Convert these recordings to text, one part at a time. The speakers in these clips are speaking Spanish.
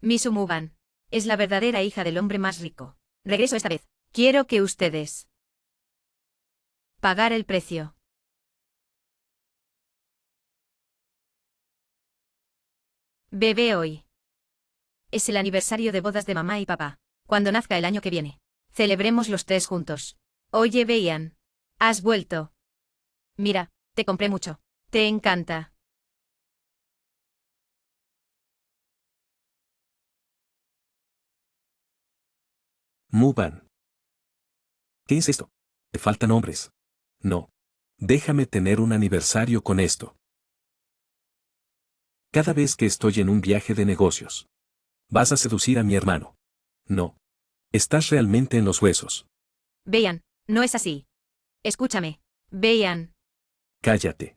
Misu Muban. Es la verdadera hija del hombre más rico. Regreso esta vez. Quiero que ustedes pagar el precio. Bebé hoy. Es el aniversario de bodas de mamá y papá. Cuando nazca el año que viene. Celebremos los tres juntos. Oye, Beian. Has vuelto. Mira, te compré mucho. Te encanta. Muban. ¿Qué es esto? Te faltan hombres. No. Déjame tener un aniversario con esto. Cada vez que estoy en un viaje de negocios. Vas a seducir a mi hermano. No. Estás realmente en los huesos. Beian, no es así. Escúchame. Beian. Cállate.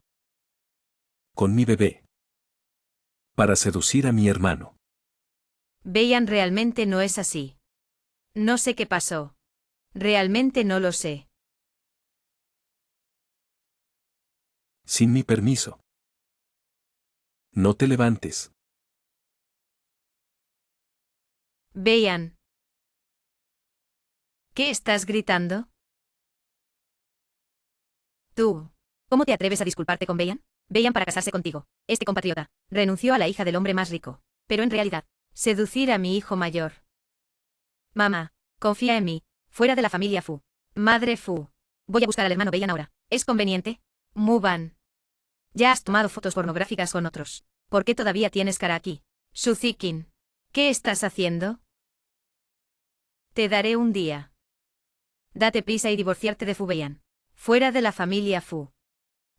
Con mi bebé. Para seducir a mi hermano. Beian, realmente no es así. No sé qué pasó. Realmente no lo sé. Sin mi permiso. No te levantes. Beian. ¿Qué estás gritando? Tú. ¿Cómo te atreves a disculparte con Beian? Beian para casarse contigo. Este compatriota renunció a la hija del hombre más rico. Pero en realidad, seducir a mi hijo mayor. Mamá, confía en mí. Fuera de la familia Fu. Madre Fu. Voy a buscar al hermano Beian ahora. ¿Es conveniente? Muban. Ya has tomado fotos pornográficas con otros. ¿Por qué todavía tienes cara aquí? Suzikin. ¿Qué estás haciendo? Te daré un día. Date prisa y divorciarte de Fu Beian. Fuera de la familia Fu.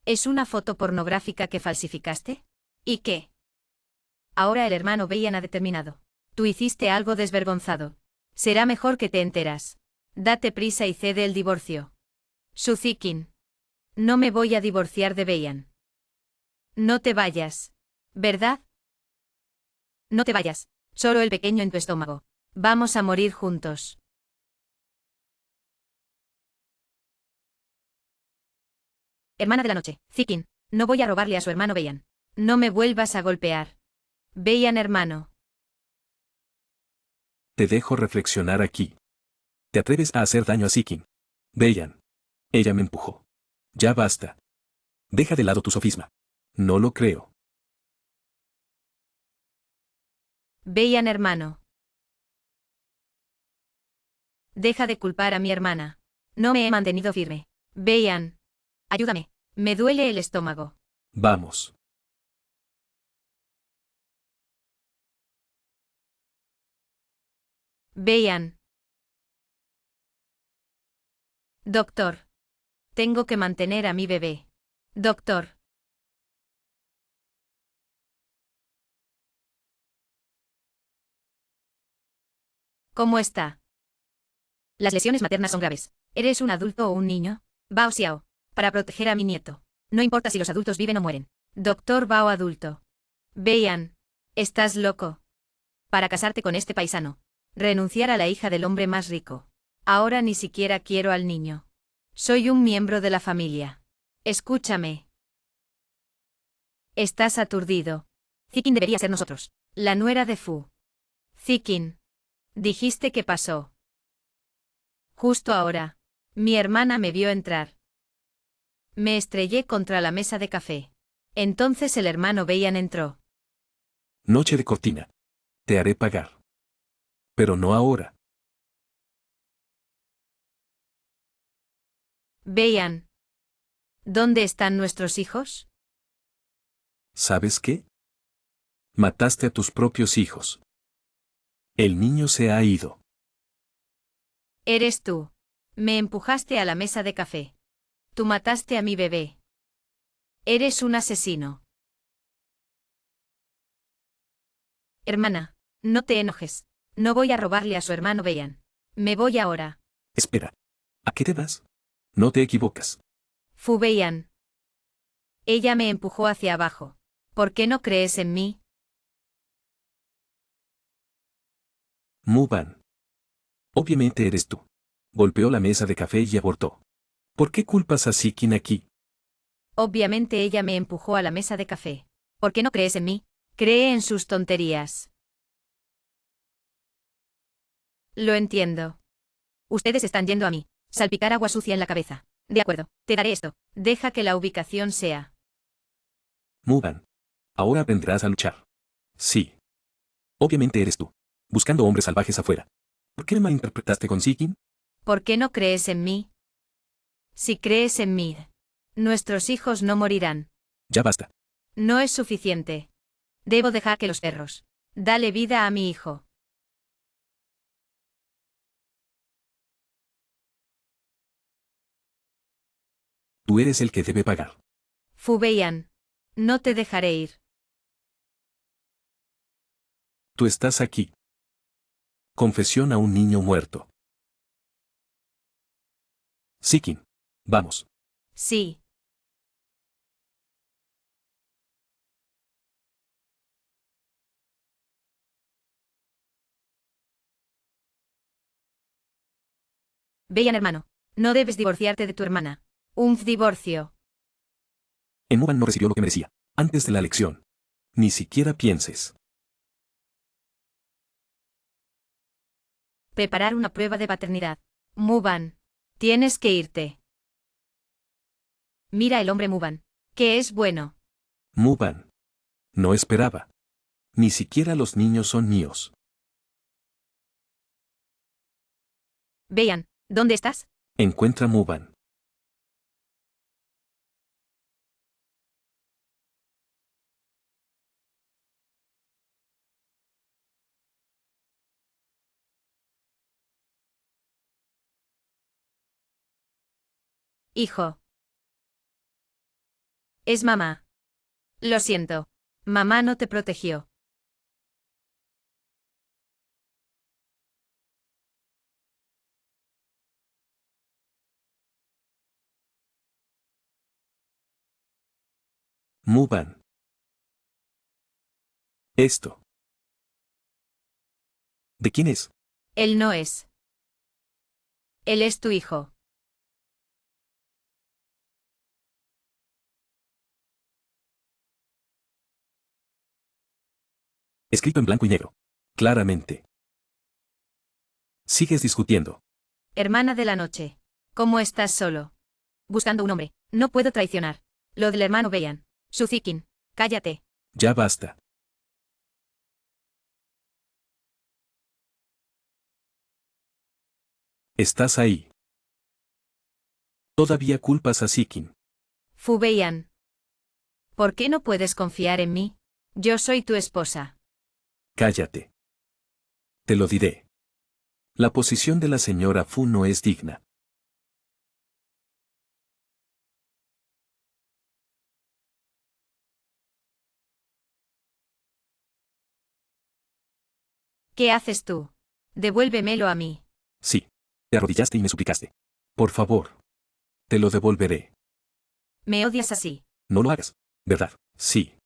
¿Es una foto pornográfica que falsificaste? ¿Y qué? Ahora el hermano Beian ha determinado. Tú hiciste algo desvergonzado. Será mejor que te enteras. Date prisa y cede el divorcio. Suzikin. No me voy a divorciar de Beian. No te vayas. ¿Verdad? No te vayas. Solo el pequeño en tu estómago. Vamos a morir juntos. Hermana de la noche. Zikin. No voy a robarle a su hermano Beian. No me vuelvas a golpear. Beian, hermano. Te dejo reflexionar aquí. ¿Te atreves a hacer daño a Zikin? Beian. Ella me empujó. Ya basta. Deja de lado tu sofisma. No lo creo. Beian, hermano. Deja de culpar a mi hermana. No me he mantenido firme. Beian. Ayúdame. Me duele el estómago. Vamos. Beian. Doctor. Tengo que mantener a mi bebé. Doctor. ¿Cómo está? Las lesiones maternas son graves. ¿Eres un adulto o un niño? Bao Xiao. Para proteger a mi nieto. No importa si los adultos viven o mueren. Doctor Bao adulto. Beian. ¿Estás loco? Para casarte con este paisano. Renunciar a la hija del hombre más rico. Ahora ni siquiera quiero al niño. Soy un miembro de la familia. Escúchame. Estás aturdido. Zikin debería ser nosotros. La nuera de Fu. Zikin. Dijiste que pasó. Justo ahora. Mi hermana me vio entrar. Me estrellé contra la mesa de café. Entonces el hermano Beian entró. Noche de cortina. Te haré pagar. Pero no ahora. Beian. ¿Dónde están nuestros hijos? ¿Sabes qué? Mataste a tus propios hijos. El niño se ha ido. Eres tú. Me empujaste a la mesa de café. Tú mataste a mi bebé. Eres un asesino. Hermana, no te enojes. No voy a robarle a su hermano Beian. Me voy ahora. Espera. ¿A qué te vas? No te equivocas. Fu Beian. Ella me empujó hacia abajo. ¿Por qué no crees en mí? Muban. Obviamente eres tú. Golpeó la mesa de café y abortó. ¿Por qué culpas a Zikin aquí? Obviamente ella me empujó a la mesa de café. ¿Por qué no crees en mí? Cree en sus tonterías. Lo entiendo. Ustedes están yendo a mí. Salpicar agua sucia en la cabeza. De acuerdo, te daré esto. Deja que la ubicación sea. Muban. Ahora aprenderás a luchar. Sí. Obviamente eres tú. Buscando hombres salvajes afuera. ¿Por qué me malinterpretaste con Seeking? ¿Por qué no crees en mí? Si crees en mí, nuestros hijos no morirán. Ya basta. No es suficiente. Debo dejar que los perros. Dale vida a mi hijo. Tú eres el que debe pagar. Fubeian. No te dejaré ir. Tú estás aquí. Confesión a un niño muerto. Seeking. Vamos. Sí. Vean, hermano. No debes divorciarte de tu hermana. Un divorcio. Muban no recibió lo que merecía. Antes de la lección. Ni siquiera pienses. Preparar una prueba de paternidad. Muban. Tienes que irte. Mira el hombre Muban. Que es bueno. Muban. No esperaba. Ni siquiera los niños son míos. Vean. ¿Dónde estás? Encuentra Muban. Hijo. Es mamá. Lo siento. Mamá no te protegió. Muban. Esto. ¿De quién es? Él no es. Él es tu hijo. Escrito en blanco y negro. Claramente. Sigues discutiendo. Hermana de la noche. ¿Cómo estás solo? Buscando un hombre. No puedo traicionar. Lo del hermano Beyan. Suzikin. Cállate. Ya basta. Estás ahí. Todavía culpas a Seeking. Fubeian. ¿Por qué no puedes confiar en mí? Yo soy tu esposa. Cállate. Te lo diré. La posición de la señora Fu no es digna. ¿Qué haces tú? Devuélvemelo a mí. Sí. Te arrodillaste y me suplicaste. Por favor. Te lo devolveré. Me odias así. No lo hagas. ¿Verdad? Sí.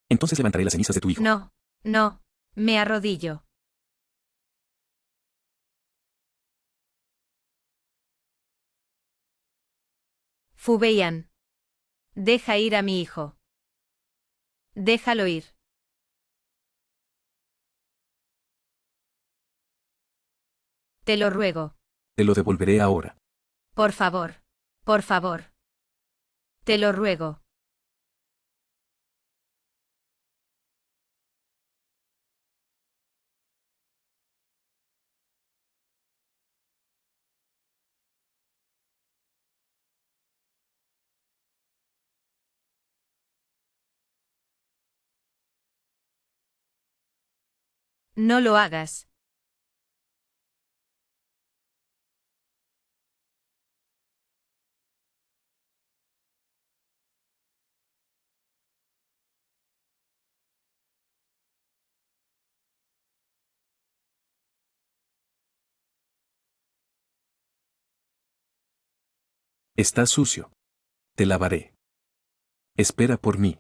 Entonces levantaré las cenizas de tu hijo. No. No. Me arrodillo. Fubeian. Deja ir a mi hijo. Déjalo ir. Te lo ruego. Te lo devolveré ahora. Por favor. Por favor. Te lo ruego. No lo hagas. Está sucio. Te lavaré. Espera por mí.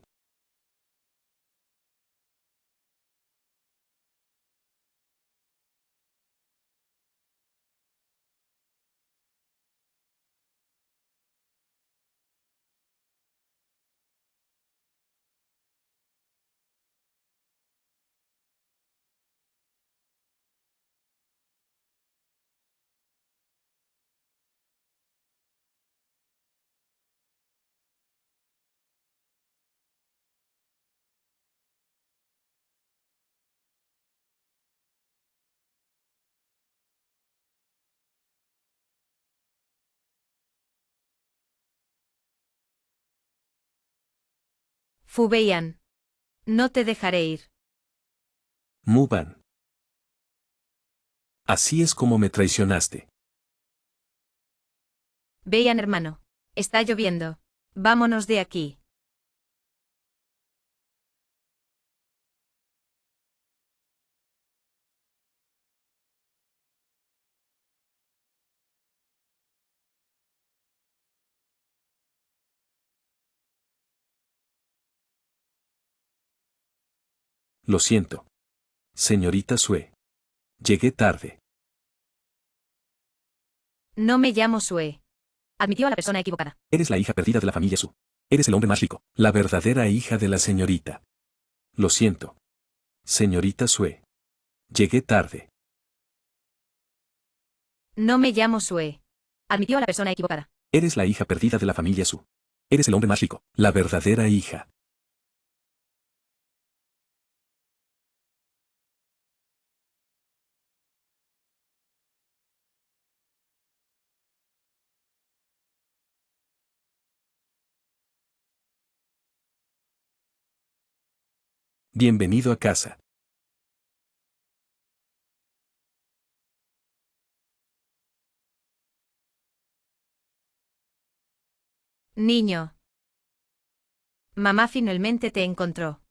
Fu Beiyan. No te dejaré ir. Muban. Así es como me traicionaste. Beiyan hermano. Está lloviendo. Vámonos de aquí. Lo siento. Señorita Sue. Llegué tarde. No me llamo Sue. Admitió a la persona equivocada. Eres la hija perdida de la familia Su. Eres el hombre más rico, la verdadera hija de la señorita. Lo siento. Señorita Sue. Llegué tarde. No me llamo Sue. Admitió a la persona equivocada. Eres la hija perdida de la familia Su. Eres el hombre más rico, la verdadera hija. Bienvenido a casa. Niño. Mamá finalmente te encontró.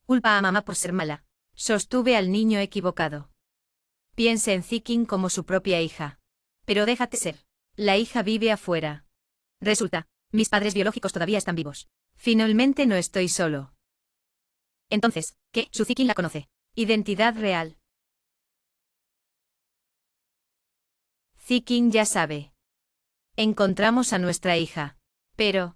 Culpa a mamá por ser mala. Sostuve al niño equivocado. Piensa en Zikin como su propia hija. Pero déjate ser. La hija vive afuera. Resulta, mis padres biológicos todavía están vivos. Finalmente no estoy solo. Entonces, ¿qué? Su Zikin la conoce. Identidad real. Zikin ya sabe. Encontramos a nuestra hija. Pero...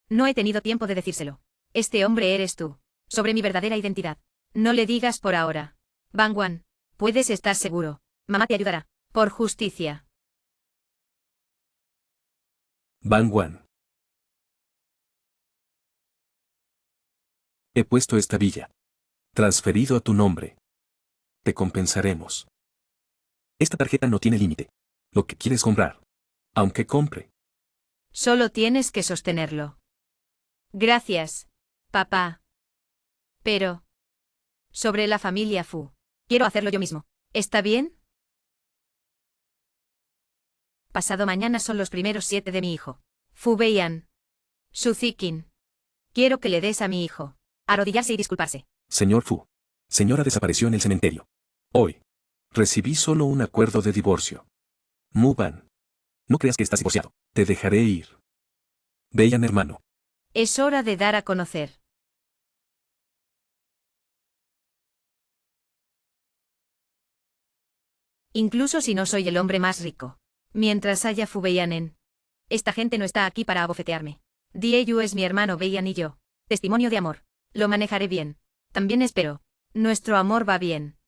no he tenido tiempo de decírselo. Este hombre eres tú. Sobre mi verdadera identidad. No le digas por ahora. Bangwan. Puedes estar seguro. Mamá te ayudará. Por justicia. Bangwan. He puesto esta villa. Transferido a tu nombre. Te compensaremos. Esta tarjeta no tiene límite. Lo que quieres comprar. Aunque compre. Solo tienes que sostenerlo. Gracias, papá. Pero... sobre la familia Fu. Quiero hacerlo yo mismo. ¿Está bien? Pasado mañana son los primeros 7 de mi hijo. Fu Beiyan. Su Zikin. Quiero que le des a mi hijo. Arrodillarse y disculparse. Señor Fu. Señora desapareció en el cementerio. Hoy. Recibí solo un acuerdo de divorcio. Muban. No creas que estás divorciado. Te dejaré ir. Beiyan hermano. Es hora de dar a conocer. Incluso si no soy el hombre más rico. Mientras haya Fu Beiyan en... esta gente no está aquí para abofetearme. Dieyu es mi hermano Beiyan y yo. Testimonio de amor. Lo manejaré bien. También espero. Nuestro amor va bien.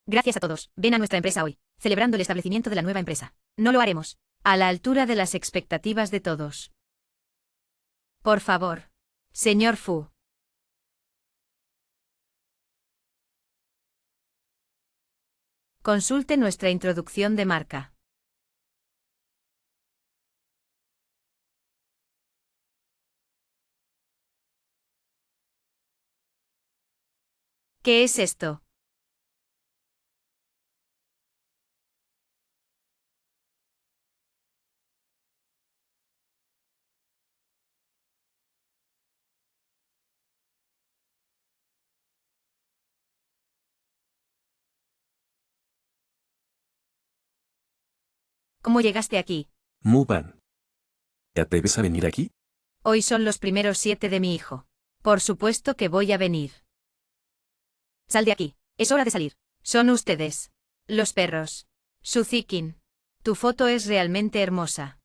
Gracias a todos. Ven a nuestra empresa hoy, celebrando el establecimiento de la nueva empresa. No lo haremos. A la altura de las expectativas de todos. Por favor. Señor Fu. Consulte nuestra introducción de marca. ¿Qué es esto? ¿Cómo llegaste aquí? Muban. ¿Te atreves a venir aquí? Hoy son los primeros 7 de mi hijo. Por supuesto que voy a venir. Sal de aquí. Es hora de salir. Son ustedes. Los perros. Suzikin. Tu foto es realmente hermosa.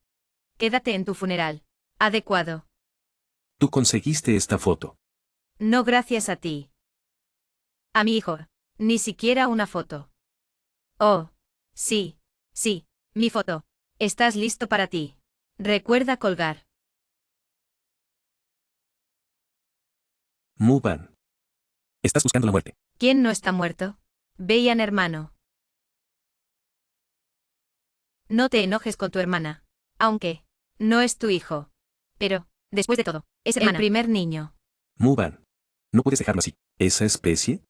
Quédate en tu funeral. Adecuado. Tú conseguiste esta foto. No gracias a ti. A mi hijo. Ni siquiera una foto. Oh. Sí. Sí. Mi foto. ¿Estás listo para ti? Recuerda colgar. Muban. Estás buscando la muerte. ¿Quién no está muerto? Beiyan hermano. No te enojes con tu hermana. Aunque no es tu hijo. Pero, después de todo, es hermana. El primer niño. Muban. No puedes dejarlo así. ¿Esa especie?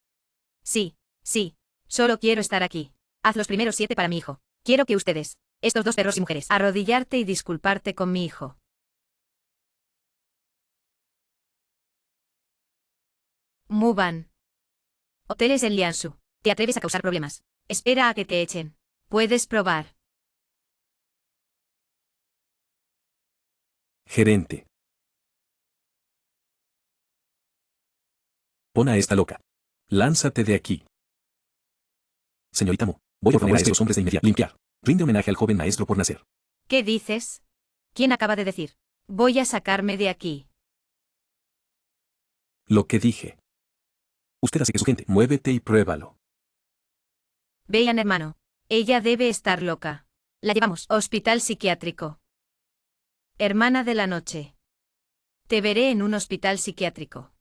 Sí, sí. Solo quiero estar aquí. Haz los primeros 7 para mi hijo. Quiero que ustedes, estos 2 perros y mujeres, arrodillarte y disculparte con mi hijo. Muban. Hoteles en Lianshu. Te atreves a causar problemas. Espera a que te echen. Puedes probar. Gerente. Pon a esta loca. Lánzate de aquí. Señorita Mu, voy a ordenar a estos hombres de inmediato limpiar. Rinde homenaje al joven maestro por nacer. ¿Qué dices? ¿Quién acaba de decir? Voy a sacarme de aquí. Lo que dije. Usted hace que su gente. Muévete y pruébalo. Vean, hermano. Ella debe estar loca. La llevamos. Hospital psiquiátrico. Hermana de la noche. Te veré en un hospital psiquiátrico.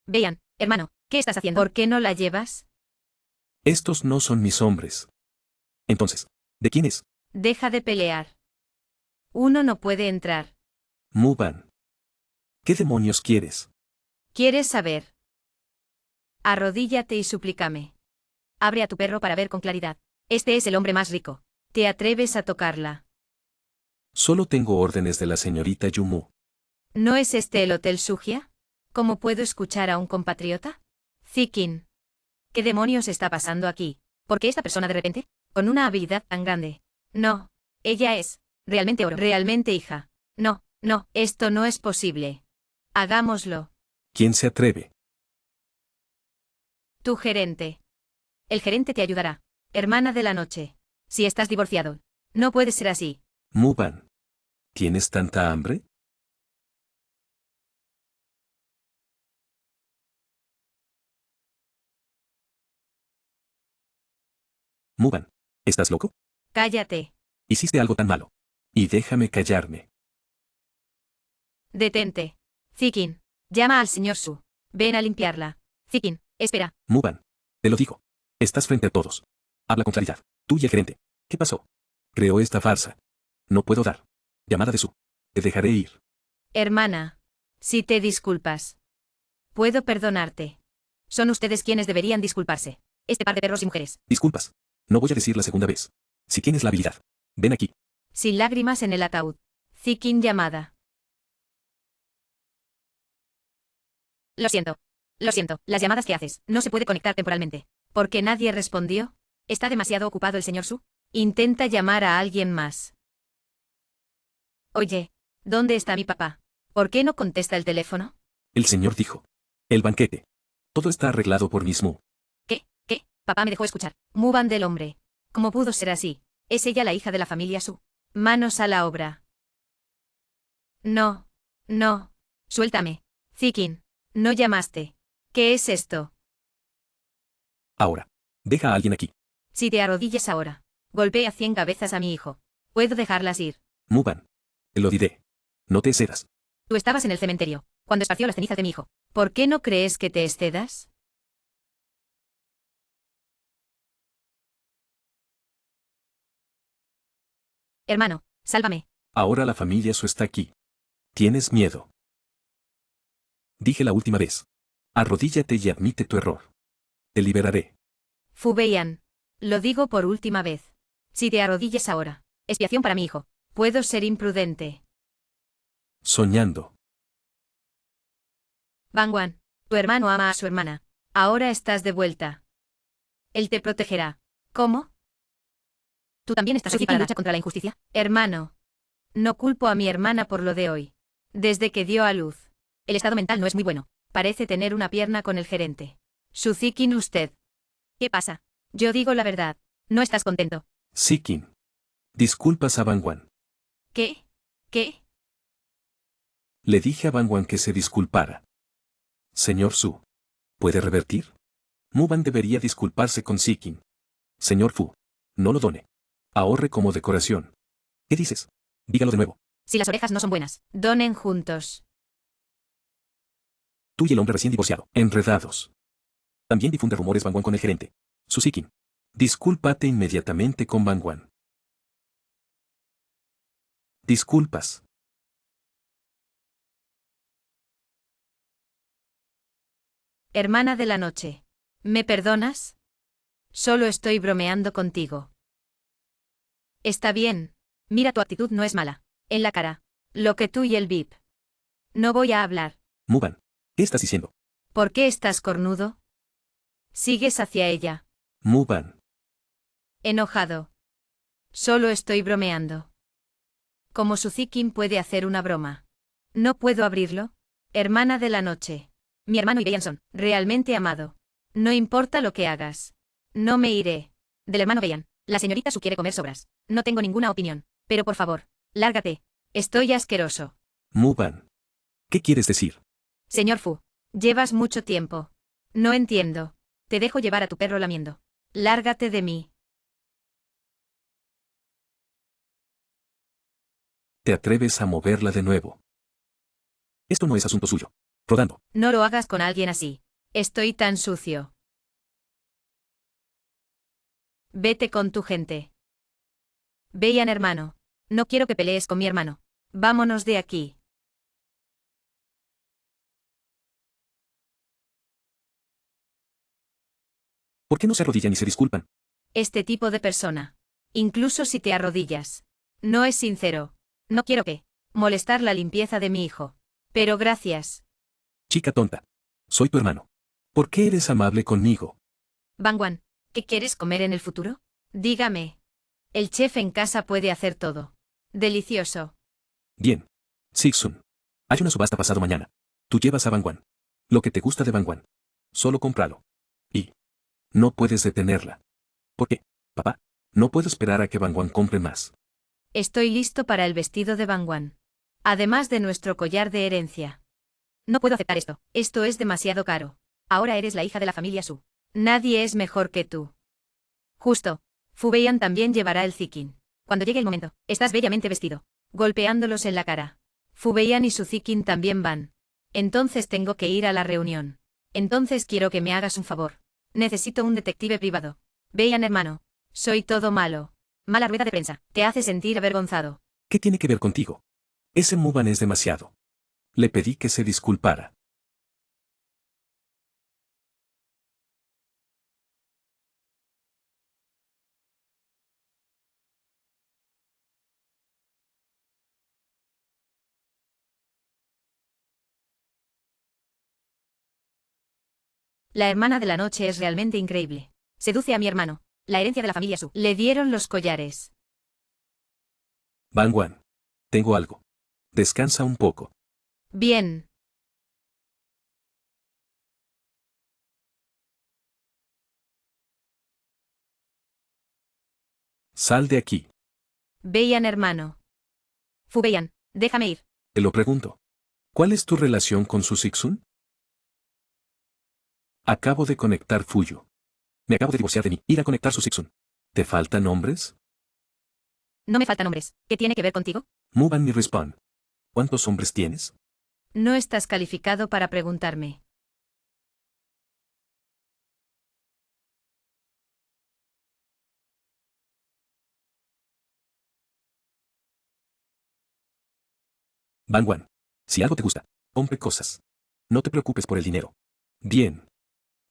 Vean, hermano, ¿qué estás haciendo? ¿Por qué no la llevas? Estos no son mis hombres. Entonces, ¿de quién es? Deja de pelear. Uno no puede entrar. Muban. ¿Qué demonios quieres? ¿Quieres saber? Arrodíllate y suplícame. Abre a tu perro para ver con claridad. Este es el hombre más rico. ¿Te atreves a tocarla? Solo tengo órdenes de la señorita Yumu. ¿No es este el Hotel Sugia? ¿Cómo puedo escuchar a un compatriota? Zikin. ¿Qué demonios está pasando aquí? ¿Por qué esta persona de repente? Con una habilidad tan grande. No. Ella es. Realmente oro. Realmente hija. No, no, esto no es posible. Hagámoslo. ¿Quién se atreve? Tu gerente. El gerente te ayudará. Hermana de la noche. Si estás divorciado. No puede ser así. Muban. ¿Tienes tanta hambre? Muban. ¿Estás loco? Cállate. Hiciste algo tan malo. Y déjame callarme. Detente. Zikin. Llama al señor Su. Ven a limpiarla. Zikin, espera. Muban. Te lo digo. Estás frente a todos. Habla con claridad. Tú y el gerente. ¿Qué pasó? Creó esta farsa. No puedo dar. Llamada de Su. Te dejaré ir. Hermana. Si te disculpas. Puedo perdonarte. Son ustedes quienes deberían disculparse. Este par de perros y mujeres. Disculpas. No voy a decir la segunda vez. Si tienes la habilidad. Ven aquí. Sin lágrimas en el ataúd. Zikin llamada. Lo siento. Lo siento. Las llamadas que haces. No se puede conectar temporalmente. ¿Por qué nadie respondió? ¿Está demasiado ocupado el señor Su? Intenta llamar a alguien más. Oye. ¿Dónde está mi papá? ¿Por qué no contesta el teléfono? El señor dijo. El banquete. Todo está arreglado por mismo. ¿Qué? ¿Qué? Papá me dejó escuchar. Muban del hombre. ¿Cómo pudo ser así? ¿Es ella la hija de la familia Su? Manos a la obra. No. No. Suéltame. Zikin. No llamaste. ¿Qué es esto? Ahora. Deja a alguien aquí. Si te arrodillas ahora. Golpea 100 cabezas a mi hijo. Puedo dejarlas ir. Muban. Te lo diré. No te excedas. Tú estabas en el cementerio, cuando esparció las cenizas de mi hijo. ¿Por qué no crees que te excedas? Hermano, sálvame. Ahora la familia Su está aquí. ¿Tienes miedo? Dije la última vez. Arrodíllate y admite tu error. Te liberaré. Fubeian. Lo digo por última vez. Si te arrodillas ahora. Expiación para mi hijo. Puedo ser imprudente. Soñando. Bangwan. Tu hermano ama a su hermana. Ahora estás de vuelta. Él te protegerá. ¿Cómo? ¿Tú también estás aquí para la lucha contra la injusticia? Hermano. No culpo a mi hermana por lo de hoy. Desde que dio a luz. El estado mental no es muy bueno. Parece tener una pierna con el gerente. Suzikin usted. ¿Qué pasa? Yo digo la verdad. No estás contento. Sikin. Disculpas a Bangwan. ¿Qué? ¿Qué? Le dije a Bangwan que se disculpara. Señor Su. ¿Puede revertir? Muban debería disculparse con Sikin. Señor Fu. No lo done. Ahorre como decoración. ¿Qué dices? Dígalo de nuevo. Si las orejas no son buenas, donen juntos. Tú y el hombre recién divorciado. Enredados. También difunde rumores Bangwan con el gerente. Susikin. Discúlpate inmediatamente con Bangwan. Disculpas. Hermana de la noche. ¿Me perdonas? Solo estoy bromeando contigo. Está bien. Mira, tu actitud no es mala. En la cara. Lo que tú y el VIP. No voy a hablar. Muban, ¿qué estás diciendo? ¿Por qué estás cornudo? Sigues hacia ella. Muban, Enojado. Solo estoy bromeando. ¿Cómo Suzuki puede hacer una broma? ¿No puedo abrirlo? Hermana de la noche. Mi hermano y Beian son realmente amado. No importa lo que hagas. No me iré. Del hermano Beian. La señorita Su quiere comer sobras. No tengo ninguna opinión. Pero por favor, lárgate. Estoy asqueroso. Muban. ¿Qué quieres decir? Señor Fu. Llevas mucho tiempo. No entiendo. Te dejo llevar a tu perro lamiendo. Lárgate de mí. ¿Te atreves a moverla de nuevo? Esto no es asunto suyo. Rodando. No lo hagas con alguien así. Estoy tan sucio. Vete con tu gente. Beian, hermano. No quiero que pelees con mi hermano. Vámonos de aquí. ¿Por qué no se arrodillan y se disculpan? Este tipo de persona. Incluso si te arrodillas. No es sincero. No quiero que molestar la limpieza de mi hijo. Pero gracias. Chica tonta. Soy tu hermano. ¿Por qué eres amable conmigo? Bangwan, ¿qué quieres comer en el futuro? Dígame. El chef en casa puede hacer todo. Delicioso. Bien. Sixun. Hay una subasta pasado mañana. Tú llevas a Bangwan. Lo que te gusta de Bangwan. Solo cómpralo. Y no puedes detenerla. ¿Por qué, papá? No puedo esperar a que Bangwan compre más. Estoy listo para el vestido de Bangwan. Además de nuestro collar de herencia. No puedo aceptar esto. Esto es demasiado caro. Ahora eres la hija de la familia Su. Nadie es mejor que tú. Justo. Fu Beian también llevará el zikin. Cuando llegue el momento, estás bellamente vestido. Golpeándolos en la cara. Fu Beian y su zikin también van. Entonces tengo que ir a la reunión. Entonces quiero que me hagas un favor. Necesito un detective privado. Beian, hermano. Soy todo malo. Mala rueda de prensa. Te hace sentir avergonzado. ¿Qué tiene que ver contigo? Ese Muban es demasiado. Le pedí que se disculpara. La hermana de la noche es realmente increíble. Seduce a mi hermano. La herencia de la familia Su. Le dieron los collares. Bangwan. Tengo algo. Descansa un poco. Bien. Sal de aquí. Beian, hermano. Fu Beian, déjame ir. Te lo pregunto. ¿Cuál es tu relación con su Sixun? Acabo de conectar Fuyu. Me acabo de divorciar de mí. Ir a conectar su Sixun. ¿Te faltan hombres? No me faltan hombres. ¿Qué tiene que ver contigo? Muban y Respawn. ¿Cuántos hombres tienes? No estás calificado para preguntarme. Bangwan. Si algo te gusta, compre cosas. No te preocupes por el dinero. Bien.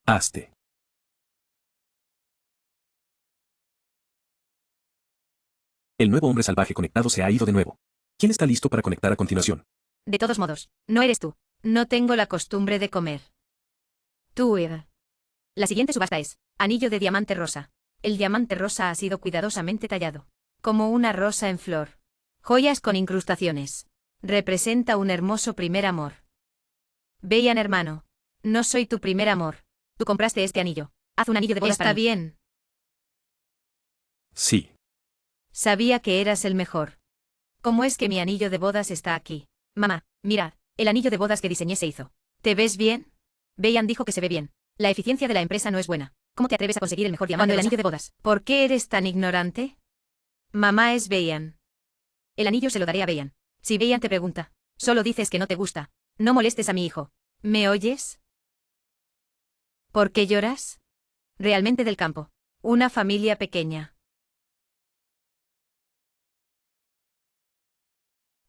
Hazte. El nuevo hombre salvaje conectado se ha ido de nuevo. ¿Quién está listo para conectar a continuación? De todos modos, no eres tú. No tengo la costumbre de comer. Tú, Eva. La siguiente subasta es anillo de diamante rosa. El diamante rosa ha sido cuidadosamente tallado. Como una rosa en flor. Joyas con incrustaciones. Representa un hermoso primer amor. Beian, hermano. No soy tu primer amor. Tú compraste este anillo. Haz un anillo de bodas para mí. Está bien. Sí. Sabía que eras el mejor. ¿Cómo es que mi anillo de bodas está aquí? Mamá, mira, el anillo de bodas que diseñé se hizo. ¿Te ves bien? Beian dijo que se ve bien. La eficiencia de la empresa no es buena. ¿Cómo te atreves a conseguir el mejor diamante? Cuando el anillo de bodas. ¿Por qué eres tan ignorante? Mamá es Beian. El anillo se lo daré a Beian. Si Beian te pregunta, solo dices que no te gusta. No molestes a mi hijo. ¿Me oyes? ¿Por qué lloras? Realmente del campo. Una familia pequeña.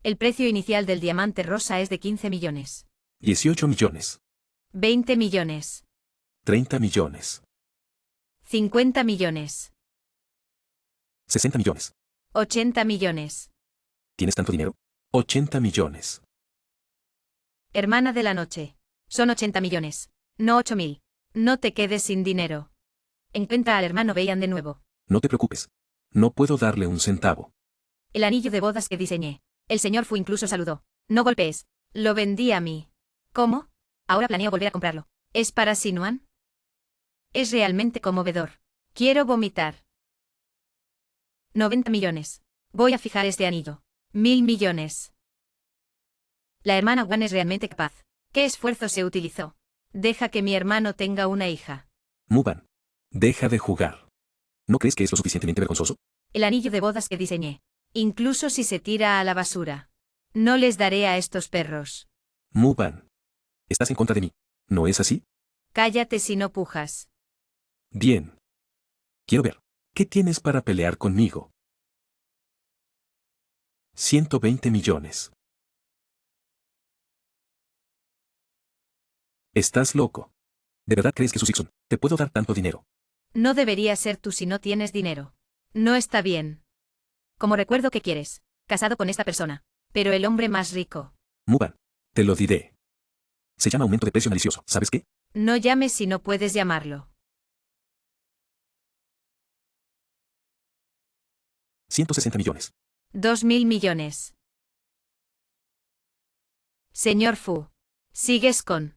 El precio inicial del diamante rosa es de 15 millones. 18 millones. 20 millones. 30 millones. 50 millones. 60 millones. 80 millones. ¿Tienes tanto dinero? 80 millones. Hermana de la noche. Son 80 millones. No 8.000. No te quedes sin dinero. Encuentra al hermano Beyan de nuevo. No te preocupes. No puedo darle un centavo. El anillo de bodas que diseñé. El señor Fu incluso saludó. No golpees. Lo vendí a mí. ¿Cómo? Ahora planeo volver a comprarlo. ¿Es para Sinuan? Es realmente conmovedor. Quiero vomitar. 90 millones. Voy a fijar este anillo. 1.000 millones. La hermana Wan es realmente capaz. ¿Qué esfuerzo se utilizó? Deja que mi hermano tenga una hija. Muban. Deja de jugar. ¿No crees que es lo suficientemente vergonzoso? El anillo de bodas que diseñé. Incluso si se tira a la basura. No les daré a estos perros. Muban. Estás en contra de mí. ¿No es así? Cállate si no pujas. Bien. Quiero ver. ¿Qué tienes para pelear conmigo? 120 millones. Estás loco. ¿De verdad crees que Susixon te puedo dar tanto dinero? No debería ser tú si no tienes dinero. No está bien. Como recuerdo que quieres, casado con esta persona, pero el hombre más rico. Muban. Te lo diré. Se llama aumento de precio malicioso. ¿Sabes qué? No llames si no puedes llamarlo. 160 millones. 2.000 millones. Señor Fu. Sigues con.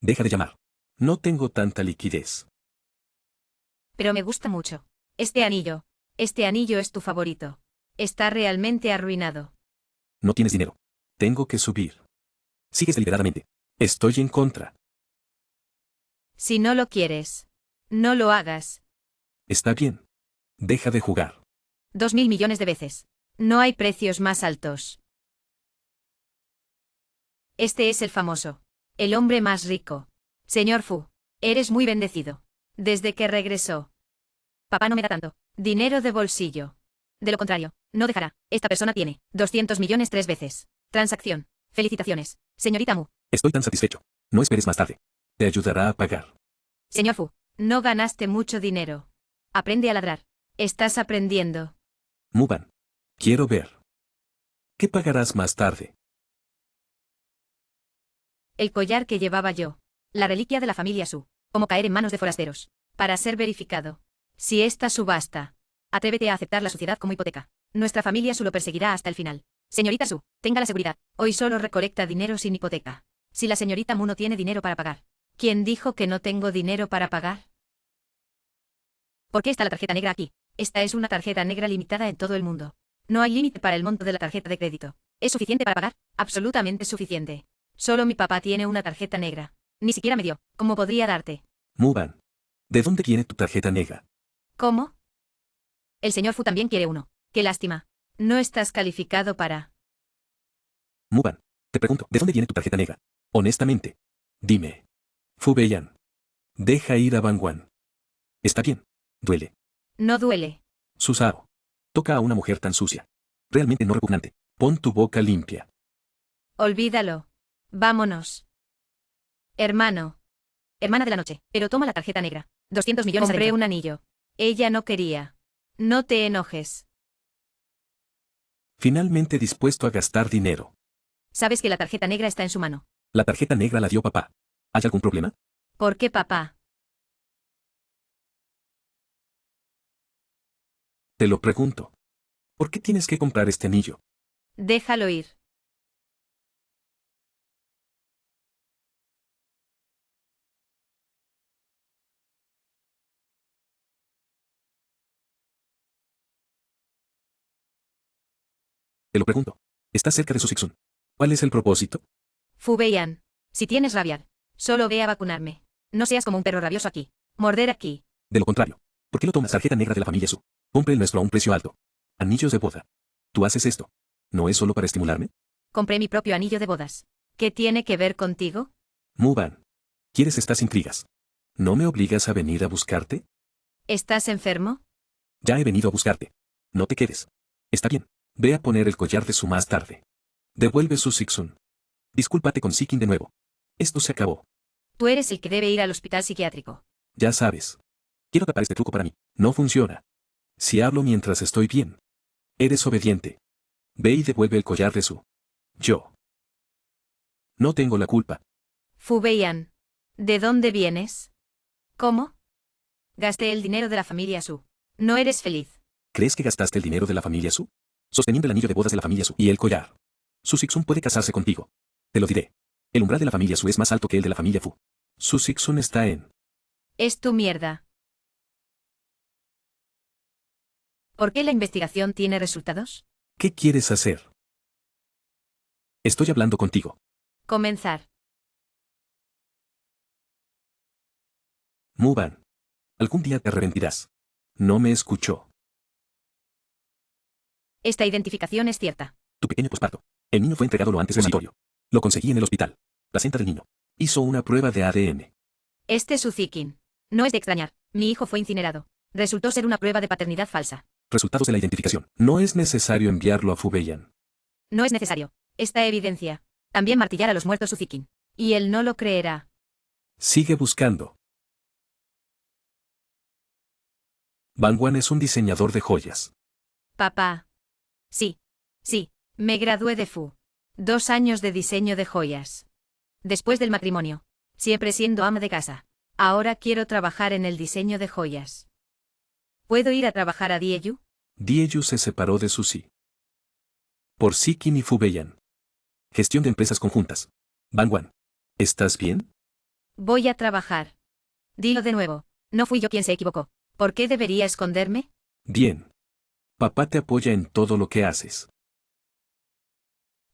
Deja de llamar. No tengo tanta liquidez. Pero me gusta mucho. Este anillo es tu favorito. Está realmente arruinado. No tienes dinero. Tengo que subir. Sigues deliberadamente. Estoy en contra. Si no lo quieres, no lo hagas. Está bien. Deja de jugar. 2.000 millones de veces. No hay precios más altos. Este es el famoso. El hombre más rico. Señor Fu, eres muy bendecido. Desde que regresó. Papá no me da tanto dinero de bolsillo. De lo contrario, no dejará. Esta persona tiene 200 millones 3 veces. Transacción. Felicitaciones, señorita Mu. Estoy tan satisfecho. No esperes más tarde. Te ayudará a pagar. Señor Fu, no ganaste mucho dinero. Aprende a ladrar. Estás aprendiendo. Muban. Quiero ver. ¿Qué pagarás más tarde? El collar que llevaba yo. La reliquia de la familia Su. Como caer en manos de forasteros. Para ser verificado. Si esta subasta. Atrévete a aceptar la sociedad como hipoteca. Nuestra familia Su lo perseguirá hasta el final. Señorita Su, tenga la seguridad. Hoy solo recolecta dinero sin hipoteca. Si la señorita Mu no tiene dinero para pagar. ¿Quién dijo que no tengo dinero para pagar? ¿Por qué está la tarjeta negra aquí? Esta es una tarjeta negra limitada en todo el mundo. No hay límite para el monto de la tarjeta de crédito. ¿Es suficiente para pagar? Absolutamente suficiente. Solo mi papá tiene una tarjeta negra. Ni siquiera me dio. ¿Cómo podría darte? Muban. ¿De dónde viene tu tarjeta negra? ¿Cómo? El señor Fu también quiere uno. Qué lástima. No estás calificado para. Muban. Te pregunto, ¿de dónde viene tu tarjeta negra? Honestamente. Dime. Fu Beiyan. Deja ir a Bangwan. Está bien. Duele. No duele. Susao. Toca a una mujer tan sucia. Realmente no repugnante. Pon tu boca limpia. Olvídalo. Vámonos. Hermano. Hermana de la noche. Pero toma la tarjeta negra. 200 millones Compré adentro. Un anillo. Ella no quería. No te enojes. Finalmente dispuesto a gastar dinero. Sabes que la tarjeta negra está en su mano. La tarjeta negra la dio papá. ¿Hay algún problema? ¿Por qué papá? Te lo pregunto. ¿Por qué tienes que comprar este anillo? Déjalo ir. Te lo pregunto. Estás cerca de Susixun. ¿Cuál es el propósito? Fu Beiyan. Si tienes rabia, solo ve a vacunarme. No seas como un perro rabioso aquí. Morder aquí. De lo contrario. ¿Por qué lo tomas? Tarjeta negra de la familia Su. Compre el nuestro a un precio alto. Anillos de boda. ¿Tú haces esto? ¿No es solo para estimularme? Compré mi propio anillo de bodas. ¿Qué tiene que ver contigo? Muban. ¿Quieres estas intrigas? ¿No me obligas a venir a buscarte? ¿Estás enfermo? Ya he venido a buscarte. No te quedes. Está bien. Ve a poner el collar de Su más tarde. Devuelve su Sixun. Discúlpate con Sikin de nuevo. Esto se acabó. Tú eres el que debe ir al hospital psiquiátrico. Ya sabes. Quiero tapar este truco para mí. No funciona. Si hablo mientras estoy bien. Eres obediente. Ve y devuelve el collar de Su. Yo. No tengo la culpa. Fu Beiyan, ¿de dónde vienes? ¿Cómo? Gasté el dinero de la familia Su. No eres feliz. ¿Crees que gastaste el dinero de la familia Su? Sosteniendo el anillo de bodas de la familia Su y el collar. Su Sixun puede casarse contigo. Te lo diré. El umbral de la familia Su es más alto que el de la familia Fu. Su Sixun está en. Es tu mierda. ¿Por qué la investigación tiene resultados? ¿Qué quieres hacer? Estoy hablando contigo. Comenzar. Muban. Algún día te arrepentirás. No me escuchó. Esta identificación es cierta. Tu pequeño posparto. El niño fue entregado lo antes posible. Lo conseguí en el hospital. Placenta del niño. Hizo una prueba de ADN. Este es Suzikin. No es de extrañar. Mi hijo fue incinerado. Resultó ser una prueba de paternidad falsa. Resultados de la identificación. No es necesario enviarlo a Fu Beiyan. No es necesario. Esta evidencia. También martillar a los muertos Suzikin. Y él no lo creerá. Sigue buscando. Bangwan es un diseñador de joyas. Papá. Sí. Sí. Me gradué de FU. 2 años de diseño de joyas. Después del matrimonio. Siempre siendo ama de casa. Ahora quiero trabajar en el diseño de joyas. ¿Puedo ir a trabajar a Dieyu? Dieyu se separó de Susi. Por Sikin y Fu Beiyan. Gestión de empresas conjuntas. Bangwan. ¿Estás bien? Voy a trabajar. Dilo de nuevo. No fui yo quien se equivocó. ¿Por qué debería esconderme? Bien. Papá te apoya en todo lo que haces.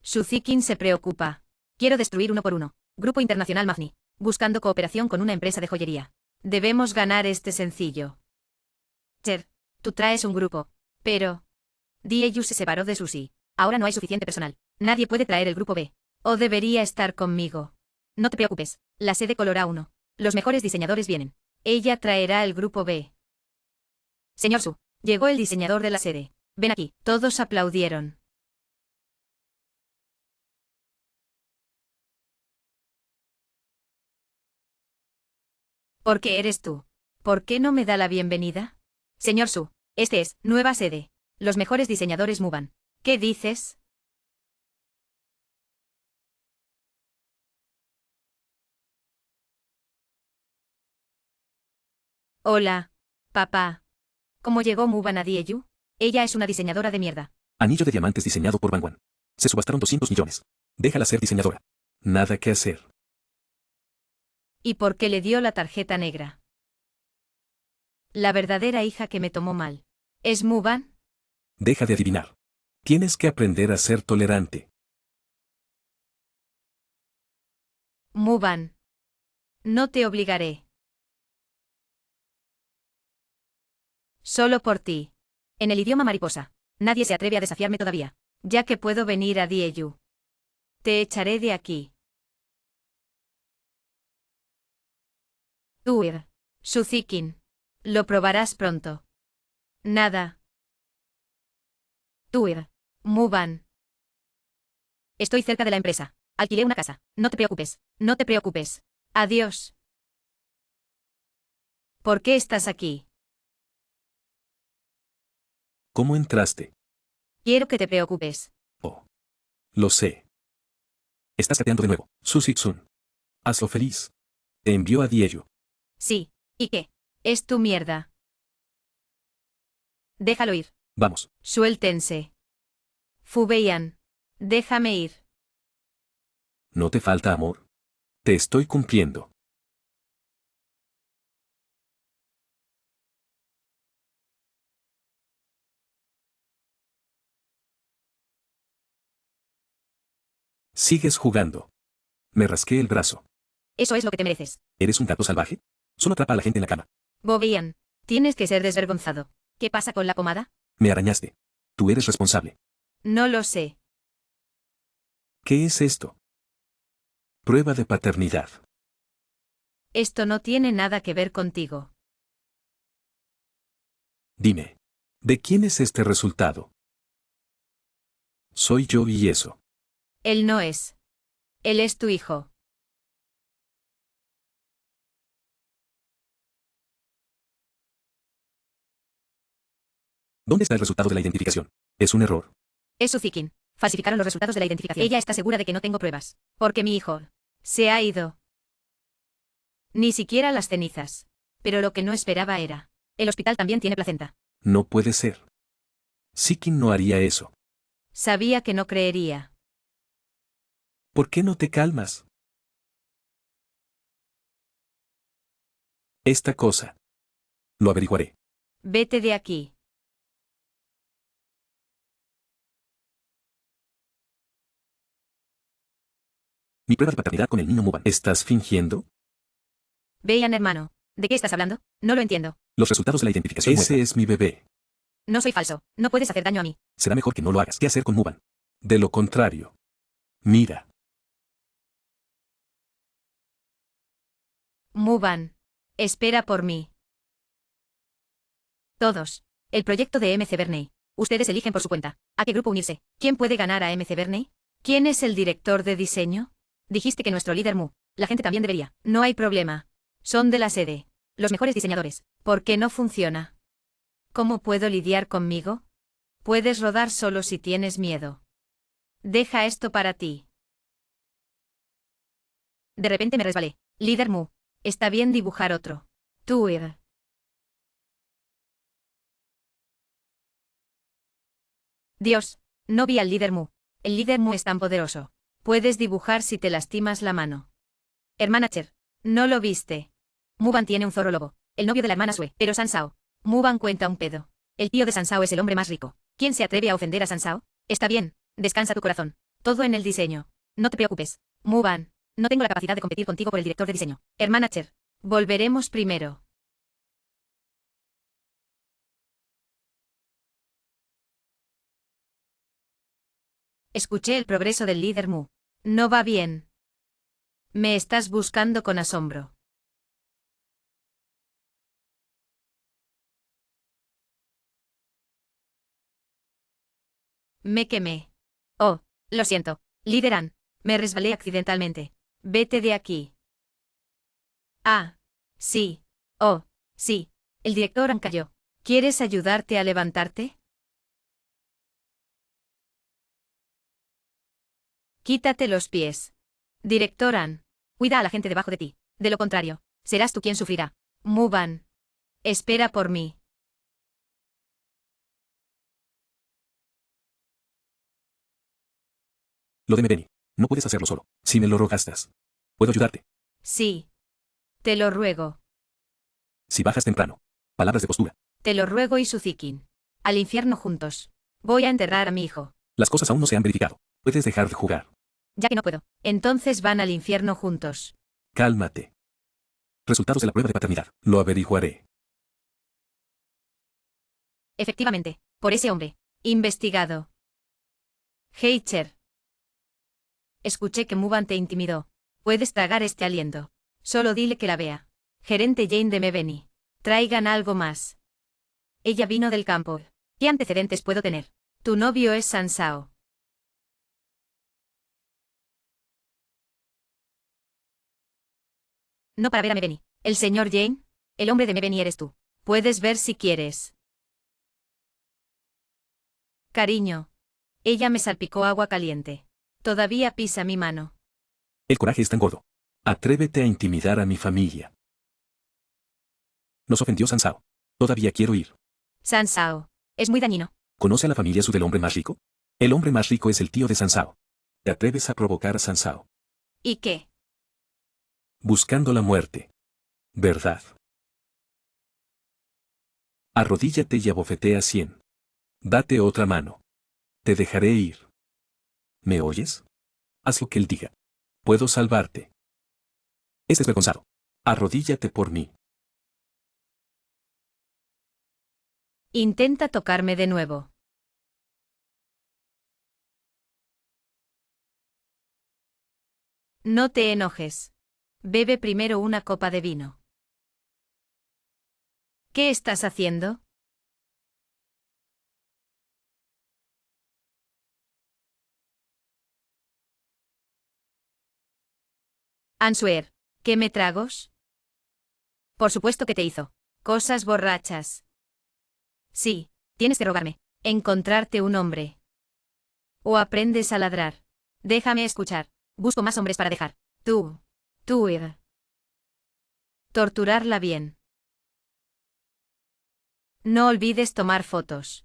Suzikin se preocupa. Quiero destruir uno por uno. Grupo Internacional Magni. Buscando cooperación con una empresa de joyería. Debemos ganar este sencillo. Cher, tú traes un grupo. Pero... Dieyu se separó de Susi. Ahora no hay suficiente personal. Nadie puede traer el grupo B. O debería estar conmigo. No te preocupes. La sede colorá 1. Los mejores diseñadores vienen. Ella traerá el grupo B. Señor Su, llegó el diseñador de la sede. Ven aquí. Todos aplaudieron. ¿Por qué eres tú? ¿Por qué no me da la bienvenida? Señor Su, este es, nueva sede. Los mejores diseñadores muban. ¿Qué dices? Hola, papá. ¿Cómo llegó Muban a Dieyu? Ella es una diseñadora de mierda. Anillo de diamantes diseñado por Bangwan. Se subastaron 200 millones. Déjala ser diseñadora. Nada que hacer. ¿Y por qué le dio la tarjeta negra? La verdadera hija que me tomó mal. ¿Es Muban? Deja de adivinar. Tienes que aprender a ser tolerante. Muban. No te obligaré. Solo por ti. En el idioma mariposa. Nadie se atreve a desafiarme todavía. Ya que puedo venir a Dieyu. Te echaré de aquí. Tuir. Suzikin. Lo probarás pronto. Nada. Tuir. Muban. Estoy cerca de la empresa. Alquilé una casa. No te preocupes. No te preocupes. Adiós. ¿Por qué estás aquí? ¿Cómo entraste? Quiero que te preocupes. Oh. Lo sé. Estás chateando de nuevo. Susi-Tsun. Hazlo feliz. Te envió a Dieyu. Sí. ¿Y qué? Es tu mierda. Déjalo ir. Vamos. Suéltense. Fu Beiyan. Déjame ir. ¿No te falta amor? Te estoy cumpliendo. Sigues jugando. Me rasqué el brazo. Eso es lo que te mereces. ¿Eres un gato salvaje? Solo atrapa a la gente en la cama. Beiyan. Tienes que ser desvergonzado. ¿Qué pasa con la pomada? Me arañaste. Tú eres responsable. No lo sé. ¿Qué es esto? Prueba de paternidad. Esto no tiene nada que ver contigo. Dime. ¿De quién es este resultado? Soy yo y eso. Él no es. Él es tu hijo. ¿Dónde está el resultado de la identificación? Es un error. Es Suzikin. Falsificaron los resultados de la identificación. Ella está segura de que no tengo pruebas. Porque mi hijo se ha ido. Ni siquiera las cenizas. Pero lo que no esperaba era. El hospital también tiene placenta. No puede ser. Sikin no haría eso. Sabía que no creería. ¿Por qué no te calmas? Esta cosa. Lo averiguaré. Vete de aquí. Mi prueba de paternidad con el niño Muban. ¿Estás fingiendo? Vean, hermano. ¿De qué estás hablando? No lo entiendo. Los resultados de la identificación. Ese es mi bebé. No soy falso. No puedes hacer daño a mí. Será mejor que no lo hagas. ¿Qué hacer con Muban? De lo contrario. Mira. Muban. Espera por mí. Todos. El proyecto de MC Bernay. Ustedes eligen por su cuenta. ¿A qué grupo unirse? ¿Quién puede ganar a MC Bernay? ¿Quién es el director de diseño? Dijiste que nuestro líder Mu. La gente también debería. No hay problema. Son de la sede. Los mejores diseñadores. ¿Por qué no funciona? ¿Cómo puedo lidiar conmigo? Puedes rodar solo si tienes miedo. Deja esto para ti. De repente me resbalé. Líder Mu. Está bien dibujar otro. Tú, Ir. Dios, no vi al líder Mu. El líder Mu es tan poderoso. Puedes dibujar si te lastimas la mano. Hermana Cher, no lo viste. Muban tiene un zorro lobo, el novio de la hermana Sue, pero Sansao. Muban cuenta un pedo. El tío de Sansao es el hombre más rico. ¿Quién se atreve a ofender a Sansao? Está bien, descansa tu corazón. Todo en el diseño. No te preocupes. Muban, no tengo la capacidad de competir contigo por el director de diseño. Hermana Cher, volveremos primero. Escuché el progreso del líder Mu. No va bien. Me estás buscando con asombro. Me quemé. Oh, lo siento. Líder An. Me resbalé accidentalmente. Vete de aquí. Ah. Sí. Oh, sí. El director An cayó. ¿Quieres ayudarte a levantarte? Quítate los pies. Director An. Cuida a la gente debajo de ti. De lo contrario, serás tú quien sufrirá. Muban. Espera por mí. Lo de Mebeni. No puedes hacerlo solo. Si me lo rogastas. Puedo ayudarte. Sí. Te lo ruego. Si bajas temprano. Palabras de postura. Te lo ruego y Suzikin. Al infierno juntos. Voy a enterrar a mi hijo. Las cosas aún no se han verificado. Puedes dejar de jugar. Ya que no puedo. Entonces van al infierno juntos. Cálmate. Resultados de la prueba de paternidad. Lo averiguaré. Efectivamente. Por ese hombre. Investigado. Heicher. Escuché que Muban te intimidó. Puedes tragar este aliento. Solo dile que la vea. Gerente Jane de Mebeni. Traigan algo más. Ella vino del campo. ¿Qué antecedentes puedo tener? Tu novio es Sansao. No para ver a Mebeni. ¿El señor Jane? El hombre de Mebeni eres tú. Puedes ver si quieres. Cariño. Ella me salpicó agua caliente. Todavía pisa mi mano. El coraje es tan gordo. Atrévete a intimidar a mi familia. Nos ofendió Sansao. Todavía quiero ir. Sansao. Es muy dañino. ¿Conoce a la familia Su del hombre más rico? El hombre más rico es el tío de Sansao. ¿Te atreves a provocar a Sansao? ¿Y qué? Buscando la muerte. ¿Verdad? Arrodíllate y abofetea 100. Date otra mano. Te dejaré ir. ¿Me oyes? Haz lo que él diga. Puedo salvarte. Es desvergonzado. Arrodíllate por mí. Intenta tocarme de nuevo. No te enojes. Bebe primero una copa de vino. ¿Qué estás haciendo? Answer, ¿qué me tragos? Por supuesto que te hizo. Cosas borrachas. Sí, tienes que rogarme. Encontrarte un hombre. O aprendes a ladrar. Déjame escuchar. Busco más hombres para dejar. Tú ir. Torturarla bien. No olvides tomar fotos.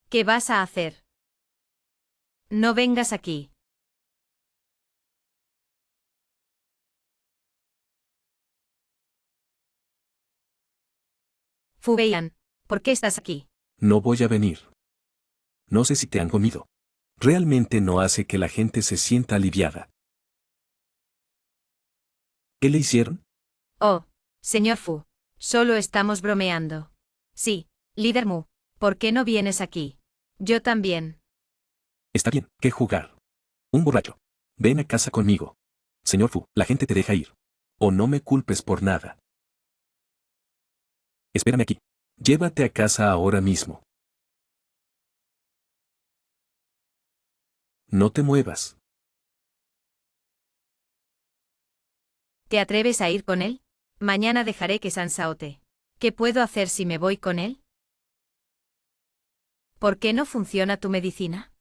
¿Qué vas a hacer? No vengas aquí. Fubeian, ¿por qué estás aquí? No voy a venir. No sé si te han comido. Realmente no hace que la gente se sienta aliviada. ¿Qué le hicieron? Oh, señor Fu. Solo estamos bromeando. Sí, líder Mu. ¿Por qué no vienes aquí? Yo también. Está bien, ¿qué jugar? Un borracho. Ven a casa conmigo. Señor Fu, la gente te deja ir. O no me culpes por nada. Espérame aquí. Llévate a casa ahora mismo. No te muevas. ¿Te atreves a ir con él? Mañana dejaré que Sansao te. ¿Qué puedo hacer si me voy con él? ¿Por qué no funciona tu medicina?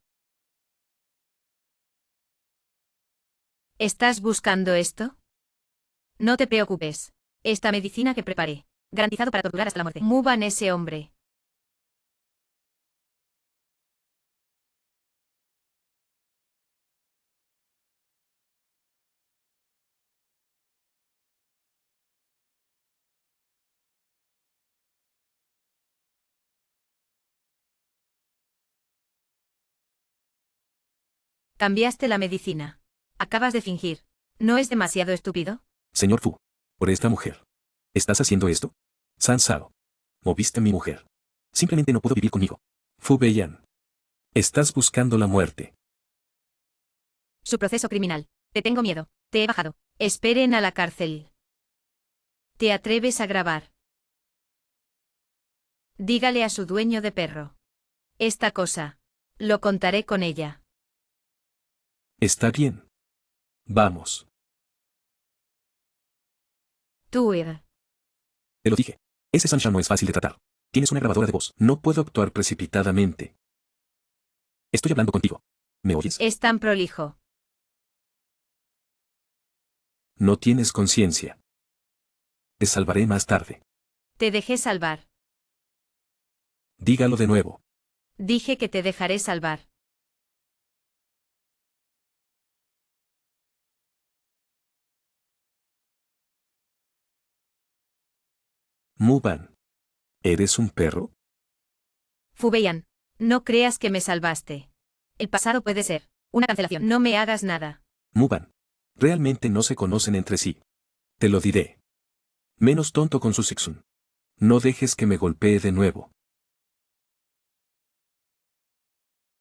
¿Estás buscando esto? No te preocupes. Esta medicina que preparé. Garantizado para torturar hasta la muerte. Muban ese hombre. Cambiaste la medicina. Acabas de fingir. ¿No es demasiado estúpido? Señor Fu, por esta mujer. ¿Estás haciendo esto? Sansao. Moviste a mi mujer. Simplemente no puedo vivir conmigo. Fu Beiyan. Estás buscando la muerte. Su proceso criminal. Te tengo miedo. Te he bajado. Esperen a la cárcel. ¿Te atreves a grabar? Dígale a su dueño de perro. Esta cosa. Lo contaré con ella. Está bien. Vamos. Tú ir. Te lo dije. Ese Sansha no es fácil de tratar. Tienes una grabadora de voz. No puedo actuar precipitadamente. Estoy hablando contigo. ¿Me oyes? Es tan prolijo. No tienes conciencia. Te salvaré más tarde. Te dejé salvar. Dígalo de nuevo. Dije que te dejaré salvar. Muban. ¿Eres un perro? Fubeian, no creas que me salvaste. El pasado puede ser una cancelación. No me hagas nada. Muban. Realmente no se conocen entre sí. Te lo diré. Menos tonto con su Sixun. No dejes que me golpee de nuevo.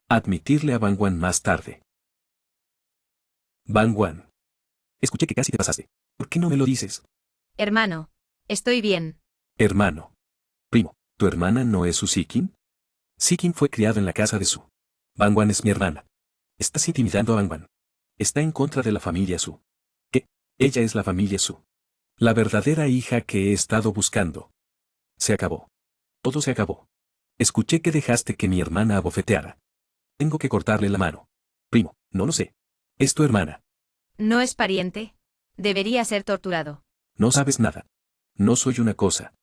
Admitirle a Bangwan más tarde. Bangwan. Escuché que casi te pasaste. ¿Por qué no me lo dices? Hermano, estoy bien. Hermano. Primo, ¿tu hermana no es su Sikin? Sikin fue criado en la casa de Su. Bangwan es mi hermana. Estás intimidando a Bangwan. Está en contra de la familia Su. ¿Qué? Ella es la familia Su. La verdadera hija que he estado buscando. Se acabó. Todo se acabó. Escuché que dejaste que mi hermana abofeteara. Tengo que cortarle la mano. Primo, no lo sé. Es tu hermana. ¿No es pariente? Debería ser torturado. No sabes nada. No soy una cosa.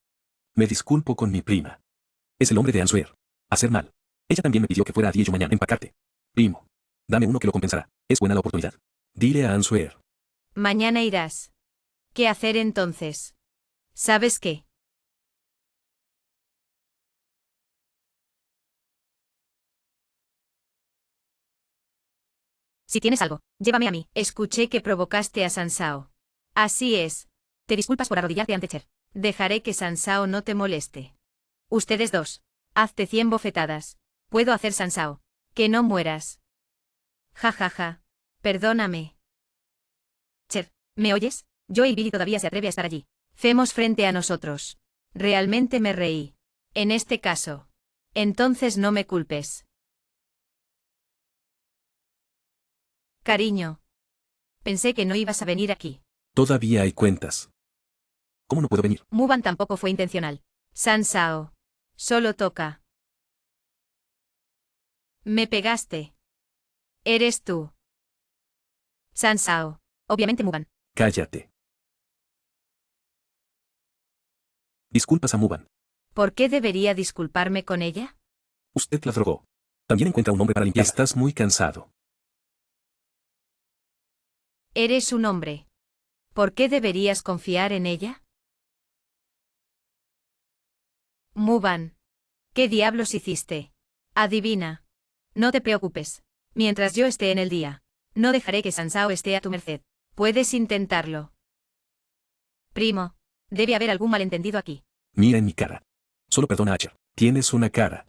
Me disculpo con mi prima. Es el hombre de Answer. Hacer mal. Ella también me pidió que fuera a Diello mañana a empacarte. Primo. Dame uno que lo compensará. Es buena la oportunidad. Dile a Answer. Mañana irás. ¿Qué hacer entonces? ¿Sabes qué? Si tienes algo, llévame a mí. Escuché que provocaste a Sansao. Así es. Te disculpas por arrodillarte ante Cher. Dejaré que Sansao no te moleste. Ustedes dos. Hazte 100 bofetadas. Puedo hacer Sansao. Que no mueras. Ja ja ja. Perdóname. Cher, ¿me oyes? Yo y Billy todavía se atreve a estar allí. Femos frente a nosotros. Realmente me reí. En este caso. Entonces no me culpes. Cariño. Pensé que no ibas a venir aquí. Todavía hay cuentas. ¿Cómo no puedo venir? Muban tampoco fue intencional. Sansao. Solo toca. Me pegaste. Eres tú. Sansao. Obviamente Muban. Cállate. Disculpas a Muban. ¿Por qué debería disculparme con ella? Usted la drogó. También encuentra un hombre para limpiar. Estás muy cansado. Eres un hombre. ¿Por qué deberías confiar en ella? Muban. ¿Qué diablos hiciste? Adivina. No te preocupes. Mientras yo esté en el día, no dejaré que Sansao esté a tu merced. Puedes intentarlo. Primo. Debe haber algún malentendido aquí. Mira en mi cara. Solo perdona a Acher. Tienes una cara.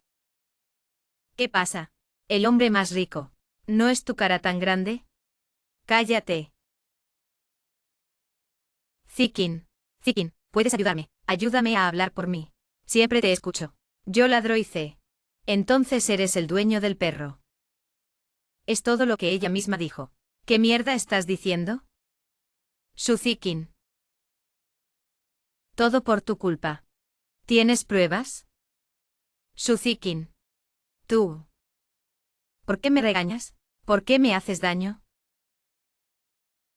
¿Qué pasa? El hombre más rico. ¿No es tu cara tan grande? Cállate. Zikin. Zikin, puedes ayudarme. Ayúdame a hablar por mí. Siempre te escucho. Yo ladroicé. Entonces eres el dueño del perro. Es todo lo que ella misma dijo. ¿Qué mierda estás diciendo? Suzikin. Todo por tu culpa. ¿Tienes pruebas? Suzikin. Tú. ¿Por qué me regañas? ¿Por qué me haces daño?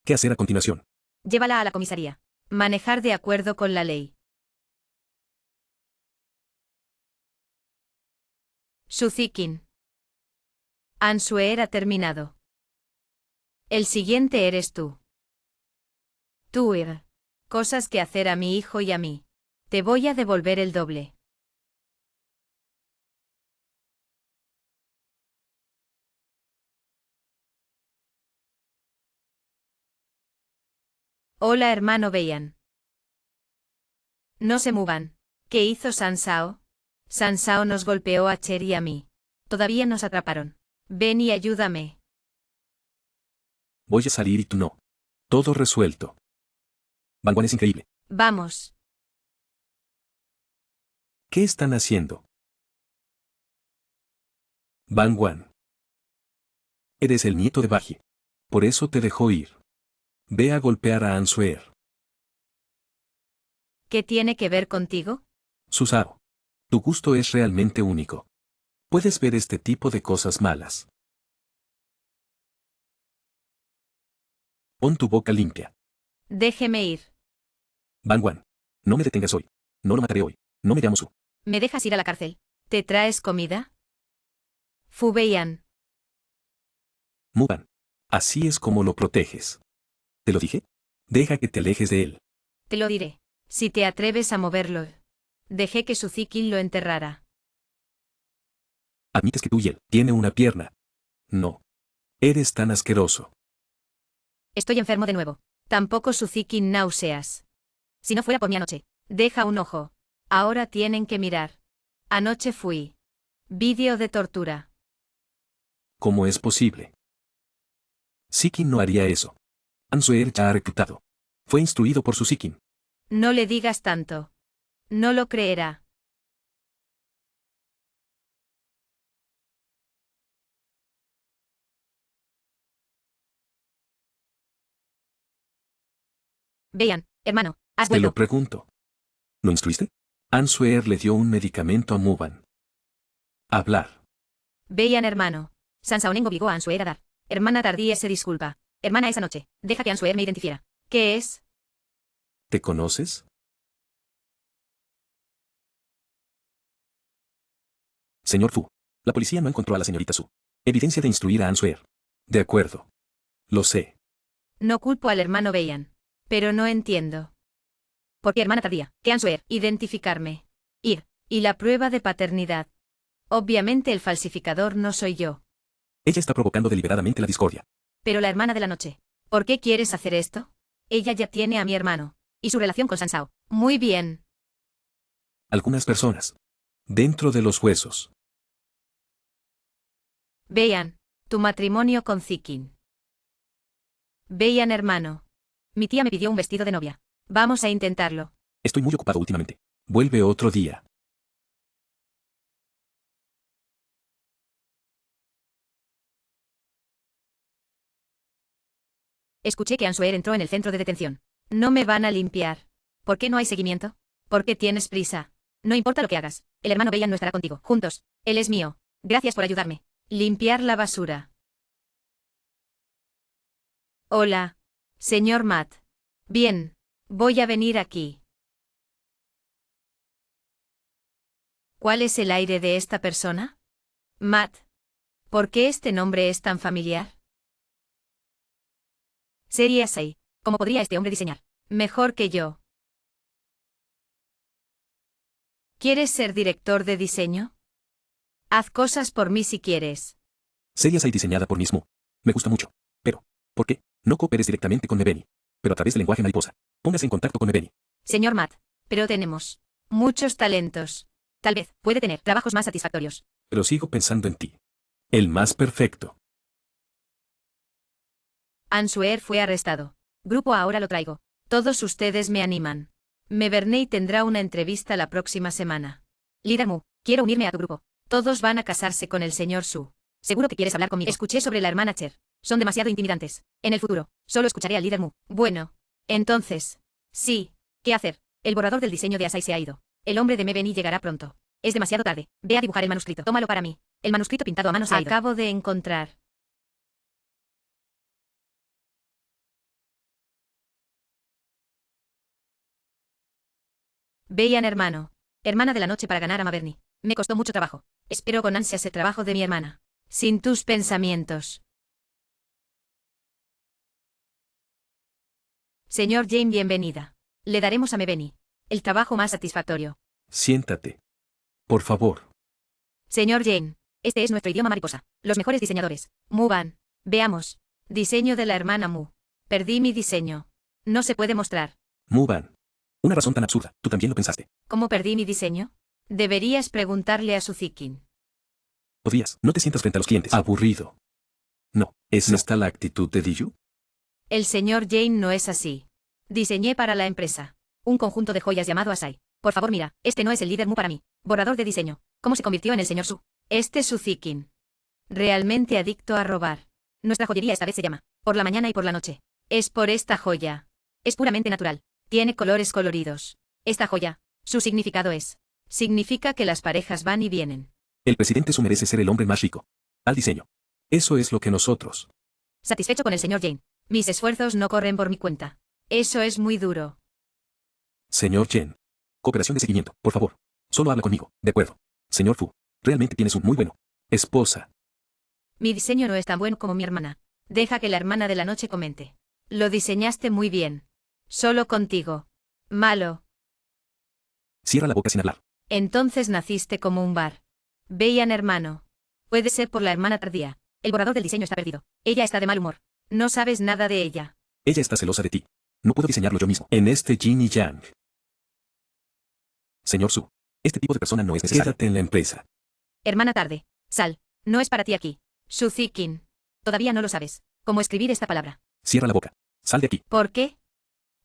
¿Qué hacer a continuación? Llévala a la comisaría. Manejar de acuerdo con la ley. Suzikin. Ansuer ha terminado. El siguiente eres tú. Tuir. Cosas que hacer a mi hijo y a mí. Te voy a devolver el doble. Hola hermano Beian. No se muevan. ¿Qué hizo Sansao? Sansao nos golpeó a Cher y a mí. Todavía nos atraparon. Ven y ayúdame. Voy a salir y tú no. Todo resuelto. Bangwan es increíble. Vamos. ¿Qué están haciendo? Bangwan. Eres el nieto de Baji. Por eso te dejó ir. Ve a golpear a Ansuer. ¿Qué tiene que ver contigo? Susao. Tu gusto es realmente único. Puedes ver este tipo de cosas malas. Pon tu boca limpia. Déjeme ir. Bangwan. No me detengas hoy. No lo mataré hoy. No me llamo Su. ¿Me dejas ir a la cárcel? ¿Te traes comida? Fubeian. Muban. Así es como lo proteges. ¿Te lo dije? Deja que te alejes de él. Te lo diré. Si te atreves a moverlo. Dejé que Suzikin lo enterrara. Admites que tú y él tiene una pierna. No. Eres tan asqueroso. Estoy enfermo de nuevo. Tampoco Suzikin náuseas. Si no fuera por mi anoche. Deja un ojo. Ahora tienen que mirar. Anoche fui. Vídeo de tortura. ¿Cómo es posible? Sikin no haría eso. Ansuer ya ha reclutado. Fue instruido por su Sikin. No le digas tanto. No lo creerá. Vean, hermano, has Te lo vuelto. pregunto. ¿Lo instruiste? Ansuer le dio un medicamento a Muban. Hablar. Vean, hermano. Sansaoneng obligó a Ansuer a dar. Hermana tardía se disculpa. Hermana esa noche. Deja que Ansuer me identifiera. ¿Qué es? ¿Te conoces? Señor Fu. La policía no encontró a la señorita Su. Evidencia de instruir a Ansuer. De acuerdo. Lo sé. No culpo al hermano Beian. Pero no entiendo. ¿Por qué hermana tardía? ¿Qué Ansuer? Identificarme. Ir. Y la prueba de paternidad. Obviamente el falsificador no soy yo. Ella está provocando deliberadamente la discordia. Pero la hermana de la noche. ¿Por qué quieres hacer esto? Ella ya tiene a mi hermano. Y su relación con Sansao. Muy bien. Algunas personas. Dentro de los huesos. Vean. Tu matrimonio con Zikin. Vean, hermano. Mi tía me pidió un vestido de novia. Vamos a intentarlo. Estoy muy ocupado últimamente. Vuelve otro día. Escuché que Ansuer entró en el centro de detención. No me van a limpiar. ¿Por qué no hay seguimiento? ¿Por qué tienes prisa? No importa lo que hagas. El hermano Beyan no estará contigo. Juntos. Él es mío. Gracias por ayudarme. Limpiar la basura. Hola. Señor Matt. Bien. Voy a venir aquí. ¿Cuál es el aire de esta persona? Matt. ¿Por qué este nombre es tan familiar? Sería Asai. ¿Cómo podría este hombre diseñar? Mejor que yo. ¿Quieres ser director de diseño? Haz cosas por mí si quieres. Seria Sai diseñada por mismo. Me gusta mucho. Pero, ¿por qué? No cooperes directamente con Mebeni, pero a través del lenguaje mariposa. Póngase en contacto con Mebeni. Señor Matt, pero tenemos muchos talentos. Tal vez puede tener trabajos más satisfactorios. Pero sigo pensando en ti. El más perfecto. Ansuer fue arrestado. Grupo ahora lo traigo. Todos ustedes me animan. Meverney tendrá una entrevista la próxima semana. Líder Mu, quiero unirme a tu grupo. Todos van a casarse con el señor Su. Seguro que quieres hablar conmigo. Escuché sobre la hermana Cher. Son demasiado intimidantes. En el futuro, solo escucharé al líder Mu. Bueno. Entonces. Sí. ¿Qué hacer? El borrador del diseño de Asai se ha ido. El hombre de Mebeni llegará pronto. Es demasiado tarde. Ve a dibujar el manuscrito. Tómalo para mí. El manuscrito pintado a mano se ha ido. Acabo de encontrar. Beyan hermano. Hermana de la noche para ganar a Maverny. Me costó mucho trabajo. Espero con ansias el trabajo de mi hermana. Sin tus pensamientos. Señor Jane, bienvenida. Le daremos a Meveni el trabajo más satisfactorio. Siéntate. Por favor. Señor Jane, este es nuestro idioma mariposa. Los mejores diseñadores. Mu Van. Veamos. Diseño de la hermana Mu. Perdí mi diseño. No se puede mostrar. Mu Van. Una razón tan absurda. Tú también lo pensaste. ¿Cómo perdí mi diseño? Deberías preguntarle a Suzikin. Podías. No te sientas frente a los clientes. Aburrido. No. ¿Es esta la actitud de Diju? El señor Jane no es así. Diseñé para la empresa un conjunto de joyas llamado Asai. Por favor, mira, este no es el líder Mu para mí. Borrador de diseño. ¿Cómo se convirtió en el señor Su? Este Suzikin. Realmente adicto a robar. Nuestra joyería esta vez se llama Por la mañana y por la noche. Es por esta joya. Es puramente natural. Tiene colores coloridos. Esta joya, su significado es. Significa que las parejas van y vienen. El presidente Su merece ser el hombre más rico. Al diseño. Eso es lo que nosotros. Satisfecho con el señor Jane. Mis esfuerzos no corren por mi cuenta. Eso es muy duro. Señor Jen. Cooperación de seguimiento, por favor. Solo habla conmigo, ¿de acuerdo? Señor Fu. Realmente tienes un muy bueno esposa. Mi diseño no es tan bueno como mi hermana. Deja que la hermana de la noche comente. Lo diseñaste muy bien. Solo contigo. Malo. Cierra la boca sin hablar. Entonces naciste como un bar. Beyan hermano. Puede ser por la hermana tardía. El borrador del diseño está perdido. Ella está de mal humor. No sabes nada de ella. Ella está celosa de ti. No puedo diseñarlo yo mismo. En este yin y yang. Señor Su. Este tipo de persona no es necesario. Quédate en la empresa. Hermana tarde. Sal. No es para ti aquí. Suzikin. Todavía no lo sabes. ¿Cómo escribir esta palabra? Cierra la boca. Sal de aquí. ¿Por qué?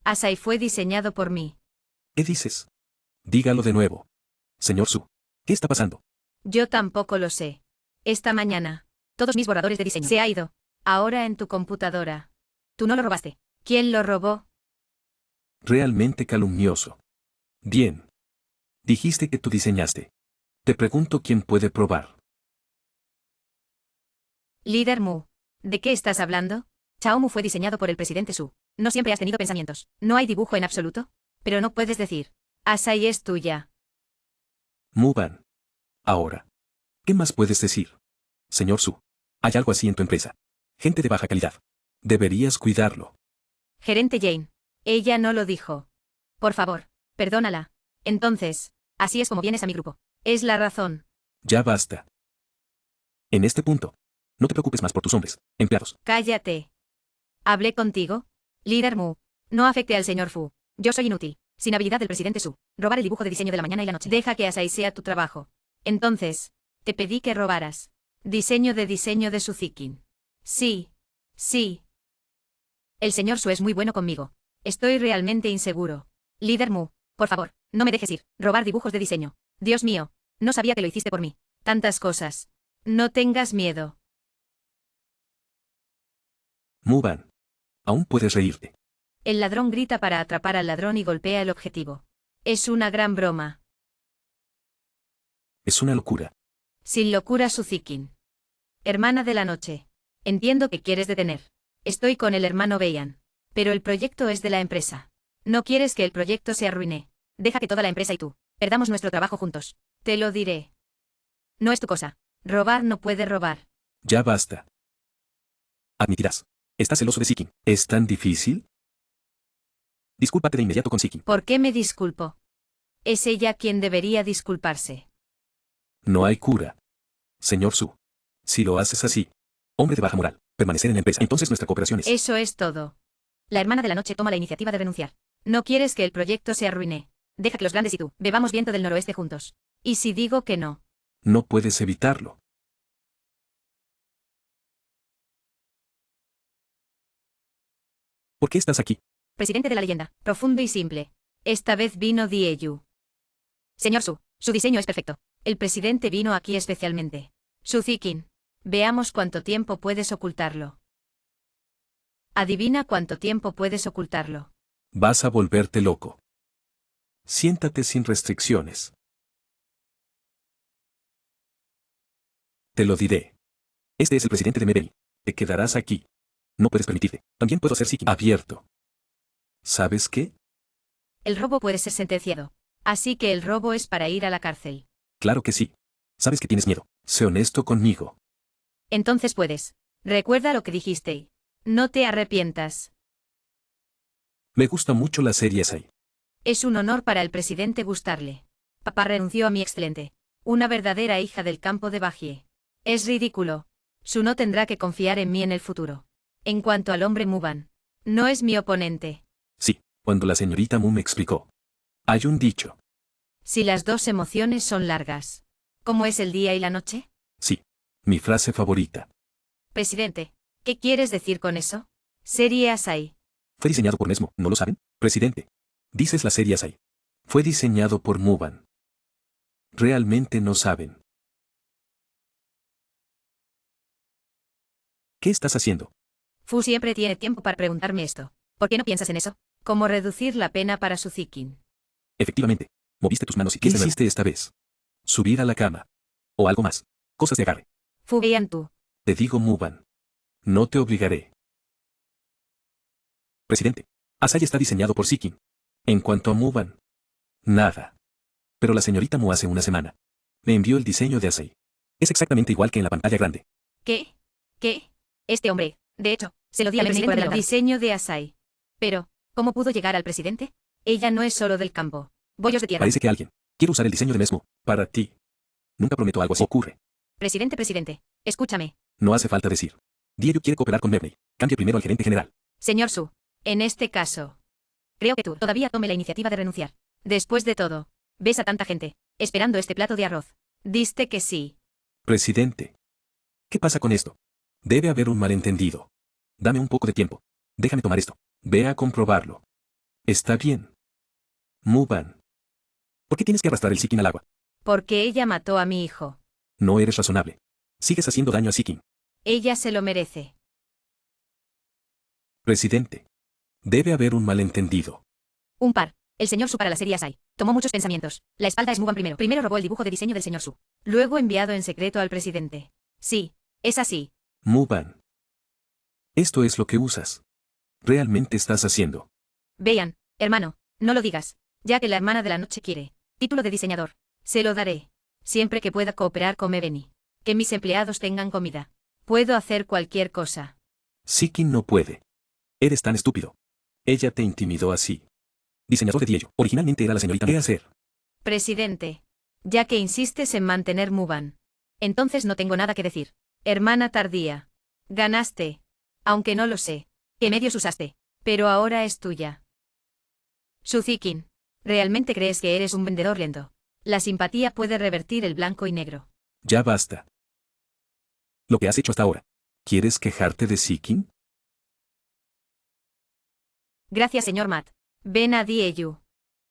Asai fue diseñado por mí. ¿Qué dices? Dígalo de nuevo. Señor Su. ¿Qué está pasando? Yo tampoco lo sé. Esta mañana. Todos mis borradores de diseño. Se ha ido. Ahora en tu computadora. Tú no lo robaste. ¿Quién lo robó? Realmente calumnioso. Bien. Dijiste que tú diseñaste. Te pregunto quién puede probar. Líder Mu. ¿De qué estás hablando? Chao Mu fue diseñado por el presidente Su. No siempre has tenido pensamientos. No hay dibujo en absoluto. Pero no puedes decir. Asai es tuya. Mu Van. Ahora. ¿Qué más puedes decir? Señor Su. Hay algo así en tu empresa. Gente de baja calidad. Deberías cuidarlo. Gerente Jane. Ella no lo dijo. Por favor, perdónala. Entonces, así es como vienes a mi grupo. Es la razón. Ya basta. En este punto. No te preocupes más por tus hombres, empleados. Cállate. ¿Hablé contigo? Líder Mu. No afecte al señor Fu. Yo soy inútil. Sin habilidad del presidente Su. Robar el dibujo de diseño de la mañana y la noche. Deja que Asai sea tu trabajo. Entonces, te pedí que robaras. Diseño de Suzikin. Sí. Sí. El señor Su es muy bueno conmigo. Estoy realmente inseguro. Líder Mu, por favor, no me dejes ir. Robar dibujos de diseño. Dios mío, no sabía que lo hiciste por mí. Tantas cosas. No tengas miedo. Mu Van. Aún puedes reírte. El ladrón grita para atrapar al ladrón y golpea el objetivo. Es una gran broma. Es una locura. Sin locura, Suzikin. Hermana de la noche. Entiendo que quieres detener. Estoy con el hermano Beyan. Pero el proyecto es de la empresa. No quieres que el proyecto se arruine. Deja que toda la empresa y tú perdamos nuestro trabajo juntos. Te lo diré. No es tu cosa. Robar no puede robar. Ya basta. Admitirás. Estás celoso de Sikin. ¿Es tan difícil? Discúlpate de inmediato con Sikin. ¿Por qué me disculpo? Es ella quien debería disculparse. No hay cura. Señor Su. Si lo haces así, hombre de baja moral, permanecer en la empresa, entonces nuestra cooperación es... Eso es todo. La hermana de la noche toma la iniciativa de renunciar. No quieres que el proyecto se arruine. Deja que los grandes y tú bebamos viento del noroeste juntos. ¿Y si digo que no? No puedes evitarlo. ¿Por qué estás aquí? Presidente de la leyenda, profundo y simple. Esta vez vino Dieyu. Señor su diseño es perfecto. El presidente vino aquí especialmente. Suzikin, veamos cuánto tiempo puedes ocultarlo. Adivina cuánto tiempo puedes ocultarlo. Vas a volverte loco. Siéntate sin restricciones. Te lo diré. Este es el presidente de Mebel. Te quedarás aquí. No puedes permitirte. También puedo hacer Sikin abierto. ¿Sabes qué? El robo puede ser sentenciado. Así que el robo es para ir a la cárcel. Claro que sí. Sabes que tienes miedo. Sé honesto conmigo. Entonces puedes. Recuerda lo que dijiste. No te arrepientas. Me gusta mucho la serie SAI. Es un honor para el presidente gustarle. Papá renunció a mi excelente. Una verdadera hija del campo de Bajie. Es ridículo. Su no tendrá que confiar en mí en el futuro. En cuanto al hombre Muban. No es mi oponente. Sí, cuando la señorita Mu me explicó. Hay un dicho. Si las dos emociones son largas. ¿Cómo es el día y la noche? Sí, mi frase favorita. Presidente, ¿qué quieres decir con eso? Serie Asai. Fue diseñado por Mesmo, ¿no lo saben? Presidente. Dices la serie SAI. Fue diseñado por Muban. Realmente no saben. ¿Qué estás haciendo? Fu siempre tiene tiempo para preguntarme esto. ¿Por qué no piensas en eso? ¿Cómo reducir la pena para Suzikin? Efectivamente. Moviste tus manos y ¿qué hiciste esta vez? Subir a la cama. O algo más. Cosas de agarre. Fu vean tú. Te digo Muban. No te obligaré. Presidente. Asai está diseñado por Sikin. En cuanto a Muban. Nada. Pero la señorita Mu hace una semana me envió el diseño de Asai. Es exactamente igual que en la pantalla grande. ¿Qué? ¿Qué? Este hombre, de hecho, se lo di al presidente del diseño de Asai. Pero, ¿cómo pudo llegar al presidente? Ella no es solo del campo. Bollos de tierra. Parece que alguien quiere usar el diseño de Mesmo para ti. Nunca prometo algo así. Ocurre. Presidente, escúchame. No hace falta decir. Diego quiere cooperar con Mebney. Cambie primero al gerente general. Señor Su, en este caso, creo que tú todavía tome la iniciativa de renunciar. Después de todo, ves a tanta gente esperando este plato de arroz. Diste que sí. Presidente. ¿Qué pasa con esto? Debe haber un malentendido. Dame un poco de tiempo. Déjame tomar esto. Ve a comprobarlo. Está bien. Muban. ¿Por qué tienes que arrastrar el Sikin al agua? Porque ella mató a mi hijo. No eres razonable. Sigues haciendo daño a Sikin. Ella se lo merece. Presidente. Debe haber un malentendido. Un par. El señor Su para la serie Asai. Tomó muchos pensamientos. La espalda es Muban primero. Primero robó el dibujo de diseño del señor Su. Luego enviado en secreto al presidente. Sí, es así. Muban. Esto es lo que usas. Realmente estás haciendo. Vean, hermano, no lo digas. Ya que la hermana de la noche quiere título de diseñador. Se lo daré. Siempre que pueda cooperar con Mebeni. Que mis empleados tengan comida. Puedo hacer cualquier cosa. Sikin no puede. Eres tan estúpido. Ella te intimidó así. Diseñador de Diello. Originalmente era la señorita. ¿Qué hacer? Presidente. Ya que insistes en mantener Muban. Entonces no tengo nada que decir. Hermana tardía. Ganaste. Aunque no lo sé. ¿Qué medios usaste? Pero ahora es tuya. Suzikin. ¿Realmente crees que eres un vendedor lento? La simpatía puede revertir el blanco y negro. Ya basta. Lo que has hecho hasta ahora. ¿Quieres quejarte de Sikin? Gracias, señor Matt. Ven a Dieyu.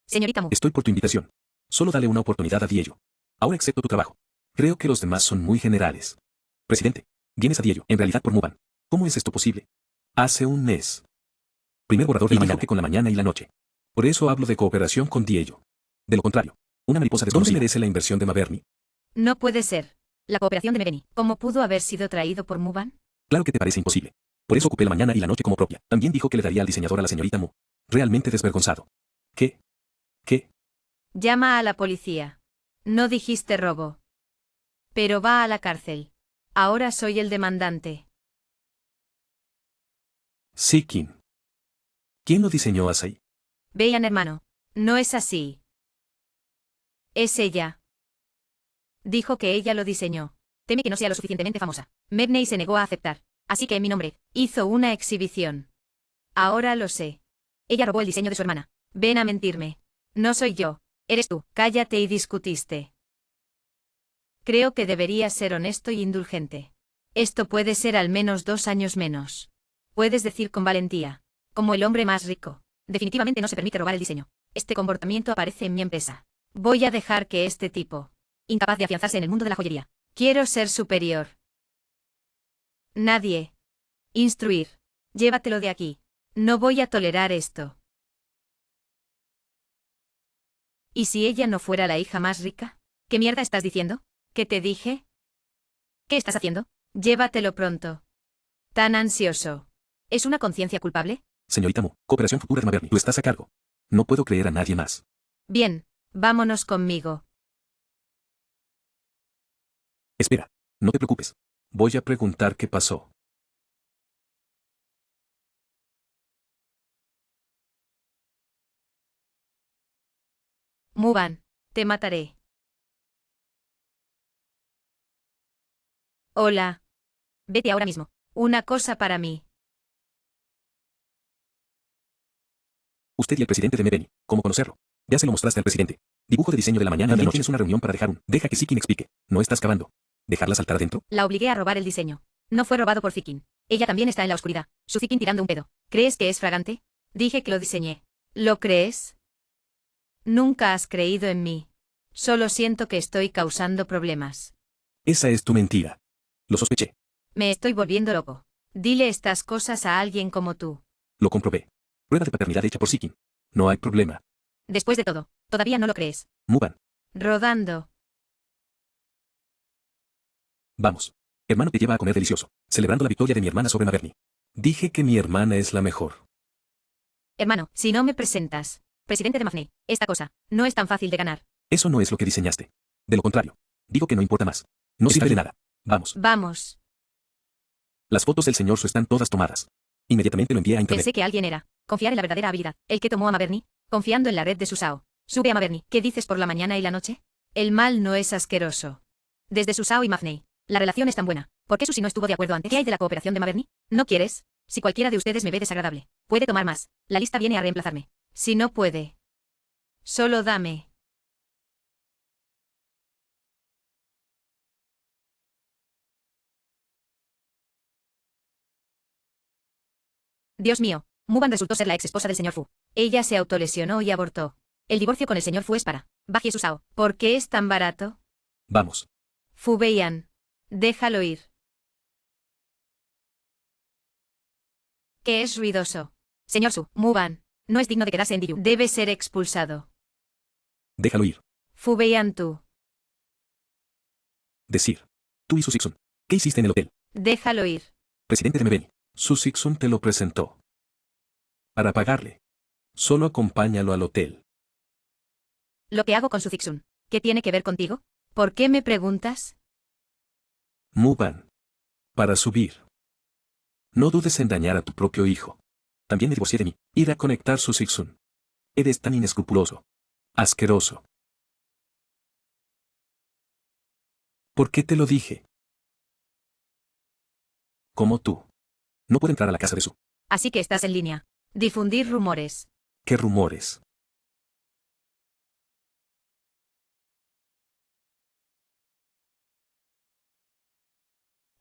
Señorita Mu. Estoy por tu invitación. Solo dale una oportunidad a Diello. Ahora acepto tu trabajo. Creo que los demás son muy generales. Presidente, vienes a Diello, en realidad por Muban. ¿Cómo es esto posible? Hace un mes. Primer borrador de la mañana que con la mañana y la noche. Por eso hablo de cooperación con Diello. De lo contrario, una mariposa desconocida. ¿Dónde merece la inversión de Maberny? No puede ser. La cooperación de Meveni, ¿cómo pudo haber sido traído por Muban? Claro que te parece imposible. Por eso ocupé la mañana y la noche como propia. También dijo que le daría al diseñador a la señorita Mu. Realmente desvergonzado. ¿Qué? ¿Qué? Llama a la policía. No dijiste robo. Pero va a la cárcel. Ahora soy el demandante. Sikin. ¿Quién lo diseñó así? Vean, hermano. No es así. Es ella. Dijo que ella lo diseñó. Teme que no sea lo suficientemente famosa. Mebney se negó a aceptar. Así que en mi nombre, hizo una exhibición. Ahora lo sé. Ella robó el diseño de su hermana. Ven a mentirme. No soy yo. Eres tú. Cállate y discutiste. Creo que deberías ser honesto y indulgente. Esto puede ser al menos 2 años menos. Puedes decir con valentía. Como el hombre más rico. Definitivamente no se permite robar el diseño. Este comportamiento aparece en mi empresa. Voy a dejar que este tipo, incapaz de afianzarse en el mundo de la joyería. Quiero ser superior. Nadie. Instruir. Llévatelo de aquí. No voy a tolerar esto. ¿Y si ella no fuera la hija más rica? ¿Qué mierda estás diciendo? ¿Qué te dije? ¿Qué estás haciendo? Llévatelo pronto. Tan ansioso. ¿Es una conciencia culpable? Señorita Mu, cooperación futura de Maberny. Tú estás a cargo. No puedo creer a nadie más. Bien, vámonos conmigo. Espera, no te preocupes. Voy a preguntar qué pasó. Muban, te mataré. Hola. Vete ahora mismo. Una cosa para mí. Usted y el presidente de Maberny. ¿Cómo conocerlo? Ya se lo mostraste al presidente. Dibujo de diseño de la mañana y la noche. Tienes una reunión para dejar un. Deja que Sikin explique. No estás cavando. ¿Dejarla saltar adentro? La obligué a robar el diseño. No fue robado por Zikin. Ella también está en la oscuridad. Su Zikin tirando un pedo. ¿Crees que es fragante? Dije que lo diseñé. ¿Lo crees? Nunca has creído en mí. Solo siento que estoy causando problemas. Esa es tu mentira. Lo sospeché. Me estoy volviendo loco. Dile estas cosas a alguien como tú. Lo comprobé. Prueba de paternidad hecha por Sikin. No hay problema. Después de todo, todavía no lo crees. Muban. Rodando. Vamos. Hermano te lleva a comer delicioso. Celebrando la victoria de mi hermana sobre Maberny. Dije que mi hermana es la mejor. Hermano, si no me presentas. Presidente de Mafney, esta cosa, no es tan fácil de ganar. Eso no es lo que diseñaste. De lo contrario. Digo que no importa más. No sirve de nada. Vamos. Vamos. Las fotos del señor Su están todas tomadas. Inmediatamente lo envié a internet. Pensé que alguien era. Confiar en la verdadera habilidad. El que tomó a Maberny. Confiando en la red de Susao. Sube a Maberny. ¿Qué dices por la mañana y la noche? El mal no es asqueroso. Desde Susao y Mafney. La relación es tan buena. ¿Por qué Susi no estuvo de acuerdo antes? ¿Qué hay de la cooperación de Maberny? ¿No quieres? Si cualquiera de ustedes me ve desagradable, puede tomar más. La lista viene a reemplazarme. Si no puede. Solo dame. Dios mío, Muban resultó ser la ex esposa del señor Fu. Ella se autolesionó y abortó. El divorcio con el señor Fu es para Baji Susao. ¿Por qué es tan barato? Vamos. Fu Beian. Déjalo ir. ¿Qué es ruidoso? Señor Su, Muban. No es digno de quedarse en Diyu. Debe ser expulsado. Déjalo ir. Fu Beian tú. Decir. Tú y Su Sixun. ¿Qué hiciste en el hotel? Déjalo ir. Presidente de Mebeni. Su Sixun te lo presentó. Para pagarle. Solo acompáñalo al hotel. Lo que hago con su Zixun. ¿Qué tiene que ver contigo? ¿Por qué me preguntas? Muban. Para subir. No dudes en dañar a tu propio hijo. También me divorcié de mí. Ir a conectar su Sixun. Eres tan inescrupuloso. Asqueroso. ¿Por qué te lo dije? Como tú. No puedo entrar a la casa de Su. Así que estás en línea. Difundir rumores. ¿Qué rumores?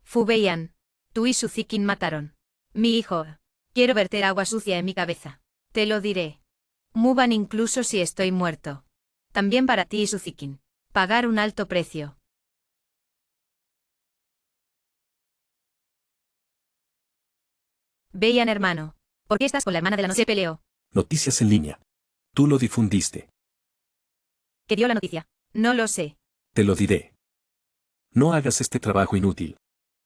Fu Beian. Tú y su Zikin mataron. Mi hijo. Quiero verter agua sucia en mi cabeza. Te lo diré. Muban incluso si estoy muerto. También para ti y su Zikin. Pagar un alto precio. Beian hermano. ¿Por qué estás con la hermana de la noche? Se peleó. Noticias en línea. Tú lo difundiste. ¿Qué dio la noticia? No lo sé. Te lo diré. No hagas este trabajo inútil.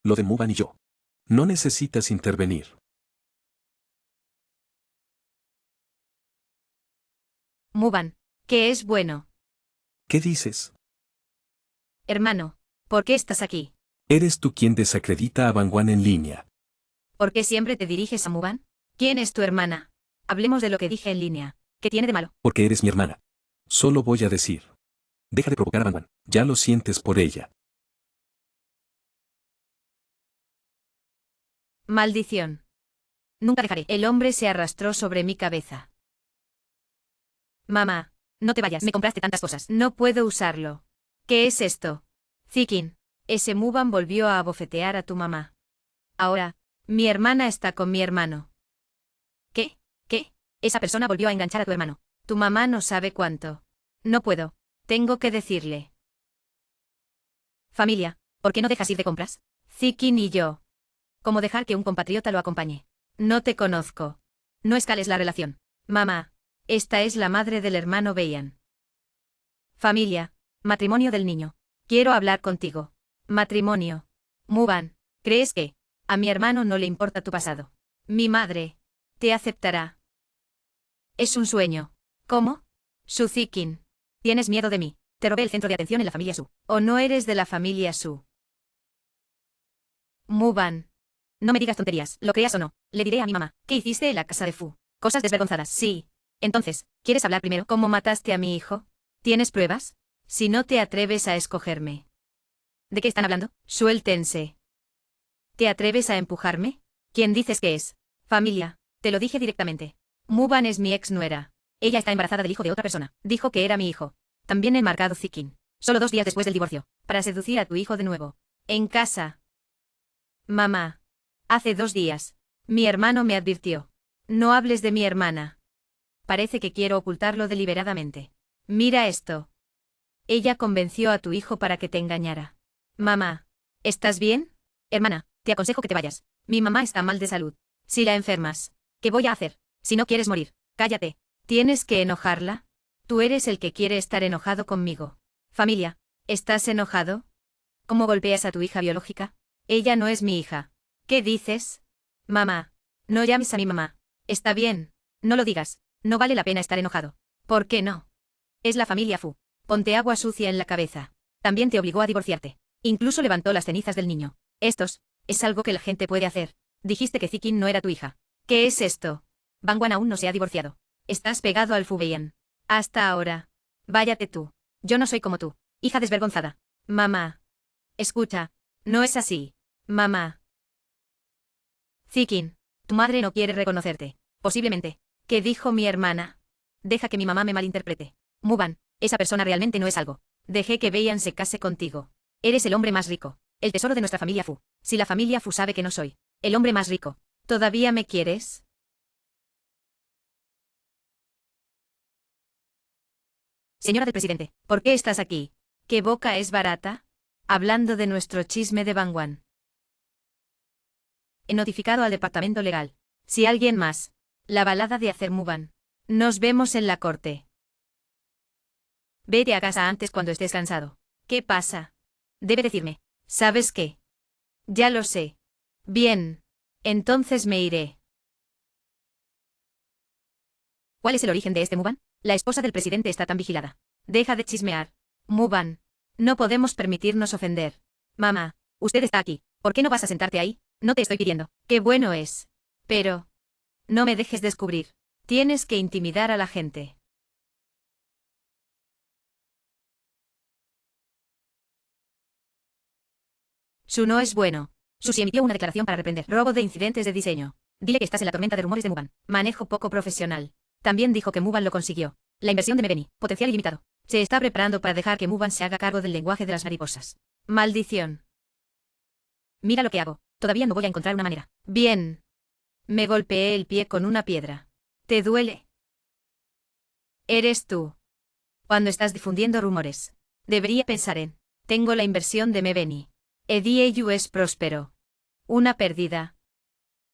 Lo de Muban y yo. No necesitas intervenir. Muban, que es bueno. ¿Qué dices? Hermano, ¿por qué estás aquí? Eres tú quien desacredita a Bangwan en línea. ¿Por qué siempre te diriges a Muban? ¿Quién es tu hermana? Hablemos de lo que dije en línea. ¿Qué tiene de malo? Porque eres mi hermana. Solo voy a decir. Deja de provocar a Bangwan. Ya lo sientes por ella. Maldición. Nunca dejaré. El hombre se arrastró sobre mi cabeza. Mamá, no te vayas. Me compraste tantas cosas. No puedo usarlo. ¿Qué es esto? Zikin. Ese Muban volvió a abofetear a tu mamá. Ahora, mi hermana está con mi hermano. ¿Qué? ¿Qué? Esa persona volvió a enganchar a tu hermano. Tu mamá no sabe cuánto. No puedo. Tengo que decirle. Familia, ¿por qué no dejas ir de compras? Zikin y yo. ¿Cómo dejar que un compatriota lo acompañe? No te conozco. No escales la relación. Mamá, esta es la madre del hermano Beian. Familia, matrimonio del niño. Quiero hablar contigo. Matrimonio. Muban, ¿crees que a mi hermano no le importa tu pasado? Mi madre te aceptará. Es un sueño. ¿Cómo? Su Zikin. Tienes miedo de mí. Te robé el centro de atención en la familia Su. ¿O no eres de la familia Su? Muban. No me digas tonterías, lo creas o no. Le diré a mi mamá. ¿Qué hiciste en la casa de Fu? Cosas desvergonzadas. Sí. Entonces, ¿quieres hablar primero? ¿Cómo mataste a mi hijo? ¿Tienes pruebas? Si no te atreves a escogerme. ¿De qué están hablando? Suéltense. ¿Te atreves a empujarme? ¿Quién dices que es? Familia, te lo dije directamente. Muban es mi ex nuera. Ella está embarazada del hijo de otra persona. Dijo que era mi hijo. También enmarcado Zikin. Solo 2 días después del divorcio. Para seducir a tu hijo de nuevo. En casa. Mamá. Hace 2 días. Mi hermano me advirtió. No hables de mi hermana. Parece que quiero ocultarlo deliberadamente. Mira esto. Ella convenció a tu hijo para que te engañara. Mamá. ¿Estás bien? Hermana, te aconsejo que te vayas. Mi mamá está mal de salud. Si la enfermas, ¿qué voy a hacer? Si no quieres morir, cállate. ¿Tienes que enojarla? Tú eres el que quiere estar enojado conmigo. Familia, ¿estás enojado? ¿Cómo golpeas a tu hija biológica? Ella no es mi hija. ¿Qué dices? Mamá. No llames a mi mamá. Está bien. No lo digas. No vale la pena estar enojado. ¿Por qué no? Es la familia Fu. Ponte agua sucia en la cabeza. También te obligó a divorciarte. Incluso levantó las cenizas del niño. Es algo que la gente puede hacer. Dijiste que Zikin no era tu hija. ¿Qué es esto? Bangwan aún no se ha divorciado. Estás pegado al Fubeian. Hasta ahora. Váyate tú. Yo no soy como tú. Hija desvergonzada. Mamá. Escucha. No es así. Mamá. Zikin. Tu madre no quiere reconocerte. Posiblemente. ¿Qué dijo mi hermana? Deja que mi mamá me malinterprete. Muban, esa persona realmente no es algo. Dejé que Beian se case contigo. Eres el hombre más rico. El tesoro de nuestra familia Fu. Si la familia Fu sabe que no soy el hombre más rico, ¿todavía me quieres? Señora del presidente, ¿por qué estás aquí? ¿Qué boca es barata? Hablando de nuestro chisme de Bangwan. He notificado al departamento legal. Si alguien más. La balada de hacer Muban. Nos vemos en la corte. Vete a casa antes cuando estés cansado. ¿Qué pasa? Debe decirme. ¿Sabes qué? Ya lo sé. Bien. Entonces me iré. ¿Cuál es el origen de este Muban? La esposa del presidente está tan vigilada. Deja de chismear. Muban. No podemos permitirnos ofender. Mamá, usted está aquí. ¿Por qué no vas a sentarte ahí? No te estoy pidiendo. Qué bueno es. Pero. No me dejes descubrir. Tienes que intimidar a la gente. Su no es bueno. Susi emitió una declaración para reprender robo de incidentes de diseño. Dile que estás en la tormenta de rumores de Muban. Manejo poco profesional. También dijo que Muban lo consiguió. La inversión de Mebeni, potencial ilimitado. Se está preparando para dejar que Muban se haga cargo del lenguaje de las mariposas. Maldición. Mira lo que hago. Todavía no voy a encontrar una manera. Bien. Me golpeé el pie con una piedra. ¿Te duele? Eres tú. Cuando estás difundiendo rumores. Debería pensar en. Tengo la inversión de Mebeni. Edieyu es próspero. Una pérdida.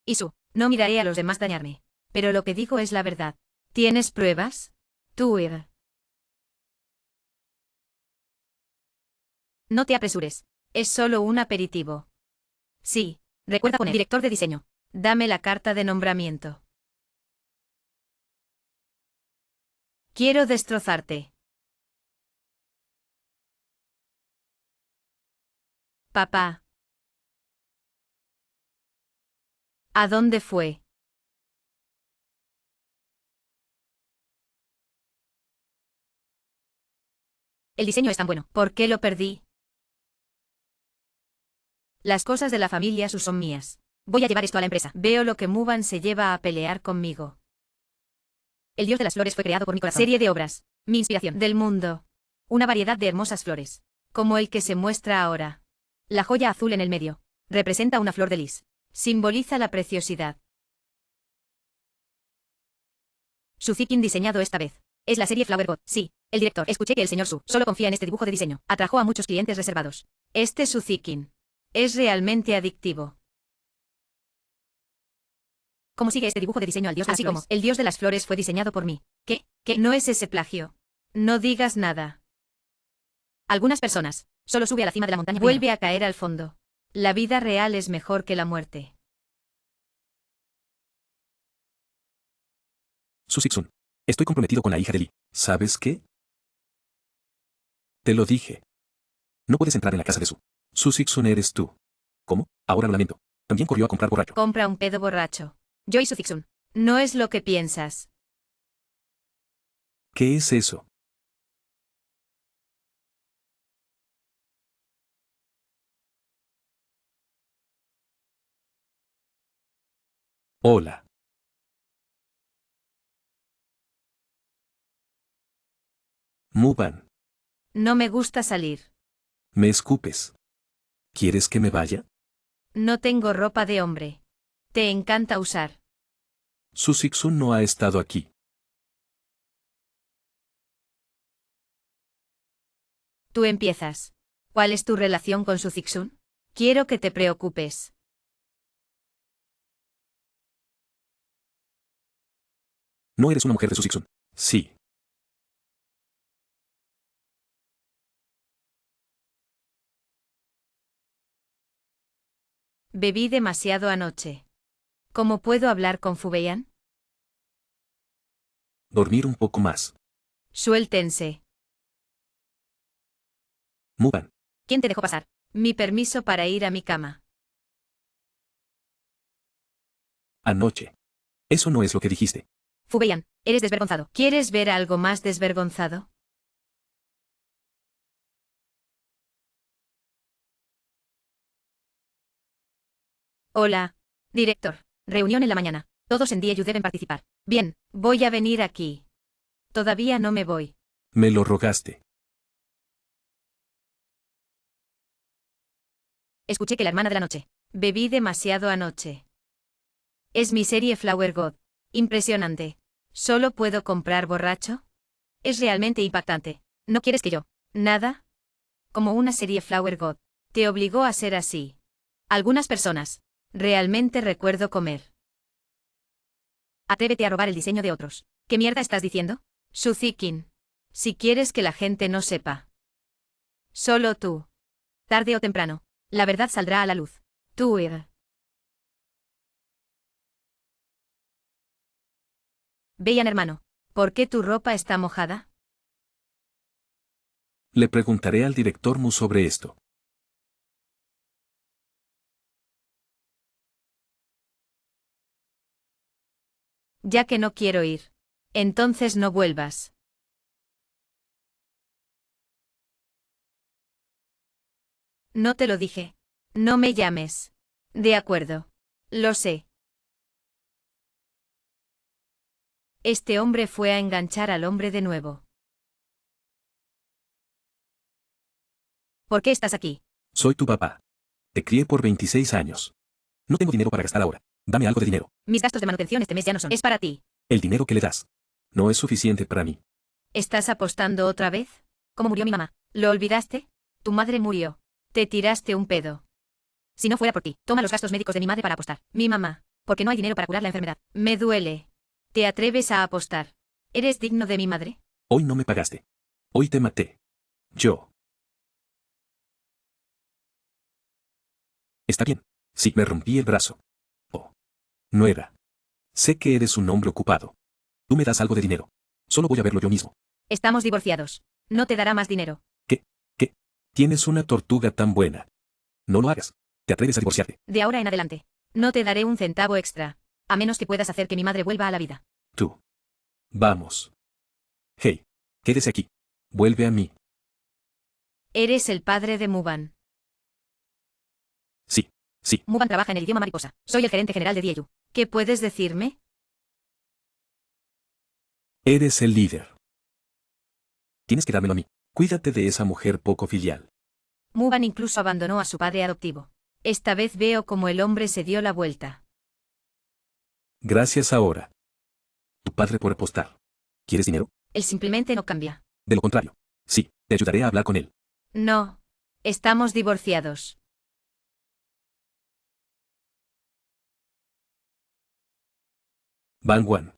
Isu, no miraré a los demás dañarme. Pero lo que digo es la verdad. ¿Tienes pruebas? Tú, No te apresures. Es solo un aperitivo. Sí, recuerda poner director de diseño. Dame la carta de nombramiento. Quiero destrozarte. Papá. ¿A dónde fue? El diseño es tan bueno. ¿Por qué lo perdí? Las cosas de la familia son mías. Voy a llevar esto a la empresa. Veo lo que Muban se lleva a pelear conmigo. El dios de las flores fue creado por mi corazón. Serie de obras. Mi inspiración. Del mundo. Una variedad de hermosas flores. Como el que se muestra ahora. La joya azul en el medio. Representa una flor de lis. Simboliza la preciosidad. Suzuki diseñado esta vez. Es la serie Flower God. Sí, el director. Escuché que el señor Su solo confía en este dibujo de diseño. Atrajo a muchos clientes reservados. Este Suzuki es realmente adictivo. ¿Cómo sigue este dibujo de diseño al dios de las flores? Como el dios de las flores fue diseñado por mí. ¿Qué? ¿Qué? No es ese plagio. No digas nada. Algunas personas. Solo sube a la cima de la montaña. Vuelve a caer al fondo. La vida real es mejor que la muerte. Suzuki-sun. Estoy comprometido con la hija de Lee. ¿Sabes qué? Te lo dije. No puedes entrar en la casa de Su. Suzuki-sun eres tú. ¿Cómo? Ahora lo lamento. También corrió a comprar borracho. Compra un pedo borracho. Yo y Suzuki-sun. No es lo que piensas. ¿Qué es eso? Hola. Muban. No me gusta salir. Me escupes. ¿Quieres que me vaya? No tengo ropa de hombre. Te encanta usar. Suzuki-sun no ha estado aquí. Tú empiezas. ¿Cuál es tu relación con Suzuki-sun? Quiero que te preocupes. No eres una mujer de Suzuki-sun. Sí. Bebí demasiado anoche. ¿Cómo puedo hablar con Fubeyan? Dormir un poco más. Suéltense. Muban. ¿Quién te dejó pasar? Mi permiso para ir a mi cama. Anoche. Eso no es lo que dijiste. Fubeyan, eres desvergonzado. ¿Quieres ver algo más desvergonzado? Hola. Director. Reunión en la mañana. Todos en DIU deben participar. Bien, voy a venir aquí. Todavía no me voy. Me lo rogaste. Escuché que la hermana de la noche. Bebí demasiado anoche. Es mi serie Flower God. Impresionante. ¿Solo puedo comprar borracho? Es realmente impactante. ¿No quieres que yo? ¿Nada? Como una serie Flower God. Te obligó a ser así. Algunas personas. Realmente recuerdo comer. Atrévete a robar el diseño de otros. ¿Qué mierda estás diciendo? Suzuki. Si quieres que la gente no sepa. Solo tú. Tarde o temprano. La verdad saldrá a la luz. Tú, Vean, hermano. ¿Por qué tu ropa está mojada? Le preguntaré al director Mu sobre esto. Ya que no quiero ir. Entonces no vuelvas. No te lo dije. No me llames. De acuerdo. Lo sé. Este hombre fue a enganchar al hombre de nuevo. ¿Por qué estás aquí? Soy tu papá. Te crié por 26 años. No tengo dinero para gastar ahora. Dame algo de dinero. Mis gastos de manutención este mes ya no son. Es para ti. El dinero que le das. No es suficiente para mí. ¿Estás apostando otra vez? ¿Cómo murió mi mamá? ¿Lo olvidaste? Tu madre murió. Te tiraste un pedo. Si no fuera por ti, toma los gastos médicos de mi madre para apostar. Mi mamá. Porque no hay dinero para curar la enfermedad. Me duele. ¿Te atreves a apostar? ¿Eres digno de mi madre? Hoy no me pagaste. Hoy te maté. Yo. Está bien. Sí, me rompí el brazo. Oh. No era. Sé que eres un hombre ocupado. Tú me das algo de dinero. Solo voy a verlo yo mismo. Estamos divorciados. No te dará más dinero. ¿Qué? ¿Qué? Tienes una tortuga tan buena. No lo hagas. Te atreves a divorciarte. De ahora en adelante. No te daré un centavo extra. A menos que puedas hacer que mi madre vuelva a la vida. Tú. Vamos. Hey. Quédese aquí. Vuelve a mí. Eres el padre de Muban. Sí. Sí. Muban trabaja en el idioma mariposa. Soy el gerente general de Dieyu. ¿Qué puedes decirme? Eres el líder. Tienes que dármelo a mí. Cuídate de esa mujer poco filial. Muban incluso abandonó a su padre adoptivo. Esta vez veo cómo el hombre se dio la vuelta. Gracias ahora. Tu padre por apostar. ¿Quieres dinero? Él simplemente no cambia. De lo contrario. Sí, te ayudaré a hablar con él. No. Estamos divorciados. Van Wan.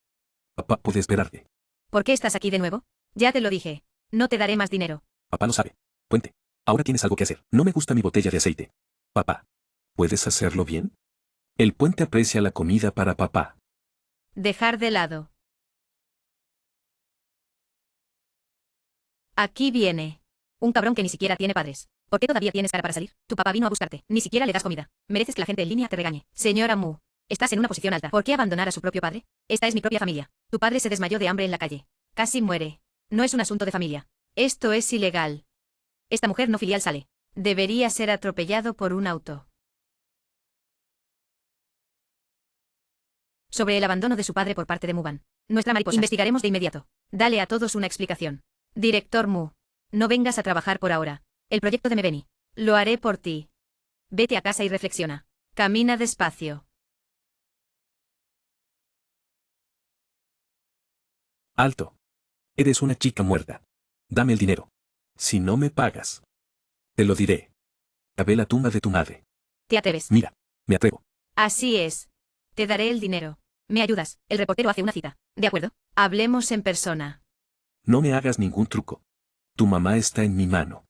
Papá puede esperarte. ¿Por qué estás aquí de nuevo? Ya te lo dije. No te daré más dinero. Papá lo sabe. Puente. Ahora tienes algo que hacer. No me gusta mi botella de aceite. Papá. ¿Puedes hacerlo bien? El puente aprecia la comida para papá. Dejar de lado. Aquí viene. Un cabrón que ni siquiera tiene padres. ¿Por qué todavía tienes cara para salir? Tu papá vino a buscarte. Ni siquiera le das comida. Mereces que la gente en línea te regañe. Señora Mu. Estás en una posición alta. ¿Por qué abandonar a su propio padre? Esta es mi propia familia. Tu padre se desmayó de hambre en la calle. Casi muere. No es un asunto de familia. Esto es ilegal. Esta mujer no filial sale. Debería ser atropellado por un auto. Sobre el abandono de su padre por parte de Muban. Nuestra mariposa. Investigaremos de inmediato. Dale a todos una explicación. Director Mu. No vengas a trabajar por ahora. El proyecto de Mebeni. Lo haré por ti. Vete a casa y reflexiona. Camina despacio. Alto. Eres una chica muerta. Dame el dinero. Si no me pagas. Te lo diré. Cavé la tumba de tu madre. ¿Te atreves? Mira. Me atrevo. Así es. Te daré el dinero. ¿Me ayudas? El reportero hace una cita. ¿De acuerdo? Hablemos en persona. No me hagas ningún truco. Tu mamá está en mi mano.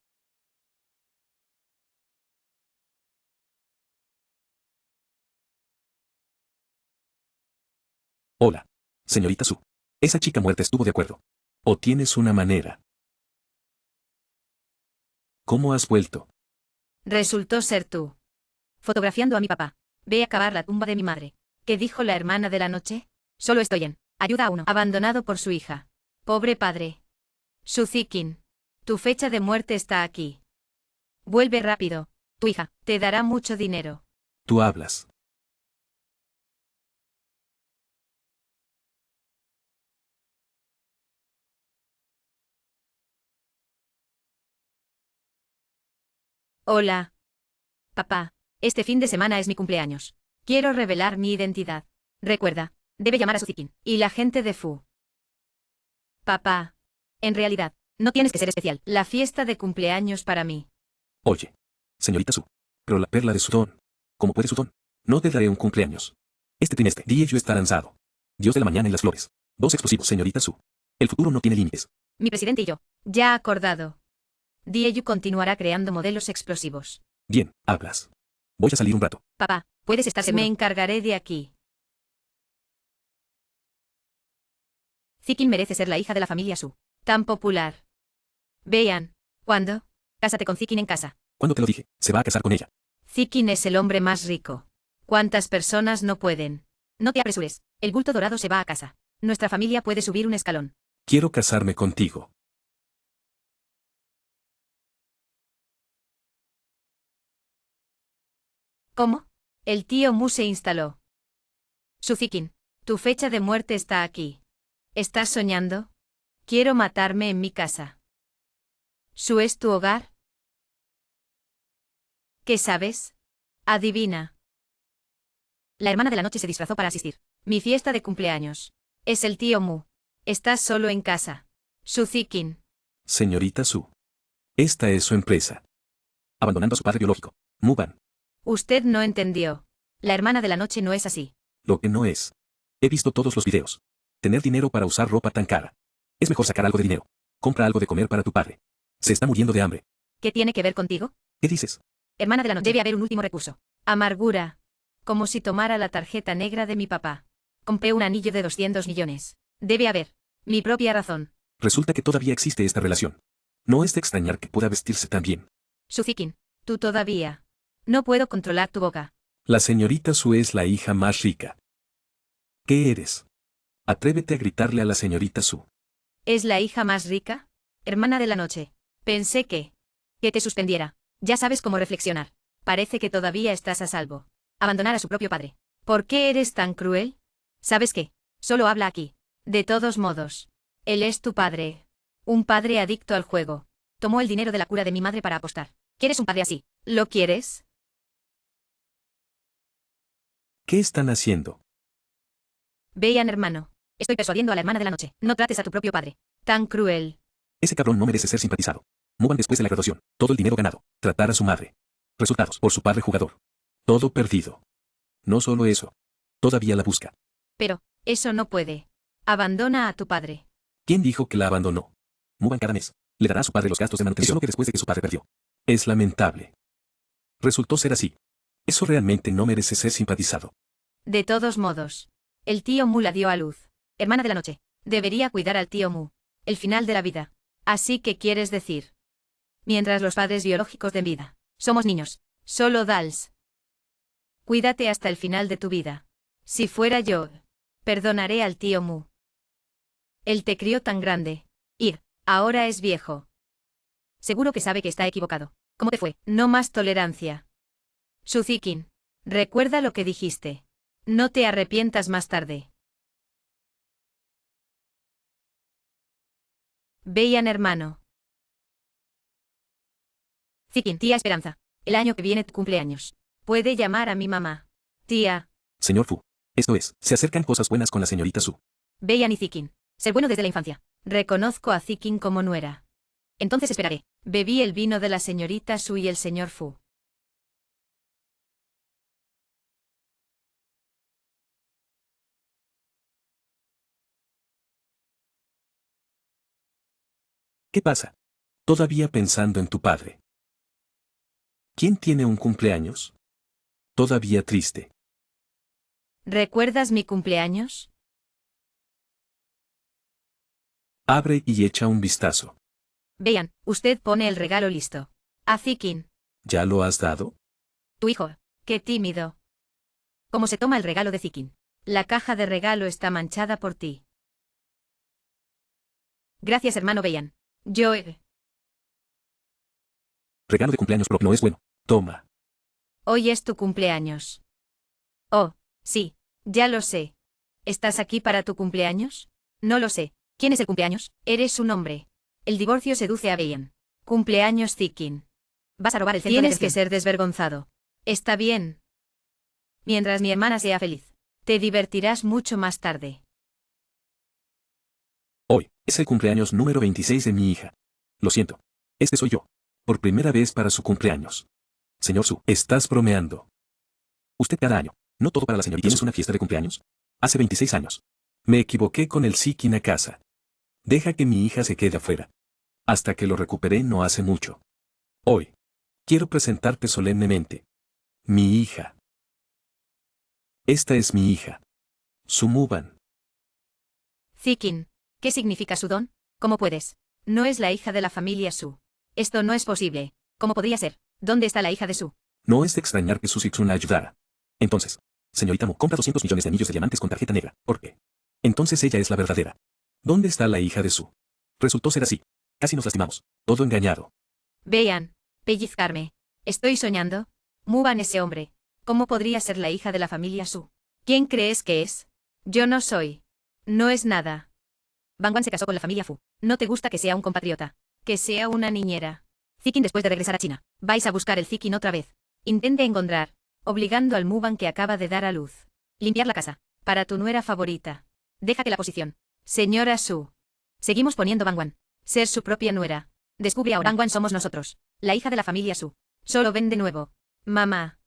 Hola. Señorita Su. Esa chica muerta estuvo de acuerdo. ¿O tienes una manera? ¿Cómo has vuelto? Resultó ser tú. Fotografiando a mi papá. Ve a cavar la tumba de mi madre. ¿Qué dijo la hermana de la noche? Solo estoy en. Ayuda a uno. Abandonado por su hija. Pobre padre. Suzikin. Tu fecha de muerte está aquí. Vuelve rápido. Tu hija te dará mucho dinero. Tú hablas. Hola. Papá. Este fin de semana es mi cumpleaños. Quiero revelar mi identidad. Recuerda. Debe llamar a Suzikin. Y la gente de Fu. Papá. En realidad, no tienes que ser especial. La fiesta de cumpleaños para mí. Oye. Señorita Su. Pero la perla de Sudón. ¿Cómo puede Sudón? No te daré un cumpleaños. Este trimestre. Dieyu está lanzado. Dios de la mañana y las flores. 2 explosivos, señorita Su. El futuro no tiene límites. Mi presidente y yo. Ya acordado. Dieyu continuará creando modelos explosivos. Bien, hablas. Voy a salir un rato. Papá, puedes estar seguro. Me encargaré de aquí. Zikin merece ser la hija de la familia Su. Tan popular. Vean. ¿Cuándo? Cásate con Zikin en casa. ¿Cuándo te lo dije? Se va a casar con ella. Zikin es el hombre más rico. ¿Cuántas personas no pueden? No te apresures. El bulto dorado se va a casa. Nuestra familia puede subir un escalón. Quiero casarme contigo. ¿Cómo? El tío Mu se instaló. Suzikin, tu fecha de muerte está aquí. ¿Estás soñando? Quiero matarme en mi casa. ¿Su es tu hogar? ¿Qué sabes? Adivina. La hermana de la noche se disfrazó para asistir. Mi fiesta de cumpleaños. Es el tío Mu. Estás solo en casa. Suzikin. Señorita Su. Esta es su empresa. Abandonando a su padre biológico. Muban. Usted no entendió. La hermana de la noche no es así. Lo que no es. He visto todos los videos. tener dinero para usar ropa tan cara. Es mejor sacar algo de dinero. Compra algo de comer para tu padre. Se está muriendo de hambre. ¿Qué tiene que ver contigo? ¿Qué dices? Hermana de la noche. Debe haber un último recurso. Amargura. Como si tomara la tarjeta negra de mi papá. Compré un anillo de 200 millones. Debe haber. Mi propia razón. Resulta que todavía existe esta relación. No es de extrañar que pueda vestirse tan bien. Suzikin, tú todavía. No puedo controlar tu boca. La señorita Su es la hija más rica. ¿Qué eres? Atrévete a gritarle a la señorita Su. ¿Es la hija más rica? Hermana de la noche. Pensé que te suspendiera. Ya sabes cómo reflexionar. Parece que todavía estás a salvo. Abandonar a su propio padre. ¿Por qué eres tan cruel? ¿Sabes qué? Solo habla aquí. De todos modos. Él es tu padre. Un padre adicto al juego. Tomó el dinero de la cura de mi madre para apostar. ¿Quieres un padre así? ¿Lo quieres? ¿Qué están haciendo? Vean, hermano. Estoy persuadiendo a la hermana de la noche. No trates a tu propio padre. Tan cruel. Ese cabrón no merece ser simpatizado. Muban después de la graduación. Todo el dinero ganado. Tratar a su madre. Resultados por su padre jugador. Todo perdido. No solo eso. Todavía la busca. Pero, eso no puede. Abandona a tu padre. ¿Quién dijo que la abandonó? Muban cada mes. Le dará a su padre los gastos de manutención, solo que después de que su padre perdió. Es lamentable. Resultó ser así. Eso realmente no merece ser simpatizado. De todos modos. El tío Mu la dio a luz. Hermana de la noche. Debería cuidar al tío Mu. El final de la vida. Así que quieres decir. Mientras los padres biológicos den vida. Somos niños. Solo dolls. Cuídate hasta el final de tu vida. Si fuera yo, perdonaré al tío Mu. Él te crió tan grande. Y ahora es viejo. Seguro que sabe que está equivocado. ¿Cómo te fue? No más tolerancia. Suzikin. Recuerda lo que dijiste. No te arrepientas más tarde. Vean, hermano. Zikin, tía Esperanza. El año que viene tu cumpleaños. Puede llamar a mi mamá. Tía. Señor Fu. Esto es, se acercan cosas buenas con la señorita Su. Vean y Zikin. Ser bueno desde la infancia. Reconozco a Zikin como nuera. Entonces esperaré. Bebí el vino de la señorita Su y el señor Fu. ¿Qué pasa? Todavía pensando en tu padre. ¿Quién tiene un cumpleaños? Todavía triste. ¿Recuerdas mi cumpleaños? Abre y echa un vistazo. Vean, usted pone el regalo listo. A Zikin. ¿Ya lo has dado? Tu hijo. Qué tímido. ¿Cómo se toma el regalo de Zikin? La caja de regalo está manchada por ti. Gracias, hermano Beyan. Yo Regalo de cumpleaños propio no es bueno. Toma. Hoy es tu cumpleaños. Oh, sí, ya lo sé. ¿Estás aquí para tu cumpleaños? No lo sé. ¿Quién es el cumpleaños? Eres un hombre. El divorcio seduce a Beyan. Cumpleaños Zikin. Vas a robar el centro de atención. Tienes que ser desvergonzado. Está bien. Mientras mi hermana sea feliz. Te divertirás mucho más tarde. Hoy es el cumpleaños número 26 de mi hija. Lo siento. Este soy yo. Por primera vez para su cumpleaños. Señor Su, estás bromeando. Usted cada año. No todo para la señorita. ¿Tienes una fiesta de cumpleaños? Hace 26 años. Me equivoqué con el Zikin a casa. Deja que mi hija se quede afuera. Hasta que lo recuperé no hace mucho. Hoy. Quiero presentarte solemnemente. Mi hija. Esta es mi hija. Su Muban. Zikin. ¿Qué significa su don? ¿Cómo puedes? No es la hija de la familia Su. Esto no es posible. ¿Cómo podría ser? ¿Dónde está la hija de Su? No es de extrañar que Su Zixun la ayudara. Entonces, señorita Mu compra 200 millones de anillos de diamantes con tarjeta negra. ¿Por qué? Entonces ella es la verdadera. ¿Dónde está la hija de Su? Resultó ser así. Casi nos lastimamos. Todo engañado. Vean. Pellizcarme. ¿Estoy soñando? Muban ese hombre. ¿Cómo podría ser la hija de la familia Su? ¿Quién crees que es? Yo no soy. No es nada. Bangwan se casó con la familia Fu. No te gusta que sea un compatriota. Que sea una niñera. Zikin después de regresar a China. Vais a buscar el Zikin otra vez. Intente encontrar. Obligando al Muban que acaba de dar a luz. Limpiar la casa. Para tu nuera favorita. Deja que la posición. Señora Su. Seguimos poniendo Bangwan. Ser su propia nuera. Descubre ahora. Bangwan somos nosotros. La hija de la familia Su. Solo ven de nuevo. Mamá.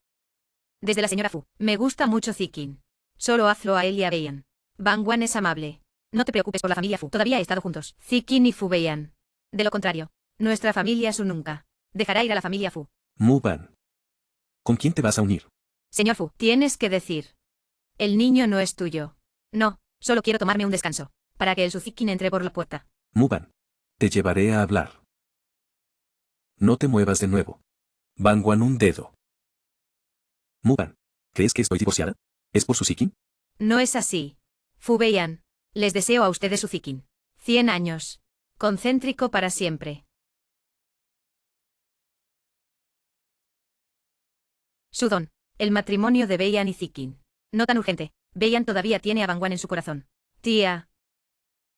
Desde la señora Fu. Me gusta mucho Zikin. Solo hazlo a él y a Beyan. Bangwan es amable. No te preocupes por la familia Fu. Todavía he estado juntos. Zikin y Fu Beiyan. De lo contrario, nuestra familia Su nunca dejará ir a la familia Fu. Muban. ¿Con quién te vas a unir? Señor Fu, tienes que decir. El niño no es tuyo. No, solo quiero tomarme un descanso. Para que el Zikin entre por la puerta. Muban. Te llevaré a hablar. No te muevas de nuevo. Bangwan un dedo. Muban. ¿Crees que estoy divorciada? ¿Es por su Zikin? No es así. Fu Beiyan. Les deseo a ustedes su Zikin. 100 años. Concéntrico para siempre. Sudon. El matrimonio de Beiyan y Zikin. No tan urgente. Beiyan todavía tiene a Bangwan en su corazón. Tía.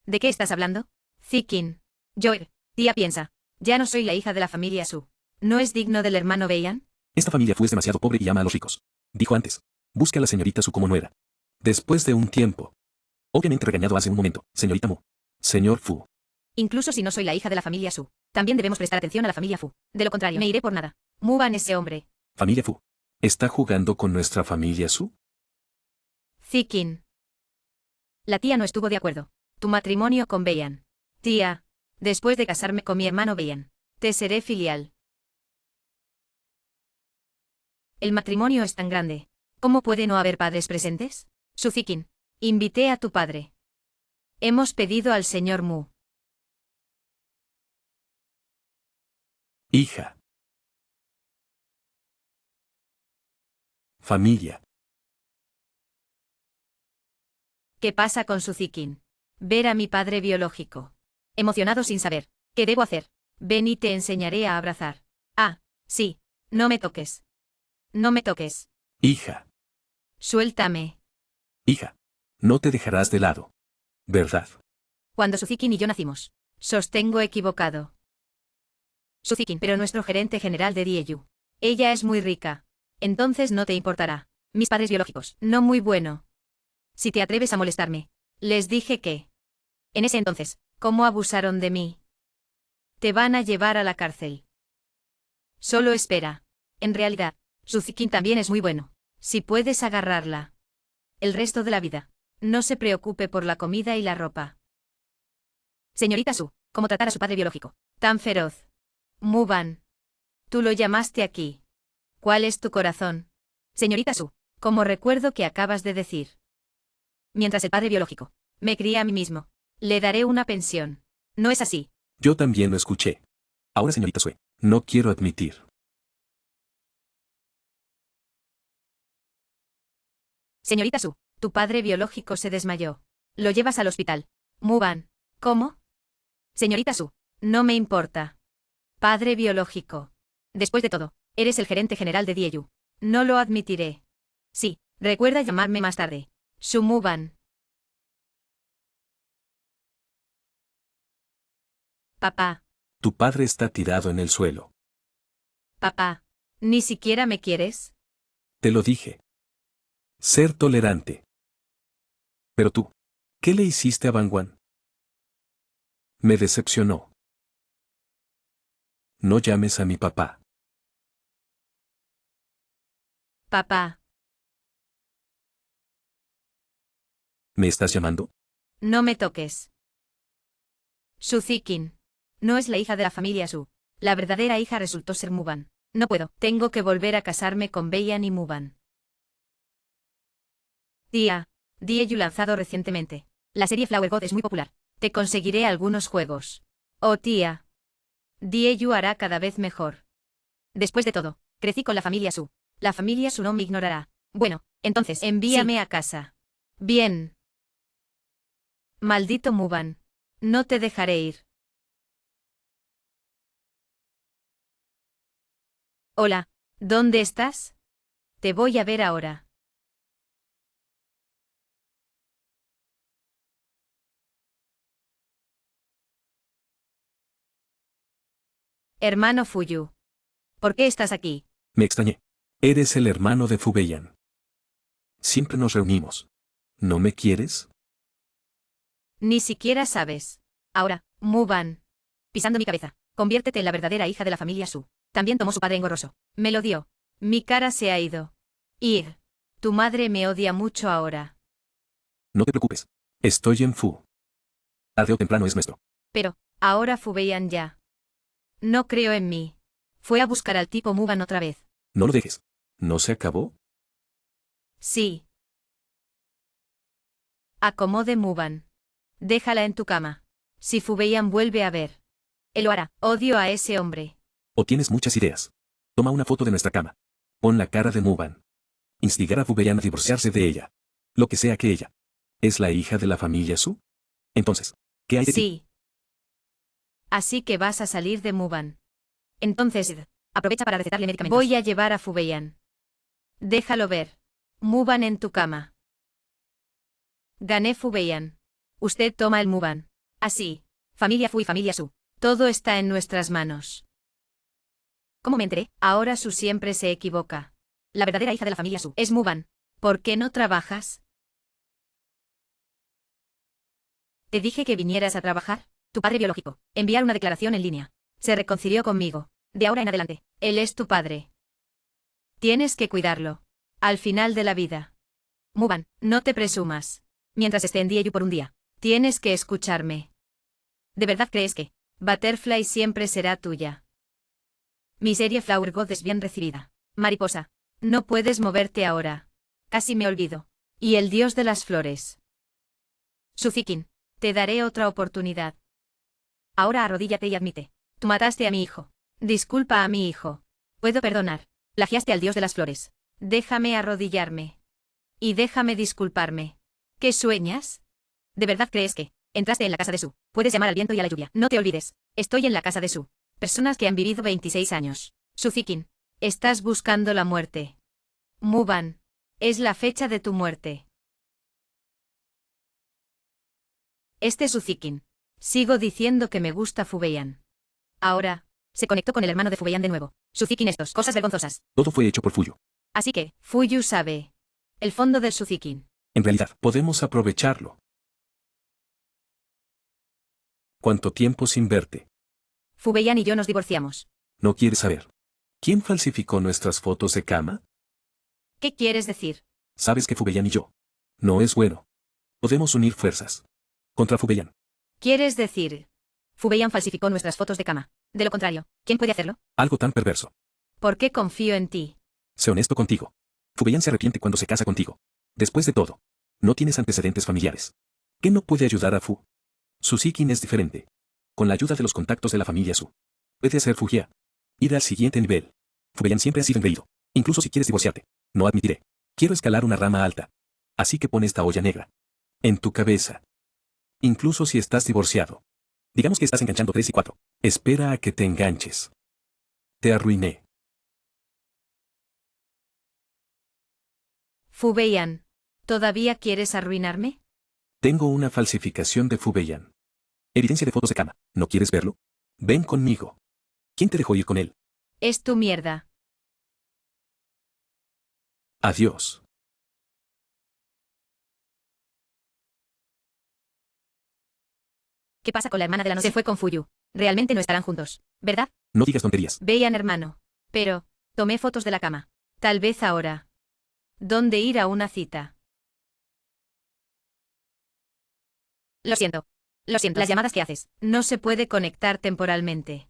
¿De qué estás hablando? Zikin. Joer. Tía piensa. Ya no soy la hija de la familia Su. ¿No es digno del hermano Beiyan? Esta familia Fu es demasiado pobre y ama a los ricos. Dijo antes. Busque a la señorita Su como nuera. Después de un tiempo. Obviamente regañado hace un momento, señorita Mu. Señor Fu. Incluso si no soy la hija de la familia Su, también debemos prestar atención a la familia Fu. De lo contrario, me iré por nada. Muban ese hombre. Familia Fu. ¿Está jugando con nuestra familia Su? Zikin. La tía no estuvo de acuerdo. Tu matrimonio con Beiyan. Tía. Después de casarme con mi hermano Beiyan, te seré filial. El matrimonio es tan grande. ¿Cómo puede no haber padres presentes? Su Zikin. Invité a tu padre. Hemos pedido al señor Mu. Hija. Familia. ¿Qué pasa con su Zikin? Ver a mi padre biológico. Emocionado sin saber. ¿Qué debo hacer? Ven y te enseñaré a abrazar. Ah, sí. No me toques. No me toques. Hija. Suéltame. Hija. No te dejarás de lado. ¿Verdad? Cuando Suzikin y yo nacimos. Sostengo equivocado. Suzikin, pero nuestro gerente general de Dieyu. Ella es muy rica. Entonces no te importará. Mis padres biológicos. No muy bueno. Si te atreves a molestarme. Les dije que. En ese entonces, ¿cómo abusaron de mí? Te van a llevar a la cárcel. Solo espera. En realidad, Suzikin también es muy bueno. Si puedes agarrarla. El resto de la vida. No se preocupe por la comida y la ropa. Señorita Su, ¿cómo tratar a su padre biológico? Tan feroz. Muban. Tú lo llamaste aquí. ¿Cuál es tu corazón? Señorita Su, como recuerdo que acabas de decir. Mientras el padre biológico. Me cría a mí mismo. Le daré una pensión. ¿No es así? Yo también lo escuché. Ahora, señorita Sue, no quiero admitir. Señorita Su, tu padre biológico se desmayó. Lo llevas al hospital. Muban. ¿Cómo? Señorita Su, no me importa. Padre biológico. Después de todo, eres el gerente general de Dieyu. No lo admitiré. Sí, recuerda llamarme más tarde. Su Muban. Papá. Tu padre está tirado en el suelo. Papá. ¿Ni siquiera me quieres? Te lo dije. Ser tolerante. Pero tú, ¿qué le hiciste a Bangwan? Me decepcionó. No llames a mi papá. Papá. ¿Me estás llamando? No me toques. Suzikin. No es la hija de la familia Su. La verdadera hija resultó ser Muban. No puedo. Tengo que volver a casarme con Beiyan y Muban. Tía. Dieyu lanzado recientemente. La serie Flower God es muy popular. Te conseguiré algunos juegos. Oh tía. Dieyu hará cada vez mejor. Después de todo, crecí con la familia Su. La familia Su no me ignorará. Bueno, entonces envíame a casa. Bien. Maldito Muban. No te dejaré ir. Hola, ¿dónde estás? Te voy a ver ahora. Hermano Fuyu. ¿Por qué estás aquí? Me extrañé. Eres el hermano de Fu Beiyan. Siempre nos reunimos. ¿No me quieres? Ni siquiera sabes. Ahora, Muban. Pisando mi cabeza. Conviértete en la verdadera hija de la familia Su. También tomó su padre engorroso. Me lo dio. Mi cara se ha ido. Ir. Tu madre me odia mucho ahora. No te preocupes. Estoy en Fu. Tarde o temprano es nuestro. Pero, ahora Fubeyan ya. No creo en mí. Fue a buscar al tipo Muban otra vez. No lo dejes. ¿No se acabó? Sí. Acomode Muban. Déjala en tu cama. Si Fubeyan vuelve a ver. Él lo hará. Odio a ese hombre. O tienes muchas ideas. Toma una foto de nuestra cama. Pon la cara de Muban. Instigar a Fubeyan a divorciarse de ella. Lo que sea que ella. ¿Es la hija de la familia Su? Entonces, ¿qué hay de ti? Sí. Así que vas a salir de Muban. Entonces, aprovecha para recetarle medicamentos. Voy a llevar a Fubeyan. Déjalo ver. Muban en tu cama. Gané Fubeyan. Usted toma el Muban. Así. Familia Fu y familia Su. Todo está en nuestras manos. ¿Cómo me enteré? Ahora Su siempre se equivoca. La verdadera hija de la familia Su es Muban. ¿Por qué no trabajas? Te dije que vinieras a trabajar. Tu padre biológico. Enviar una declaración en línea. Se reconcilió conmigo. De ahora en adelante, él es tu padre. Tienes que cuidarlo. Al final de la vida. Muban, no te presumas. Mientras esté en Dieyu por un día, tienes que escucharme. ¿De verdad crees que Butterfly siempre será tuya? Mi serie Flower God es bien recibida. Mariposa, no puedes moverte ahora. Casi me olvido. Y el dios de las flores. Suzikin, te daré otra oportunidad. Ahora arrodíllate y admite. Tú mataste a mi hijo. Disculpa a mi hijo. Puedo perdonar. Plagiaste al dios de las flores. Déjame arrodillarme. Y déjame disculparme. ¿Qué sueñas? ¿De verdad crees que entraste en la casa de Su? Puedes llamar al viento y a la lluvia. No te olvides. Estoy en la casa de Su. Personas que han vivido 26 años. Suzikin, estás buscando la muerte. Muban. Es la fecha de tu muerte. Este es Suzikin. Sigo diciendo que me gusta Fubeyan. Ahora, se conectó con el hermano de Fubeyan de nuevo. Suzikin, estos, cosas vergonzosas. Todo fue hecho por Fuyu. Así que, Fuyu sabe. El fondo del Suzikin. En realidad, podemos aprovecharlo. ¿Cuánto tiempo sin verte? Fubeyan y yo nos divorciamos. ¿No quieres saber? ¿Quién falsificó nuestras fotos de cama? ¿Qué quieres decir? Sabes que Fubeyan y yo. No es bueno. Podemos unir fuerzas. Contra Fubeyan. ¿Quieres decir? Fubeyan falsificó nuestras fotos de cama. De lo contrario, ¿quién puede hacerlo? Algo tan perverso. ¿Por qué confío en ti? Sé honesto contigo. Fubeyan se arrepiente cuando se casa contigo. Después de todo, no tienes antecedentes familiares. ¿Qué no puede ayudar a Fu? Suzikin es diferente. Con la ayuda de los contactos de la familia Su. Puede hacer Fugia. Ir al siguiente nivel. Fubeyan siempre ha sido engreído. Incluso si quieres divorciarte. No admitiré. Quiero escalar una rama alta. Así que pon esta olla negra. En tu cabeza. Incluso si estás divorciado. Digamos que estás enganchando 3 y 4. Espera a que te enganches. Te arruiné. Fubeyan, ¿todavía quieres arruinarme? Tengo una falsificación de Fubeyan. Evidencia de fotos de cama. ¿No quieres verlo? Ven conmigo. ¿Quién te dejó ir con él? Es tu mierda. Adiós. ¿Qué pasa con la hermana de la noche? Se fue con Fuyu. Realmente no estarán juntos, ¿verdad? No digas tonterías. Vean, hermano. Pero, tomé fotos de la cama. Tal vez ahora. ¿Dónde ir a una cita? Lo siento. Lo siento. Las llamadas que haces. No se puede conectar temporalmente.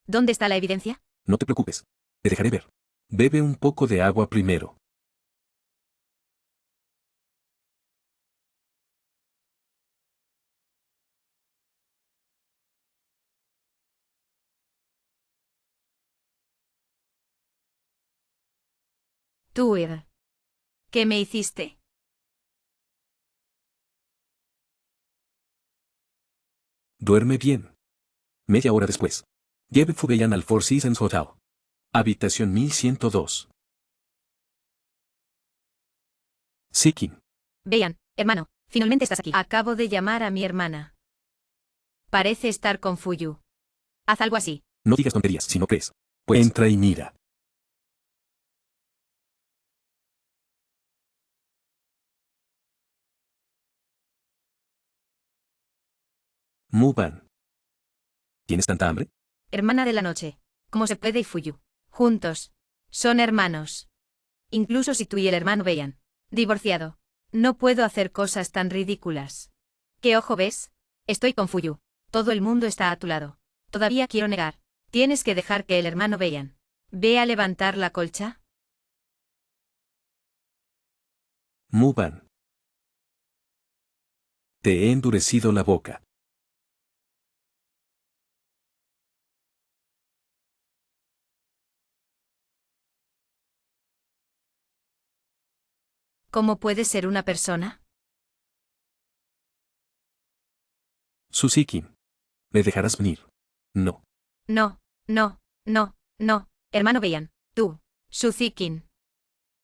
¿Dónde está la evidencia? No te preocupes. Te dejaré ver. Bebe un poco de agua primero. Tú, Ir. ¿Qué me hiciste? Duerme bien. Media hora después. Lleve Fubeyan al Four Seasons Hotel. Habitación 1102. Sikin. Vean, hermano, finalmente estás aquí. Acabo de llamar a mi hermana. Parece estar con Fuyu. Haz algo así. No digas tonterías si no crees. Pues entra y mira. Muban. ¿Tienes tanta hambre? Hermana de la noche. ¿Cómo se puede y Fuyu? Juntos. Son hermanos. Incluso si tú y el hermano vean. Divorciado. No puedo hacer cosas tan ridículas. ¿Qué ojo ves? Estoy con Fuyu. Todo el mundo está a tu lado. Todavía quiero negar. Tienes que dejar que el hermano vean. Ve a levantar la colcha. Muban. Te he endurecido la boca. ¿Cómo puede ser una persona? Suzuki. ¿Me dejarás venir? No. No, no, no, no. Hermano Beian. Tú. Suzuki.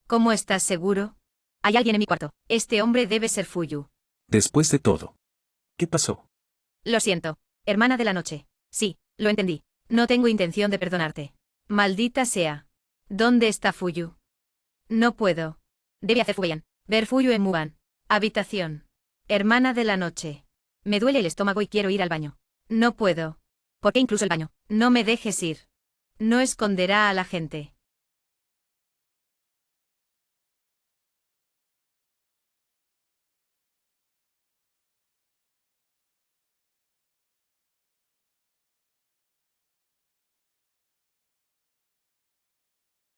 ¿Cómo estás seguro? Hay alguien en mi cuarto. Este hombre debe ser Fuyu. Después de todo. ¿Qué pasó? Lo siento. Hermana de la noche. Sí, lo entendí. No tengo intención de perdonarte. Maldita sea. ¿Dónde está Fuyu? No puedo. Debe hacer Fuyan. Ver Fuyu en Muban. Habitación. Hermana de la noche. Me duele el estómago y quiero ir al baño. No puedo. ¿Por qué incluso el baño? No me dejes ir. No esconderá a la gente.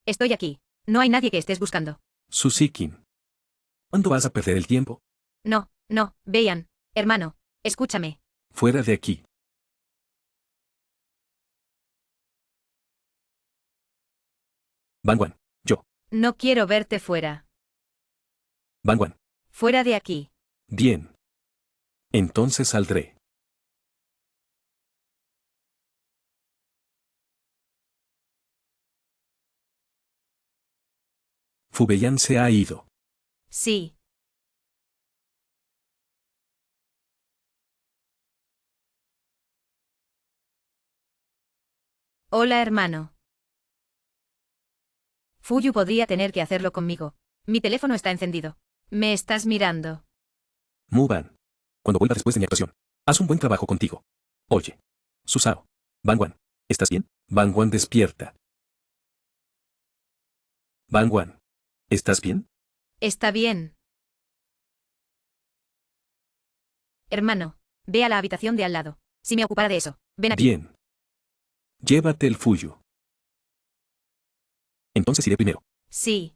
Estoy aquí. No hay nadie que estés buscando. Suzuki. ¿Cuándo vas a perder el tiempo? No, no, Beian. Hermano, escúchame. Fuera de aquí. Bangwan. Yo. No quiero verte fuera. Bangwan. Fuera de aquí. Bien. Entonces saldré. Fubeyan se ha ido. Sí. Hola, hermano. Fuyu podría tener que hacerlo conmigo. Mi teléfono está encendido. Me estás mirando. Muban. Cuando vuelva después de mi actuación. Haz un buen trabajo contigo. Oye. Susao. Bangwan. ¿Estás bien? Bangwan despierta. Bangwan. ¿Estás bien? Está bien. Hermano, ve a la habitación de al lado. Si me ocupara de eso, ven aquí. Bien. Llévate el Fuyu. Entonces iré primero. Sí.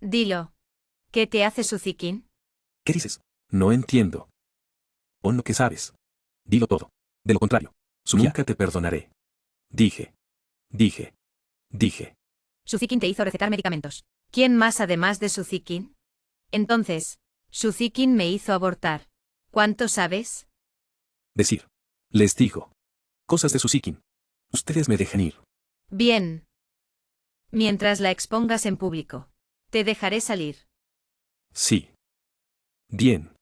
Dilo. ¿Qué te hace Suzuki? ¿Qué dices? No entiendo. Pon lo que sabes. Dilo todo. De lo contrario, nunca te perdonaré. Dije. Suzuki te hizo recetar medicamentos. ¿Quién más además de Suzuki? Entonces, Suzuki me hizo abortar. ¿Cuánto sabes? Decir. Les digo. Cosas de Suzuki. Ustedes me dejan ir. Bien. Mientras la expongas en público. Te dejaré salir. Sí. Bien.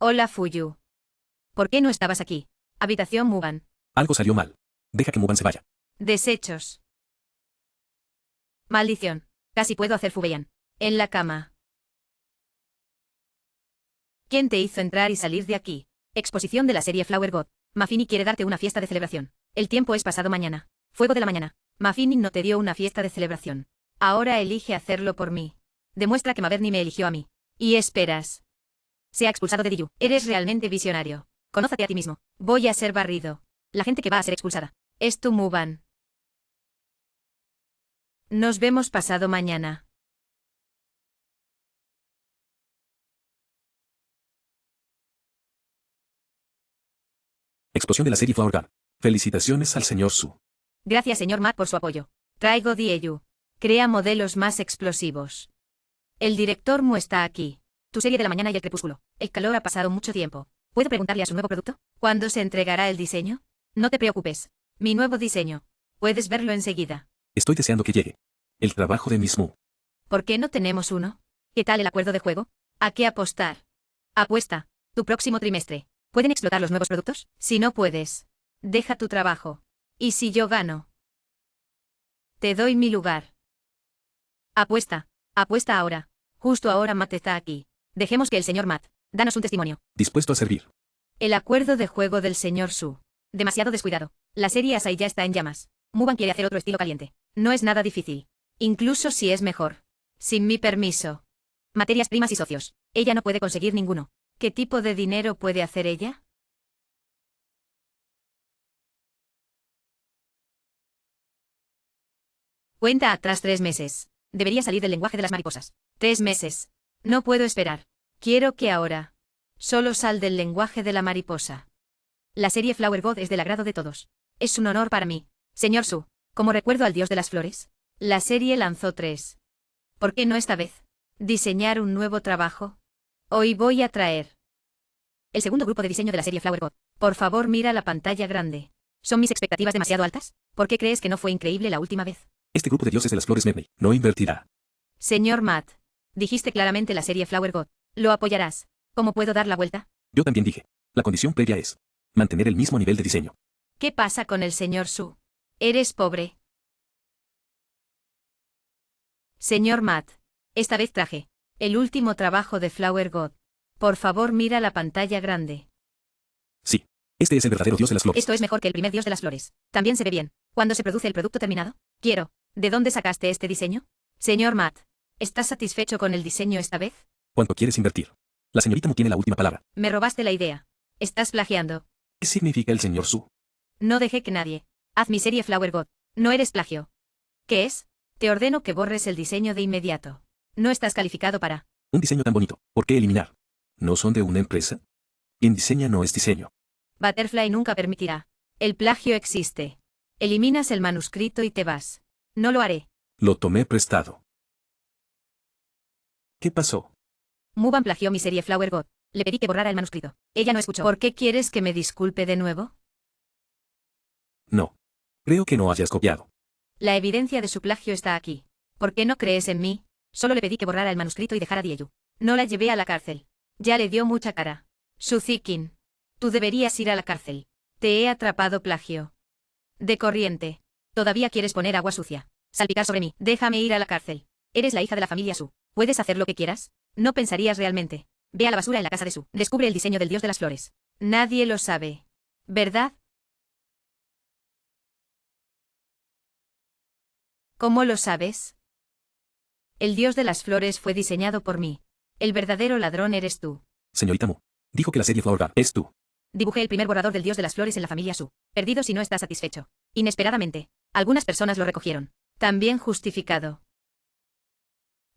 Hola Fuyu. ¿Por qué no estabas aquí? Habitación Muban. Algo salió mal. Deja que Muban se vaya. Desechos. Maldición. Casi puedo hacer Fubeyan. En la cama. ¿Quién te hizo entrar y salir de aquí? Exposición de la serie Flower God. Mafini quiere darte una fiesta de celebración. El tiempo es pasado mañana. Fuego de la mañana. Mafini no te dio una fiesta de celebración. Ahora elige hacerlo por mí. Demuestra que Maverni me eligió a mí. Y esperas. Se ha expulsado de Diyu. Eres realmente visionario. Conózate a ti mismo. Voy a ser barrido. La gente que va a ser expulsada. Es tu Muban. Nos vemos pasado mañana. Explosión de la serie Flower God. Felicitaciones al señor Su. Gracias señor Matt por su apoyo. Traigo Dieyu. Crea modelos más explosivos. El director Mu está aquí. Tu serie de la mañana y el crepúsculo. El calor ha pasado mucho tiempo. ¿Puedo preguntarle a su nuevo producto? ¿Cuándo se entregará el diseño? No te preocupes. Mi nuevo diseño. Puedes verlo enseguida. Estoy deseando que llegue. El trabajo de Miss Mu. ¿Por qué no tenemos uno? ¿Qué tal el acuerdo de juego? ¿A qué apostar? Apuesta. Tu próximo trimestre. ¿Pueden explotar los nuevos productos? Si no puedes, deja tu trabajo. ¿Y si yo gano? Te doy mi lugar. Apuesta. Apuesta ahora. Justo ahora Matt está aquí. Dejemos que el señor Matt. Danos un testimonio. Dispuesto a servir. El acuerdo de juego del señor Su. Demasiado descuidado. La serie Asai ya está en llamas. Muban quiere hacer otro estilo caliente. No es nada difícil. Incluso si es mejor. Sin mi permiso. Materias primas y socios. Ella no puede conseguir ninguno. ¿Qué tipo de dinero puede hacer ella? Cuenta atrás 3 meses. Debería salir del lenguaje de las mariposas. 3 meses. No puedo esperar. Quiero que ahora. Solo sal del lenguaje de la mariposa. La serie Flower God es del agrado de todos. Es un honor para mí. Señor Su, como recuerdo al dios de las flores, la serie lanzó 3. ¿Por qué no esta vez? ¿Diseñar un nuevo trabajo? Hoy voy a traer el segundo grupo de diseño de la serie Flower God. Por favor, mira la pantalla grande. ¿Son mis expectativas demasiado altas? ¿Por qué crees que no fue increíble la última vez? Este grupo de dioses de las flores Mermaid no invertirá. Señor Matt, dijiste claramente la serie Flower God. ¿Lo apoyarás? ¿Cómo puedo dar la vuelta? Yo también dije. La condición previa es mantener el mismo nivel de diseño. ¿Qué pasa con el señor Su? ¿Eres pobre? Señor Matt, esta vez traje el último trabajo de Flower God. Por favor, mira la pantalla grande. Sí. Este es el verdadero dios de las flores. Esto es mejor que el primer dios de las flores. También se ve bien. ¿Cuándo se produce el producto terminado? Quiero. ¿De dónde sacaste este diseño? Señor Matt, ¿estás satisfecho con el diseño esta vez? ¿Cuánto quieres invertir? La señorita Mu tiene la última palabra. Me robaste la idea. Estás plagiando. ¿Qué significa el señor Su? No dejé que nadie. Haz mi serie Flower God. No eres plagio. ¿Qué es? Te ordeno que borres el diseño de inmediato. No estás calificado para. Un diseño tan bonito. ¿Por qué eliminar? ¿No son de una empresa? Quien diseña no es diseño. Butterfly nunca permitirá. El plagio existe. Eliminas el manuscrito y te vas. No lo haré. Lo tomé prestado. ¿Qué pasó? Muban plagió mi serie Flower God. Le pedí que borrara el manuscrito. Ella no escuchó. ¿Por qué quieres que me disculpe de nuevo? No. Creo que no hayas copiado. La evidencia de su plagio está aquí. ¿Por qué no crees en mí? Solo le pedí que borrara el manuscrito y dejara a Dieyu. No la llevé a la cárcel. Ya le dio mucha cara. Suzikin. Tú deberías ir a la cárcel. Te he atrapado plagio. De corriente. Todavía quieres poner agua sucia. Salpicar sobre mí. Déjame ir a la cárcel. Eres la hija de la familia Su. ¿Puedes hacer lo que quieras? No pensarías realmente. Ve a la basura en la casa de Su. Descubre el diseño del dios de las flores. Nadie lo sabe. ¿Verdad? ¿Cómo lo sabes? El dios de las flores fue diseñado por mí. El verdadero ladrón eres tú. Señorita Mu. Dijo que la serie Flower God es tú. Dibujé el primer borrador del dios de las flores en la familia Su. Perdido si no está satisfecho. Inesperadamente, algunas personas lo recogieron. También justificado.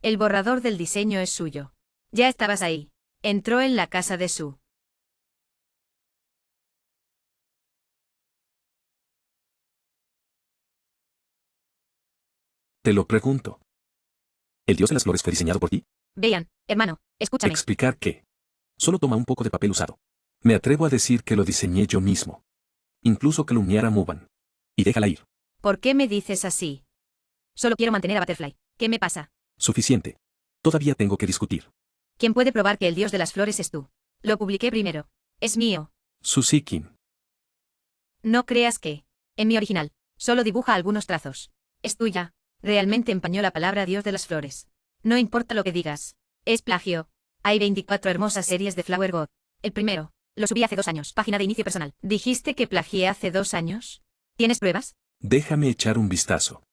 El borrador del diseño es suyo. Ya estabas ahí. Entró en la casa de Su. Te lo pregunto. ¿El dios de las flores fue diseñado por ti? Vean, hermano, escúchame. ¿Explicar qué? Solo toma un poco de papel usado. Me atrevo a decir que lo diseñé yo mismo. Incluso calumniar a Muban. Y déjala ir. ¿Por qué me dices así? Solo quiero mantener a Butterfly. ¿Qué me pasa? Suficiente. Todavía tengo que discutir. ¿Quién puede probar que el dios de las flores es tú? Lo publiqué primero. Es mío. Suzikin. No creas que. En mi original. Solo dibuja algunos trazos. Es tuya. Realmente empañó la palabra dios de las flores. No importa lo que digas. Es plagio. Hay 24 hermosas series de Flower God. El primero. Lo subí hace 2 años. Página de inicio personal. ¿Dijiste que plagié hace 2 años? ¿Tienes pruebas? Déjame echar un vistazo.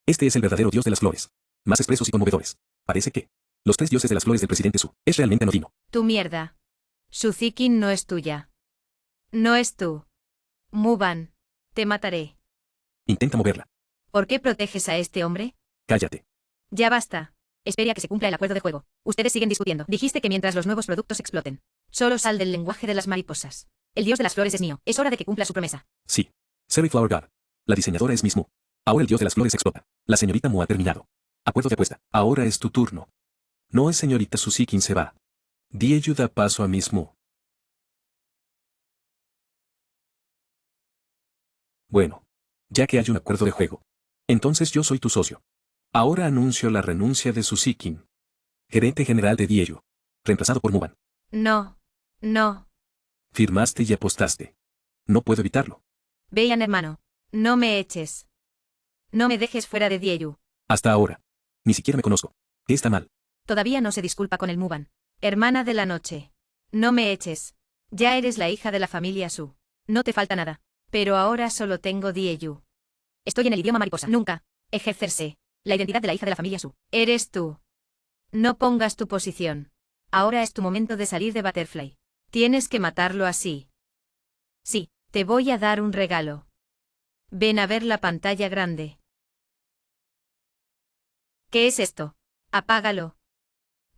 Este es el verdadero dios de las flores. Más expresos y conmovedores. Parece que los 3 dioses de las flores del presidente Su es realmente anodino. Tu mierda. Suzikin no es tuya. No es tú. Muban. Te mataré. Intenta moverla. ¿Por qué proteges a este hombre? Cállate. Ya basta. Espere a que se cumpla el acuerdo de juego. Ustedes siguen discutiendo. Dijiste que mientras los nuevos productos exploten. Solo sal del lenguaje de las mariposas. El dios de las flores es mío. Es hora de que cumpla su promesa. Sí. Serie Flower God. La diseñadora es Miss Mu. Ahora el dios de las flores explota. La señorita Mu ha terminado. Acuerdo de apuesta. Ahora es tu turno. No es señorita Suzy quien se va. Dieyu da paso a Miss Mu. Bueno. Ya que hay un acuerdo de juego. Entonces yo soy tu socio. Ahora anuncio la renuncia de Suzikin. Gerente general de Dieyu. Reemplazado por Muban. No. No. Firmaste y apostaste. No puedo evitarlo. Vean, hermano. No me eches. No me dejes fuera de Dieyu. Hasta ahora. Ni siquiera me conozco. ¿Qué está mal? Todavía no se disculpa con el Muban. Hermana de la noche. No me eches. Ya eres la hija de la familia Su. No te falta nada. Pero ahora solo tengo Dieyu. Estoy en el idioma mariposa. Nunca. Ejercerse. La identidad de la hija de la familia Su. Eres tú. No pongas tu posición. Ahora es tu momento de salir de Butterfly. Tienes que matarlo así. Sí, te voy a dar un regalo. Ven a ver la pantalla grande. ¿Qué es esto? Apágalo.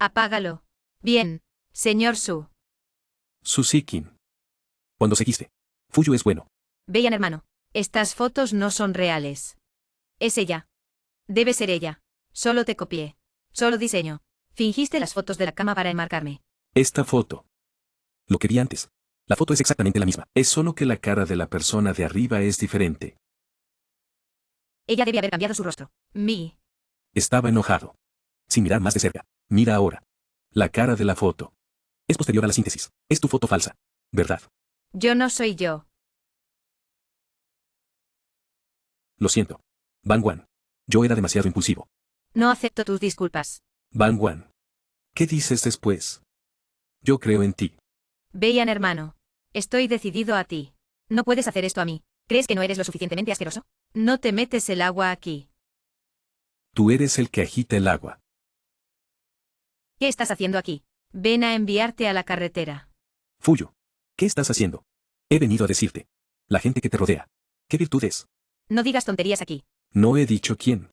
Apágalo. Bien, señor Su. Susikin. Cuando seguiste. Fuyu es bueno. Vean, hermano. Estas fotos no son reales. Es ella. Debe ser ella. Solo te copié. Solo diseño. Fingiste las fotos de la cama para enmarcarme. Esta foto. Lo que vi antes. La foto es exactamente la misma. Es solo que la cara de la persona de arriba es diferente. Ella debe haber cambiado su rostro. Estaba enojado. Sin mirar más de cerca. Mira ahora. La cara de la foto. Es posterior a la síntesis. Es tu foto falsa. ¿Verdad? Yo no soy yo. Lo siento. Bangwan. Yo era demasiado impulsivo. No acepto tus disculpas. Bangwan. ¿Qué dices después? Yo creo en ti. Vean, hermano. Estoy decidido a ti. No puedes hacer esto a mí. ¿Crees que no eres lo suficientemente asqueroso? No te metes el agua aquí. Tú eres el que agita el agua. ¿Qué estás haciendo aquí? Ven a enviarte a la carretera. Fuyu. ¿Qué estás haciendo? He venido a decirte. La gente que te rodea. ¿Qué virtudes? No digas tonterías aquí. No he dicho quién.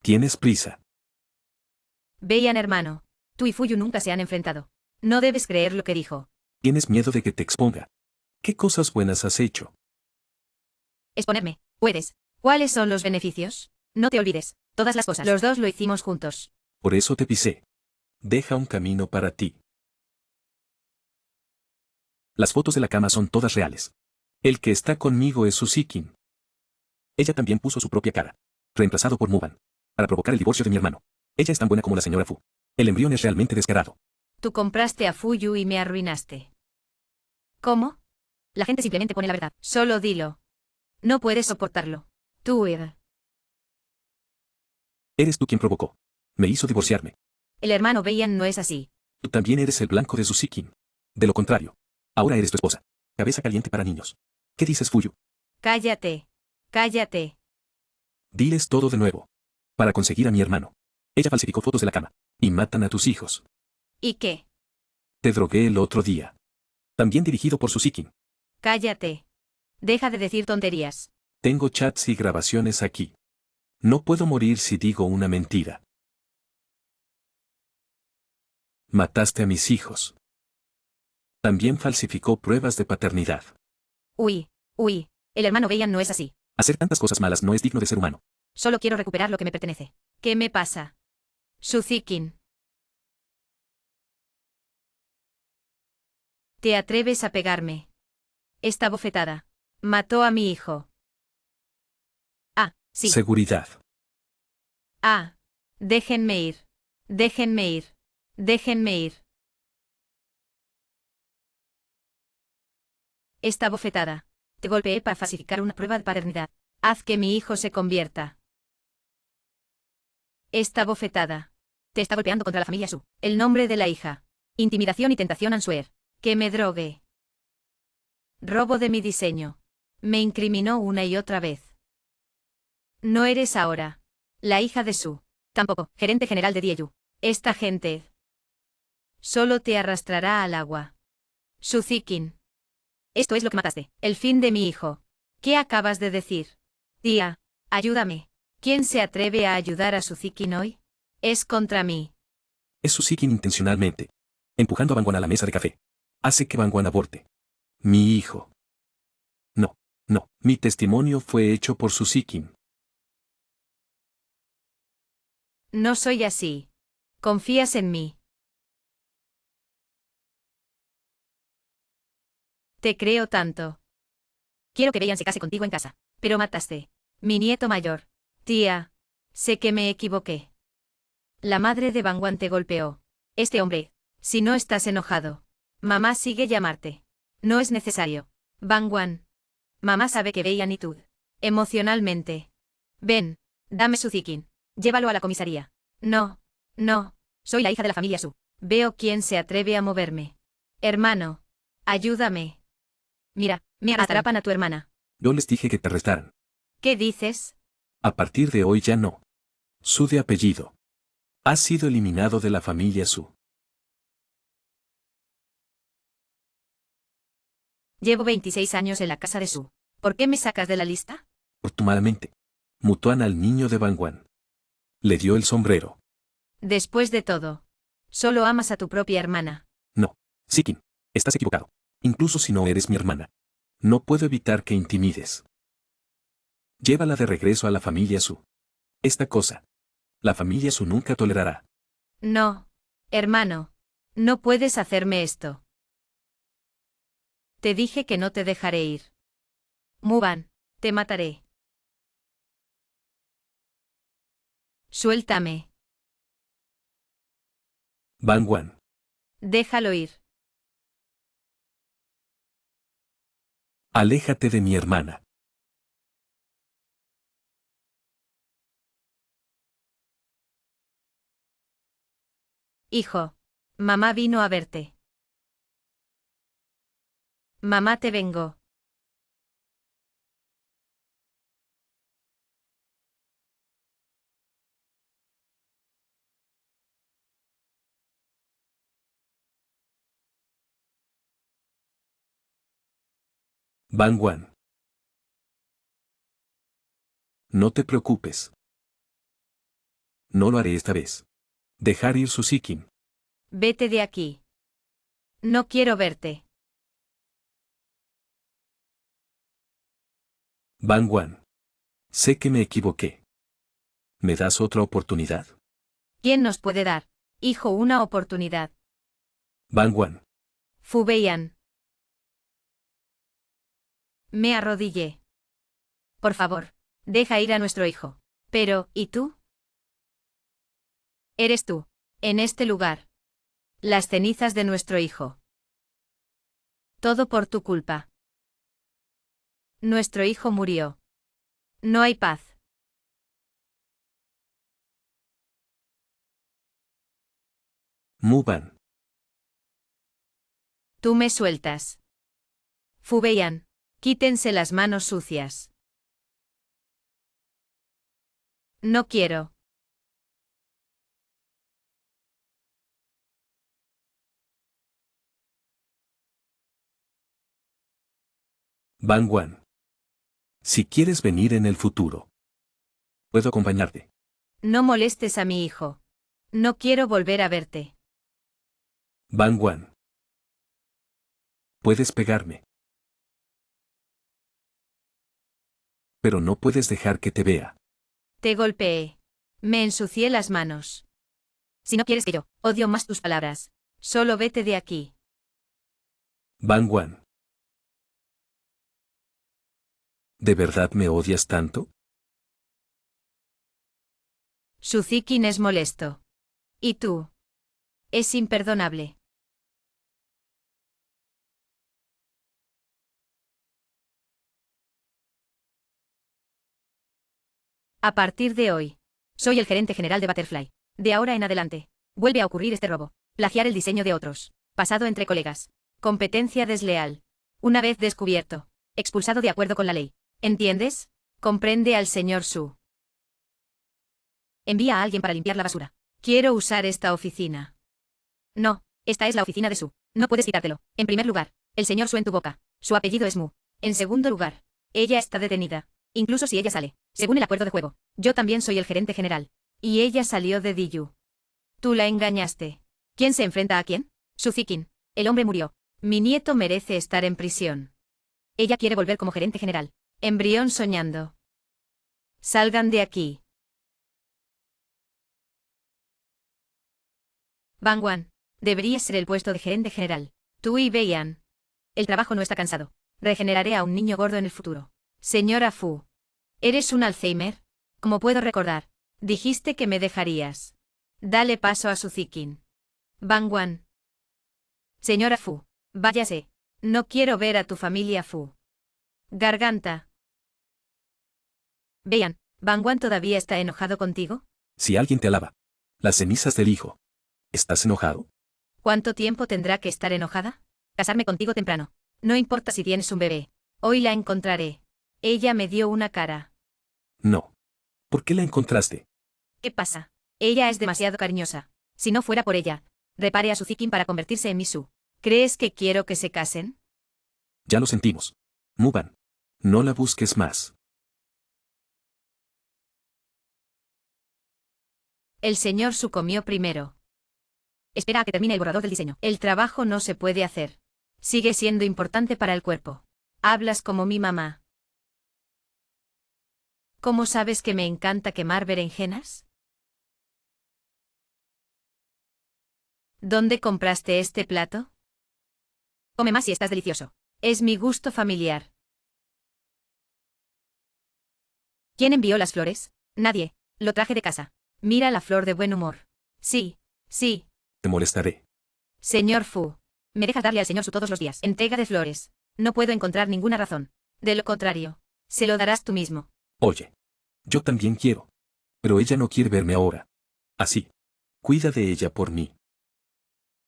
Tienes prisa. Vean, hermano. Tú y Fuyu nunca se han enfrentado. No debes creer lo que dijo. Tienes miedo de que te exponga. ¿Qué cosas buenas has hecho? Exponerme. Puedes. ¿Cuáles son los beneficios? No te olvides. Todas las cosas. Los dos lo hicimos juntos. Por eso te pisé. Deja un camino para ti. Las fotos de la cama son todas reales. El que está conmigo es Susikin. Ella también puso su propia cara. Reemplazado por Muban. Para provocar el divorcio de mi hermano. Ella es tan buena como la señora Fu. El embrión es realmente descarado. Tú compraste a Fuyu y me arruinaste. ¿Cómo? La gente simplemente pone la verdad. Solo dilo. No puedes soportarlo. Tú eres. Eres tú quien provocó. Me hizo divorciarme. El hermano Beian no es así. Tú también eres el blanco de Susikin. De lo contrario. Ahora eres tu esposa. Cabeza caliente para niños. ¿Qué dices, Fuyu? Cállate. Cállate. Diles todo de nuevo. Para conseguir a mi hermano. Ella falsificó fotos de la cama. Y matan a tus hijos. ¿Y qué? Te drogué el otro día. También dirigido por Susikin. Cállate. Deja de decir tonterías. Tengo chats y grabaciones aquí. No puedo morir si digo una mentira. Mataste a mis hijos. También falsificó pruebas de paternidad. Uy. El hermano Beian no es así. Hacer tantas cosas malas no es digno de ser humano. Solo quiero recuperar lo que me pertenece. ¿Qué me pasa? Susikin. ¿Te atreves a pegarme? Esta bofetada. Mató a mi hijo. Ah, sí. Seguridad. Ah. Déjenme ir. Déjenme ir. Déjenme ir. Esta bofetada. Te golpeé para falsificar una prueba de paternidad. Haz que mi hijo se convierta. Esta bofetada. Te está golpeando contra la familia Su. El nombre de la hija. Intimidación y tentación Answer. Que me drogue. Robo de mi diseño. Me incriminó una y otra vez. No eres ahora la hija de Su. Tampoco, gerente general de Dieyu. Esta gente solo te arrastrará al agua. Suzikin. Esto es lo que mataste. El fin de mi hijo. ¿Qué acabas de decir? Tía, ayúdame. ¿Quién se atreve a ayudar a Suzikin hoy? Es contra mí. Es Susikin intencionalmente. Empujando a Bangwan a la mesa de café. Hace que Bangwan aborte. Mi hijo. No. Mi testimonio fue hecho por Susikin. No soy así. ¿Confías en mí? Te creo tanto. Quiero que Beian se case contigo en casa. Pero mataste mi nieto mayor. Tía, sé que me equivoqué. La madre de Bangwan te golpeó. Este hombre, si no estás enojado. Mamá sigue llamarte. No es necesario. Bangwan. Mamá sabe que Beian y tú. Emocionalmente. Ven, dame Suzikin. Llévalo a la comisaría. No. Soy la hija de la familia Su. Veo quién se atreve a moverme. Hermano, ayúdame. Mira, me atrapan a tu hermana. Yo les dije que te arrestaran. ¿Qué dices? A partir de hoy ya no. Su de apellido. Has sido eliminado de la familia Su. Llevo 26 años en la casa de Su. ¿Por qué me sacas de la lista? Afortunadamente. Mutuan al niño de Bangwan. Le dio el sombrero. Después de todo, solo amas a tu propia hermana. No, Sikin, estás equivocado. Incluso si no eres mi hermana. No puedo evitar que intimides. Llévala de regreso a la familia Su. Esta cosa. La familia Su nunca tolerará. No, hermano, no puedes hacerme esto. Te dije que no te dejaré ir. Muban, te mataré. Suéltame. Bangwan. Déjalo ir. Aléjate de mi hermana. Hijo, mamá vino a verte. Mamá te vengó. Bangwan. No te preocupes. No lo haré esta vez. Dejar ir su Sikin. Vete de aquí. No quiero verte. Bangwan. Sé que me equivoqué. ¿Me das otra oportunidad? ¿Quién nos puede dar, hijo, una oportunidad? Bangwan. Fubeian. Me arrodillé. Por favor, deja ir a nuestro hijo. Pero, ¿y tú? Eres tú, en este lugar. Las cenizas de nuestro hijo. Todo por tu culpa. Nuestro hijo murió. No hay paz. Muban. Tú me sueltas. Fubeian, quítense las manos sucias. No quiero. Bangwan. Si quieres venir en el futuro, puedo acompañarte. No molestes a mi hijo. No quiero volver a verte. Bangwan. Puedes pegarme. Pero no puedes dejar que te vea. Te golpeé. Me ensucié las manos. Si no quieres que yo odio más tus palabras, solo vete de aquí. Bangwan. ¿De verdad me odias tanto? Suzikin es molesto. ¿Y tú? Es imperdonable. A partir de hoy, soy el gerente general de Butterfly. De ahora en adelante, vuelve a ocurrir este robo. Plagiar el diseño de otros. Pasado entre colegas. Competencia desleal. Una vez descubierto. Expulsado de acuerdo con la ley. ¿Entiendes? Comprende al señor Su. Envía a alguien para limpiar la basura. Quiero usar esta oficina. No, esta es la oficina de Su. No puedes quitártelo. En primer lugar, el señor Su en tu boca. Su apellido es Mu. En segundo lugar, ella está detenida. Incluso si ella sale, según el acuerdo de juego. Yo también soy el gerente general. Y ella salió de Diyu. Tú la engañaste. ¿Quién se enfrenta a quién? Suzikin. El hombre murió. Mi nieto merece estar en prisión. Ella quiere volver como gerente general. Embrión soñando. Salgan de aquí. Bangwan. Deberías ser el puesto de gerente general. Tú y Beian. El trabajo no está cansado. Regeneraré a un niño gordo en el futuro. Señora Fu. ¿Eres un Alzheimer? Como puedo recordar, dijiste que me dejarías. Dale paso a Suzikin. Bangwan. Señora Fu. Váyase. No quiero ver a tu familia Fu. Garganta. Vean, ¿Bangwan todavía está enojado contigo? Si alguien te alaba. Las cenizas del hijo. ¿Estás enojado? ¿Cuánto tiempo tendrá que estar enojada? Casarme contigo temprano. No importa si tienes un bebé. Hoy la encontraré. Ella me dio una cara. No. ¿Por qué la encontraste? ¿Qué pasa? Ella es demasiado cariñosa. Si no fuera por ella, repare a su Zikin para convertirse en Misu. ¿Crees que quiero que se casen? Ya lo sentimos. Muban. No la busques más. El señor Su comió primero. Espera a que termine el borrador del diseño. El trabajo no se puede hacer. Sigue siendo importante para el cuerpo. Hablas como mi mamá. ¿Cómo sabes que me encanta quemar berenjenas? ¿Dónde compraste este plato? Come más y estás delicioso. Es mi gusto familiar. ¿Quién envió las flores? Nadie. Lo traje de casa. Mira la flor de buen humor. Sí, sí. Te molestaré. Señor Fu. Me dejas darle al señor Su todos los días. Entrega de flores. No puedo encontrar ninguna razón. De lo contrario, se lo darás tú mismo. Oye. Yo también quiero. Pero ella no quiere verme ahora. Así. Cuida de ella por mí.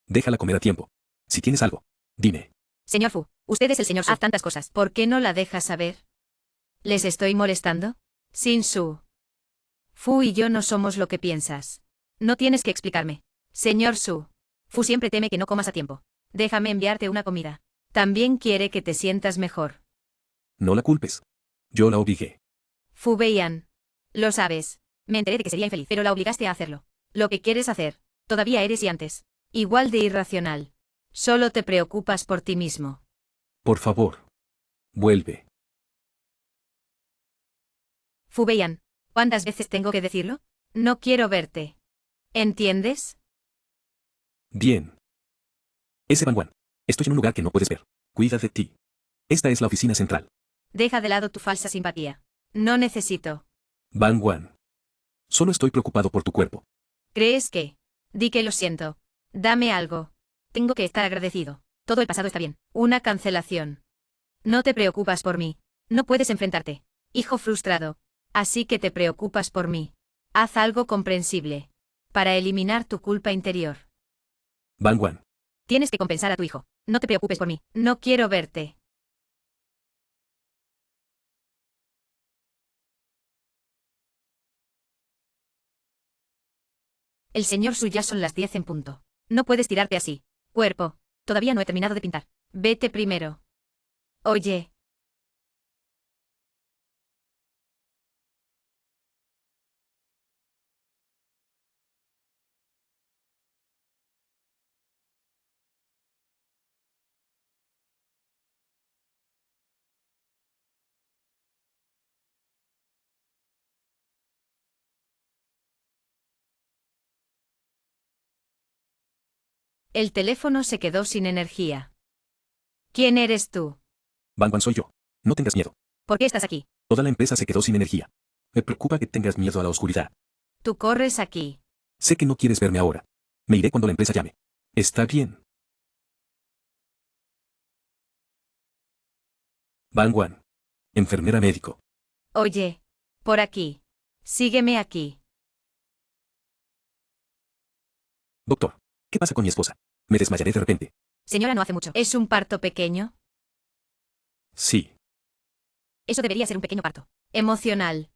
Déjala comer a tiempo. Si tienes algo, dime. Señor Fu, usted es el señor Su. Haz tantas cosas. ¿Por qué no la dejas saber? ¿Les estoy molestando? Sin Su. Fu y yo no somos lo que piensas. No tienes que explicarme. Señor Su. Fu siempre teme que no comas a tiempo. Déjame enviarte una comida. También quiere que te sientas mejor. No la culpes. Yo la obligué. Fu Beian. Lo sabes. Me enteré de que sería infeliz, pero la obligaste a hacerlo. Lo que quieres hacer. Todavía eres y antes. Igual de irracional. Solo te preocupas por ti mismo. Por favor. Vuelve. Fu Beian. ¿Cuántas veces tengo que decirlo? No quiero verte. ¿Entiendes? Bien. Ese Van Wan. Estoy en un lugar que no puedes ver. Cuida de ti. Esta es la oficina central. Deja de lado tu falsa simpatía. No necesito. Van Wan. Solo estoy preocupado por tu cuerpo. ¿Crees que? Di que lo siento. Dame algo. Tengo que estar agradecido. Todo el pasado está bien. Una cancelación. No te preocupas por mí. No puedes enfrentarte. Hijo frustrado. Así que te preocupas por mí. Haz algo comprensible. Para eliminar tu culpa interior. Van Wan. Tienes que compensar a tu hijo. No te preocupes por mí. No quiero verte. El señor Su, ya son las 10 en punto. No puedes tirarte así. Cuerpo. Todavía no he terminado de pintar. Vete primero. Oye. El teléfono se quedó sin energía. ¿Quién eres tú? Van Wan soy yo. No tengas miedo. ¿Por qué estás aquí? Toda la empresa se quedó sin energía. Me preocupa que tengas miedo a la oscuridad. Tú corres aquí. Sé que no quieres verme ahora. Me iré cuando la empresa llame. Está bien. Van Wan. Enfermera médico. Oye. Por aquí. Sígueme aquí. Doctor. ¿Qué pasa con mi esposa? Me desmayaré de repente. Señora, no hace mucho. ¿Es un parto pequeño? Sí. Eso debería ser un pequeño parto. Emocional.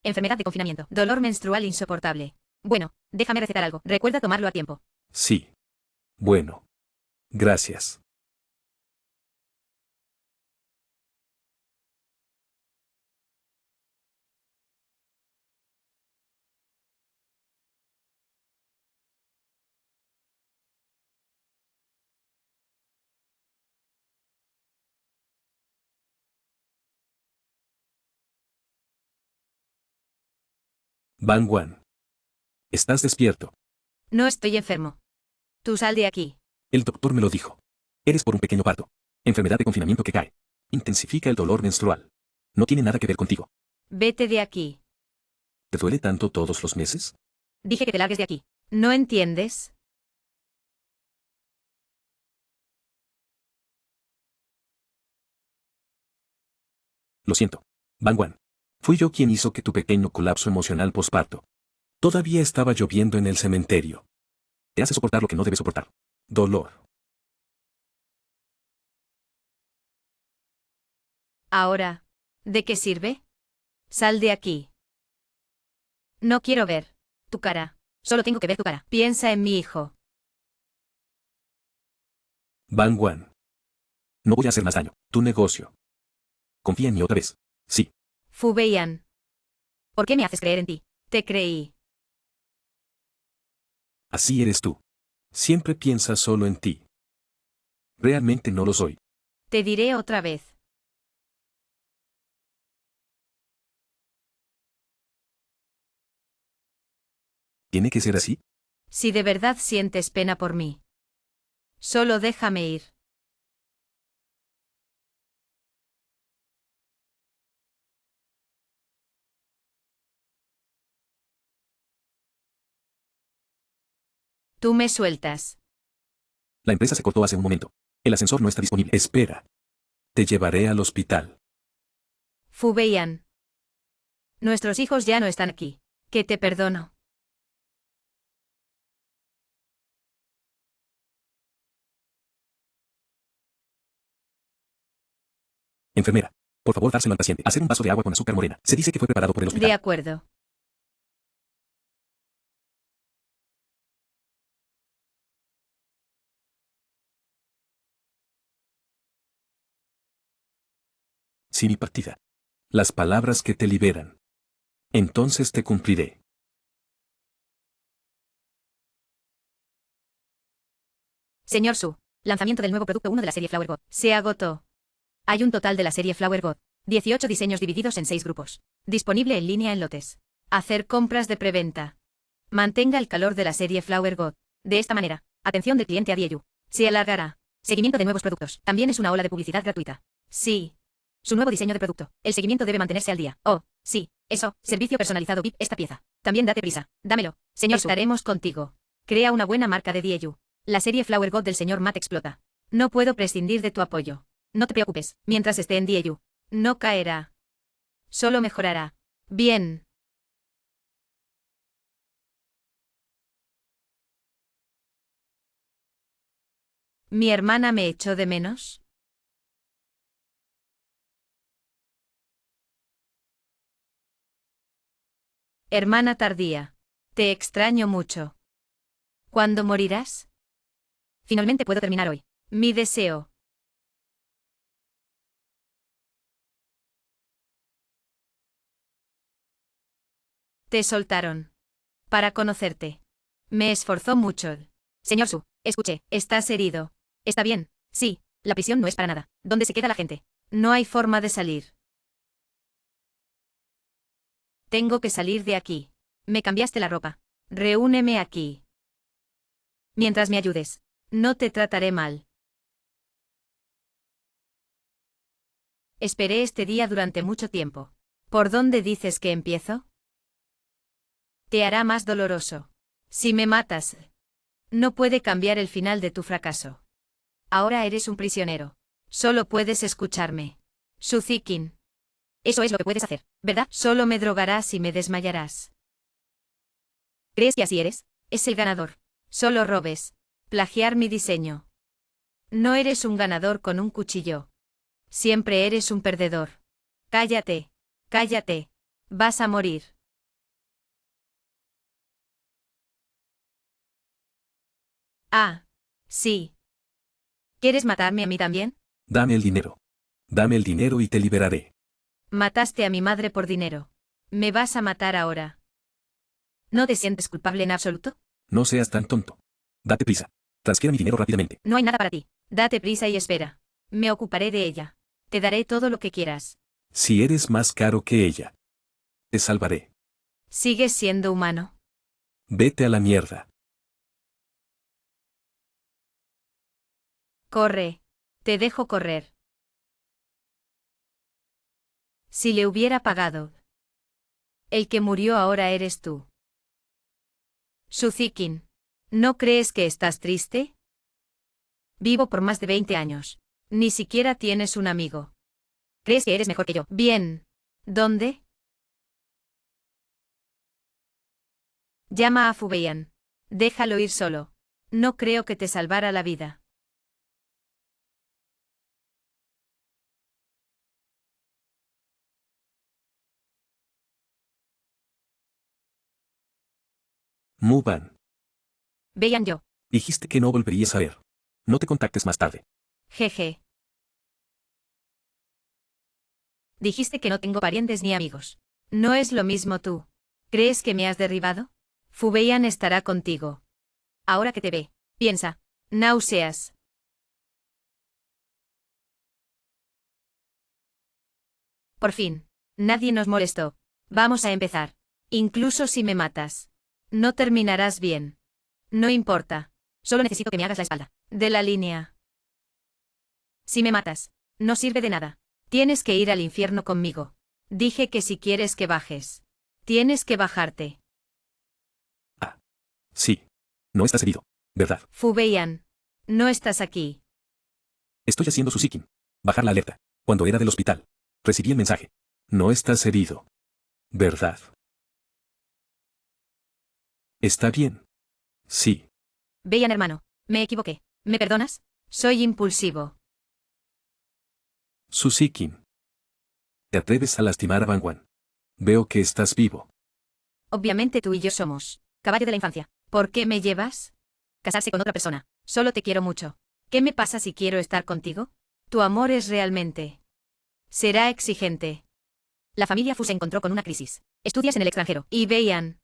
Enfermedad de confinamiento. Dolor menstrual insoportable. Bueno, déjame recetar algo. Recuerda tomarlo a tiempo. Sí. Bueno. Gracias. Van Wan. ¿Estás despierto? No estoy enfermo. Tú sal de aquí. El doctor me lo dijo. Eres por un pequeño parto. Enfermedad de confinamiento que cae. Intensifica el dolor menstrual. No tiene nada que ver contigo. Vete de aquí. ¿Te duele tanto todos los meses? Dije que te largues de aquí. ¿No entiendes? Lo siento. Van Wan. Fui yo quien hizo que tu pequeño colapso emocional posparto. Todavía estaba lloviendo en el cementerio. Te hace soportar lo que no debes soportar. Dolor. Ahora, ¿de qué sirve? Sal de aquí. No quiero ver tu cara. Solo tengo que ver tu cara. Piensa en mi hijo. Van Wan. No voy a hacer más daño. Tu negocio. Confía en mí otra vez. Sí. Fu Beiyan. ¿Por qué me haces creer en ti? Te creí. Así eres tú. Siempre piensas solo en ti. Realmente no lo soy. Te diré otra vez. ¿Tiene que ser así? Si de verdad sientes pena por mí, solo déjame ir. Tú me sueltas. La empresa se cortó hace un momento. El ascensor no está disponible. Espera. Te llevaré al hospital. Fu Beiyan. Nuestros hijos ya no están aquí. Que te perdono. Enfermera. Por favor, dárselo al paciente. Hacer un vaso de agua con azúcar morena. Se dice que fue preparado por el De hospital. acuerdo. Sí, mi partida. Las palabras que te liberan. Entonces te cumpliré. Señor Su, lanzamiento del nuevo producto 1 de la serie Flower God. Se agotó. Hay un total de la serie Flower God. 18 diseños divididos en 6 grupos. Disponible en línea en lotes. Hacer compras de preventa. Mantenga el calor de la serie Flower God. De esta manera, atención del cliente a Dieyu. Se alargará. Seguimiento de nuevos productos. También es una ola de publicidad gratuita. Sí. Su nuevo diseño de producto. El seguimiento debe mantenerse al día. Oh, sí. Eso. Servicio personalizado VIP. Esta pieza. También date prisa. Dámelo. Señor Su. Estaremos contigo. Crea una buena marca de Dieyu. La serie Flower God del señor Matt explota. No puedo prescindir de tu apoyo. No te preocupes. Mientras esté en Dieyu. No caerá. Solo mejorará. Bien. ¿Mi hermana me echó de menos? Hermana tardía. Te extraño mucho. ¿Cuándo morirás? Finalmente puedo terminar hoy. Mi deseo. Te soltaron. Para conocerte. Me esforzó mucho. Señor Su, escuche, estás herido. Está bien, sí, la prisión no es para nada. ¿Dónde se queda la gente? No hay forma de salir. Tengo que salir de aquí. Me cambiaste la ropa. Reúneme aquí. Mientras me ayudes. No te trataré mal. Esperé este día durante mucho tiempo. ¿Por dónde dices que empiezo? Te hará más doloroso. Si me matas, no puede cambiar el final de tu fracaso. Ahora eres un prisionero. Solo puedes escucharme. Suzikin. Eso es lo que puedes hacer, ¿verdad? Solo me drogarás y me desmayarás. ¿Crees que así eres? Es el ganador. Solo robes. Plagiar mi diseño. No eres un ganador con un cuchillo. Siempre eres un perdedor. Cállate. Cállate. Vas a morir. Ah. Sí. ¿Quieres matarme a mí también? Dame el dinero. Dame el dinero y te liberaré. Mataste a mi madre por dinero. Me vas a matar ahora. ¿No te sientes culpable en absoluto? No seas tan tonto. Date prisa. Transfiera mi dinero rápidamente. No hay nada para ti. Date prisa y espera. Me ocuparé de ella. Te daré todo lo que quieras. Si eres más caro que ella. Te salvaré. ¿Sigues siendo humano? Vete a la mierda. Corre. Te dejo correr. Si le hubiera pagado. El que murió ahora eres tú. Suzikin. ¿No crees que estás triste? Vivo por más de 20 años. Ni siquiera tienes un amigo. ¿Crees que eres mejor que yo? Bien. ¿Dónde? Llama a Fu Beiyan. Déjalo ir solo. No creo que te salvara la vida. Muban, Vean yo. dijiste que no volverías a ver. No te contactes más tarde. Jeje. Dijiste que no tengo parientes ni amigos. No es lo mismo tú. ¿Crees que me has derribado? Fubeian estará contigo. Ahora que te ve, piensa. Náuseas. Por fin. Nadie nos molestó. Vamos a empezar. Incluso si me matas. No terminarás bien. No importa. Solo necesito que me hagas la espalda. De la línea. Si me matas, no sirve de nada. Tienes que ir al infierno conmigo. Dije que si quieres que bajes. Tienes que bajarte. Sí. No estás herido, ¿verdad? Fubeian. No estás aquí. Estoy haciendo Susikin. Bajar la alerta. Cuando era del hospital. Recibí el mensaje. No estás herido. ¿Verdad? Está bien. Sí. Veian hermano. Me equivoqué. ¿Me perdonas? Soy impulsivo. Susikin. Te atreves a lastimar a Bangwan. Veo que estás vivo. Obviamente tú y yo somos caballo de la infancia. ¿Por qué me llevas? Casarse con otra persona. Solo te quiero mucho. ¿Qué me pasa si quiero estar contigo? Tu amor es realmente. Será exigente. La familia Fu se encontró con una crisis. Estudias en el extranjero. Y Beian.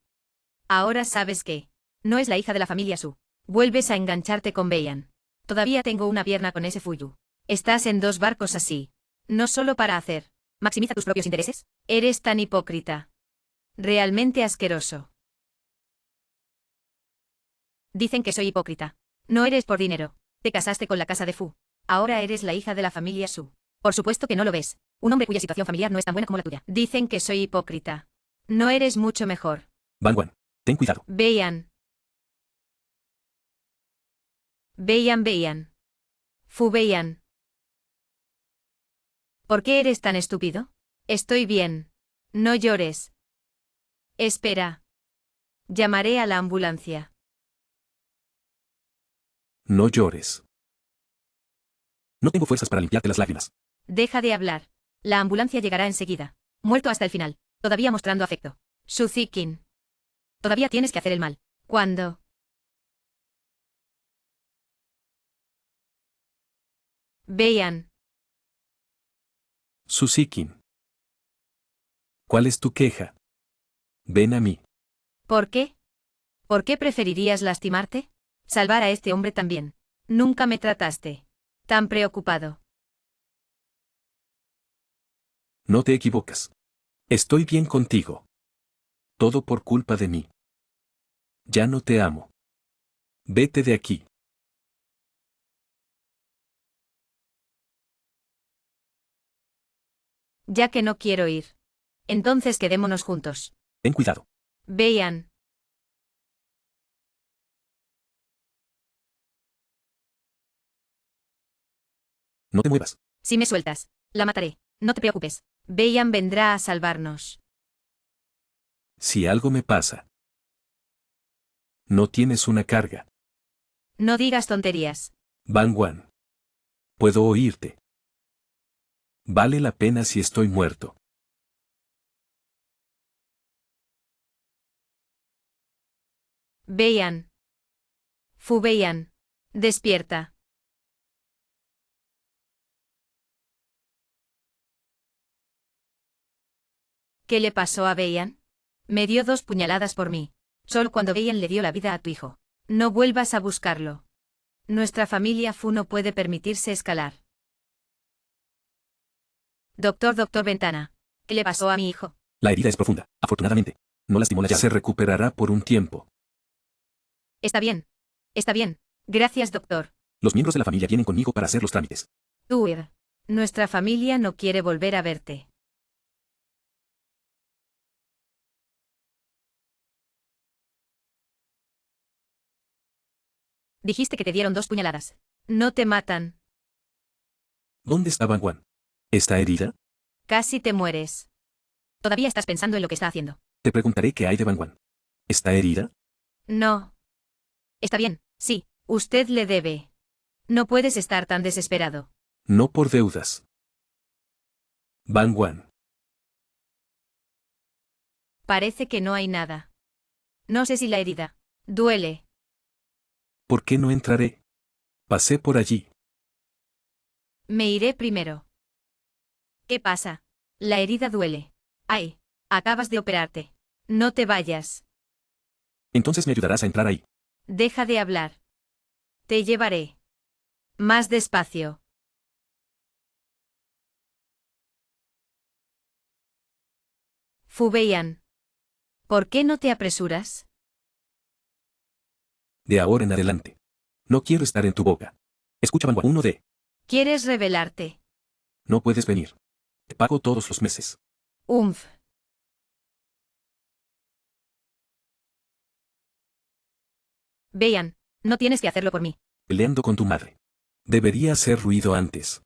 Ahora sabes que. No es la hija de la familia Su. Vuelves a engancharte con Beian. Todavía tengo una pierna con ese Fuyu. Estás en dos barcos así. No solo para hacer. Maximiza tus propios intereses. Eres tan hipócrita. Realmente asqueroso. Dicen que soy hipócrita. No eres por dinero. Te casaste con la casa de Fu. Ahora eres la hija de la familia Su. Por supuesto que no lo ves. Un hombre cuya situación familiar no es tan buena como la tuya. Dicen que soy hipócrita. No eres mucho mejor. Bangwan, ten cuidado. Beian. Beian. Fu Beian. ¿Por qué eres tan estúpido? Estoy bien. No llores. Espera. Llamaré a la ambulancia. No llores. No tengo fuerzas para limpiarte las lágrimas. Deja de hablar. La ambulancia llegará enseguida. Muerto hasta el final. Todavía mostrando afecto. Suzikin. Todavía tienes que hacer el mal. ¿Cuándo? Beian. Susikin. ¿Cuál es tu queja? Ven a mí. ¿Por qué? ¿Por qué preferirías lastimarte? Salvar a este hombre también. Nunca me trataste tan preocupado. No te equivocas. Estoy bien contigo. Todo por culpa de mí. Ya no te amo. Vete de aquí. Ya que no quiero ir. Entonces quedémonos juntos. Ten cuidado. Beian. No te muevas. Si me sueltas, la mataré. No te preocupes. Beian vendrá a salvarnos. Si algo me pasa. No tienes una carga. No digas tonterías. Bangwan. Puedo oírte. Vale la pena si estoy muerto. Beian. Fu Beian. Despierta. ¿Qué le pasó a Beian? Me dio 2 puñaladas por mí. Solo cuando Beian le dio la vida a tu hijo. No vuelvas a buscarlo. Nuestra familia Fu no puede permitirse escalar. Doctor Ventana. ¿Qué le pasó a mi hijo? La herida es profunda, afortunadamente. No lastimó la llave. Se recuperará por un tiempo. Está bien. Está bien. Gracias, doctor. Los miembros de la familia vienen conmigo para hacer los trámites. Tuir. Nuestra familia no quiere volver a verte. Dijiste que te dieron 2 puñaladas. No te matan. ¿Dónde está Bangwan? ¿Está herida? Casi te mueres. Todavía estás pensando en lo que está haciendo. Te preguntaré qué hay de Bangwan. ¿Está herida? No. Está bien, sí, Usted le debe. No puedes estar tan desesperado. No por deudas. Bangwan. Parece que no hay nada. No sé si la herida duele. ¿Por qué no entraré? Pasé por allí. Me iré primero. ¿Qué pasa? La herida duele. Ay, acabas de operarte. No te vayas. Entonces me ayudarás a entrar ahí. Deja de hablar. Te llevaré. Más despacio. Fubeian. ¿Por qué no te apresuras? De ahora en adelante. No quiero estar en tu boca. Escucha, Bangwan. 1D. ¿Quieres rebelarte? No puedes venir. Te pago todos los meses. Umf. Vean, no tienes que hacerlo por mí. Peleando con tu madre. Debería hacer ruido antes.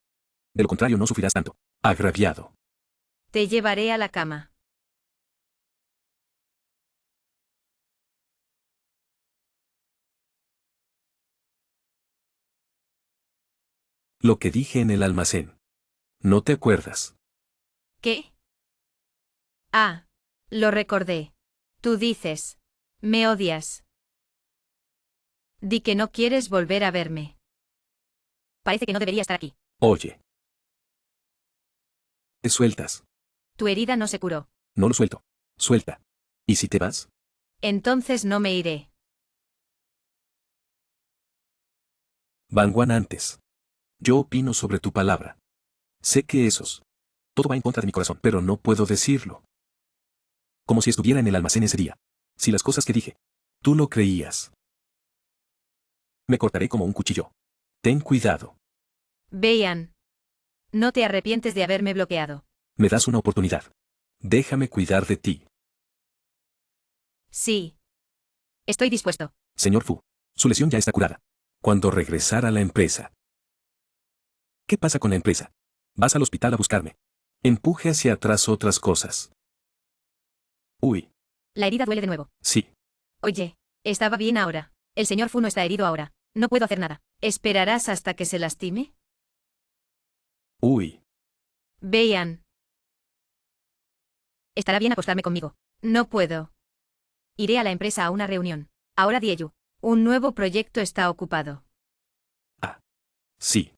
De lo contrario no sufrirás tanto. Agraviado. Te llevaré a la cama. Lo que dije en el almacén. ¿No te acuerdas? ¿Qué? Ah, lo recordé. Tú dices. Me odias. Di que no quieres volver a verme. Parece que no debería estar aquí. Oye. Te sueltas. Tu herida no se curó. No lo suelto. Suelta. ¿Y si te vas? Entonces no me iré. Bangwan antes. Yo opino sobre tu palabra. Sé que esos. Todo va en contra de mi corazón, pero no puedo decirlo. Como si estuviera en el almacén ese día. Si las cosas que dije. Tú lo creías. Me cortaré como un cuchillo. Ten cuidado. Vean. No te arrepientes de haberme bloqueado. Me das una oportunidad. Déjame cuidar de ti. Sí. Estoy dispuesto. Señor Fu. Su lesión ya está curada. Cuando regresara a la empresa. ¿Qué pasa con la empresa? Vas al hospital a buscarme. Empuje hacia atrás otras cosas. Uy, La herida duele de nuevo. sí. Oye, estaba bien ahora. El señor Fu no está herido ahora. No puedo hacer nada. ¿Esperarás hasta que se lastime? Uy, Vean. Estará bien acostarme conmigo. No puedo. Iré a la empresa a una reunión. Ahora Dieyu. Un nuevo proyecto está ocupado. sí.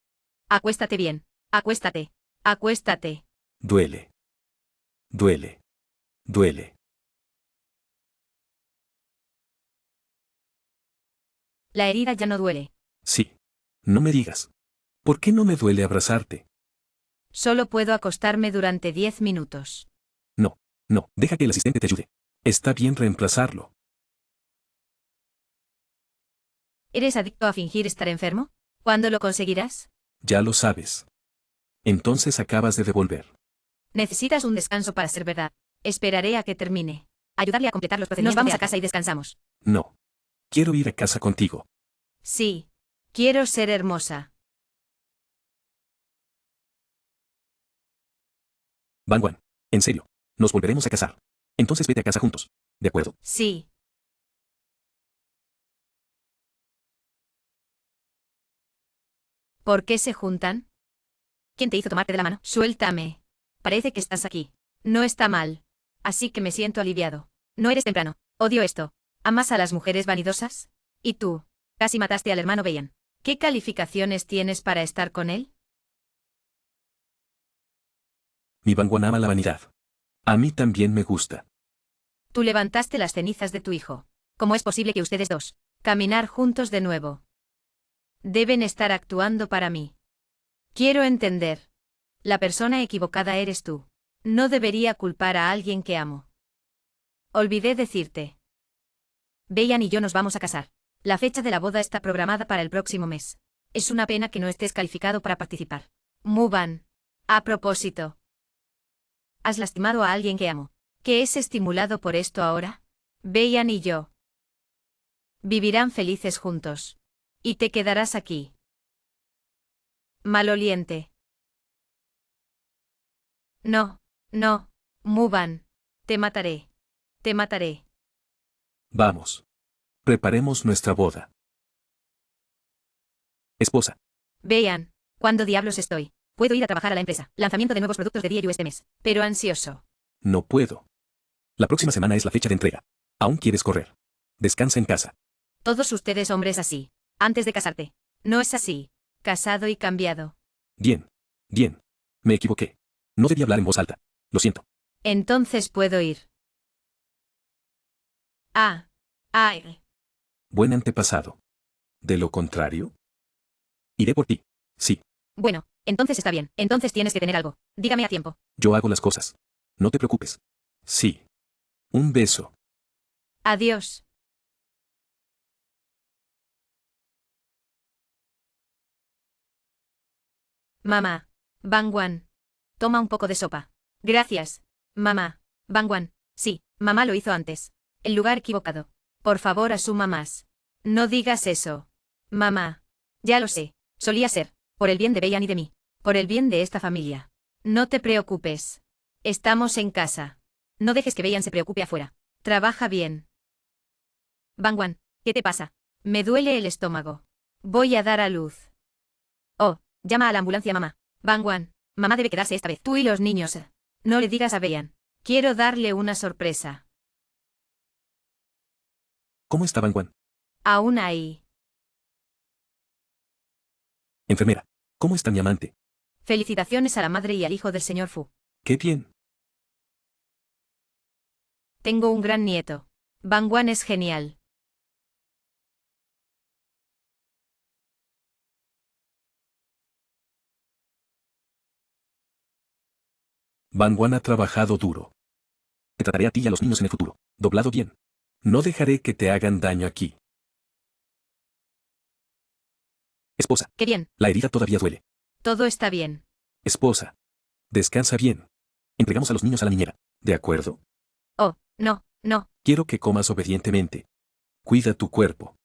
Acuéstate bien. Acuéstate. Acuéstate. Duele. Duele. Duele. La herida ya no duele. Sí. No me digas. ¿Por qué no me duele abrazarte? Solo puedo acostarme durante 10 minutos. No, no, deja que el asistente te ayude. Está bien reemplazarlo. ¿Eres adicto a fingir estar enfermo? ¿Cuándo lo conseguirás? Ya lo sabes. Entonces acabas de devolver. Necesitas un descanso para ser verdad. Esperaré a que termine. Ayudarle a completar los procedimientos. Nos vamos a casa y descansamos. No. Quiero ir a casa contigo. Sí. Quiero ser hermosa. Bangwan. En serio. Nos volveremos a casar. Entonces vete a casa juntos. ¿De acuerdo? Sí. ¿Por qué se juntan? ¿Quién te hizo tomarte de la mano? Suéltame. Parece que estás aquí. No está mal. Así que me siento aliviado. No eres temprano. Odio esto. ¿Amas a las mujeres vanidosas? ¿Y tú? Casi mataste al hermano Beyan. ¿Qué calificaciones tienes para estar con él? Mi Bangwan ama la vanidad. A mí también me gusta. Tú levantaste las cenizas de tu hijo. ¿Cómo es posible que ustedes dos caminar juntos de nuevo? Deben estar actuando para mí. Quiero entender. La persona equivocada eres tú. No debería culpar a alguien que amo. Olvidé decirte. Beyan y yo nos vamos a casar. La fecha de la boda está programada para el próximo mes. Es una pena que no estés calificado para participar. Muban. A propósito. ¿Has lastimado a alguien que amo? ¿Que es estimulado por esto ahora? Beyan y yo vivirán felices juntos. Y te quedarás aquí. Maloliente. No, no, Muban. Te mataré. Te mataré. Vamos. Preparemos nuestra boda. Esposa, Vean, ¿cuándo diablos estoy? Puedo ir a trabajar a la empresa. Lanzamiento de nuevos productos de DIY este mes. Pero ansioso. no puedo. La próxima semana es la fecha de entrega. ¿Aún quieres correr? Descansa en casa. Todos ustedes hombres así. Antes de casarte. No es así. Casado y cambiado. Bien. Bien. Me equivoqué. No debí hablar en voz alta. Lo siento. Entonces puedo ir. Ay. Buen antepasado. De lo contrario, iré por ti. Sí, Bueno, entonces está bien. Entonces tienes que tener algo. Dígame a tiempo. yo hago las cosas. No te preocupes. Sí. Un beso. Adiós. Mamá. Bangwan. Toma un poco de sopa. Gracias. Mamá. Bangwan. Sí, mamá lo hizo antes. El lugar equivocado. Por favor, asuma más. No digas eso. Mamá. Ya lo sé. Solía ser. Por el bien de Beyan y de mí. Por el bien de esta familia. No te preocupes. Estamos en casa. No dejes que Beyan se preocupe afuera. Trabaja bien. Bangwan, ¿qué te pasa? Me duele el estómago. Voy a dar a luz. Oh, llama a la ambulancia, mamá. Bangwan, mamá debe quedarse esta vez. Tú y los niños. No le digas a Beyan. Quiero darle una sorpresa. ¿Cómo estaban, Juan? Aún ahí. Enfermera. ¿Cómo está mi amante? Felicitaciones a la madre y al hijo del señor Fu. Qué bien. Tengo un gran nieto. Bangwan es genial. Van Juan ha trabajado duro. Te trataré a ti y a los niños en el futuro. Doblado bien. No dejaré que te hagan daño aquí. Esposa. Qué bien. La herida todavía duele. Todo está bien. Esposa. Descansa bien. Entregamos a los niños a la niñera. ¿De acuerdo? Oh, no. Quiero que comas obedientemente. Cuida tu cuerpo.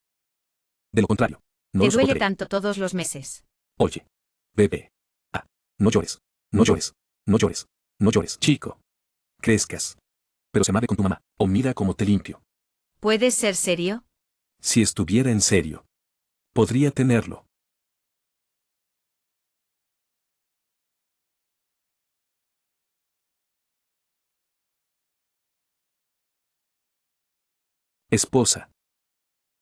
De lo contrario, no Te lo duele soportaré. tanto todos los meses. Oye. Bebé. Ah. No llores. No llores. No llores. No llores. Chico. Crezcas. Pero se amable con tu mamá. O mira cómo te limpio. ¿Puedes ser serio? Si estuviera en serio. Podría tenerlo. Esposa.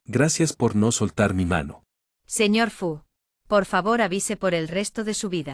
Gracias por no soltar mi mano. Señor Fu. Por favor avise por el resto de su vida.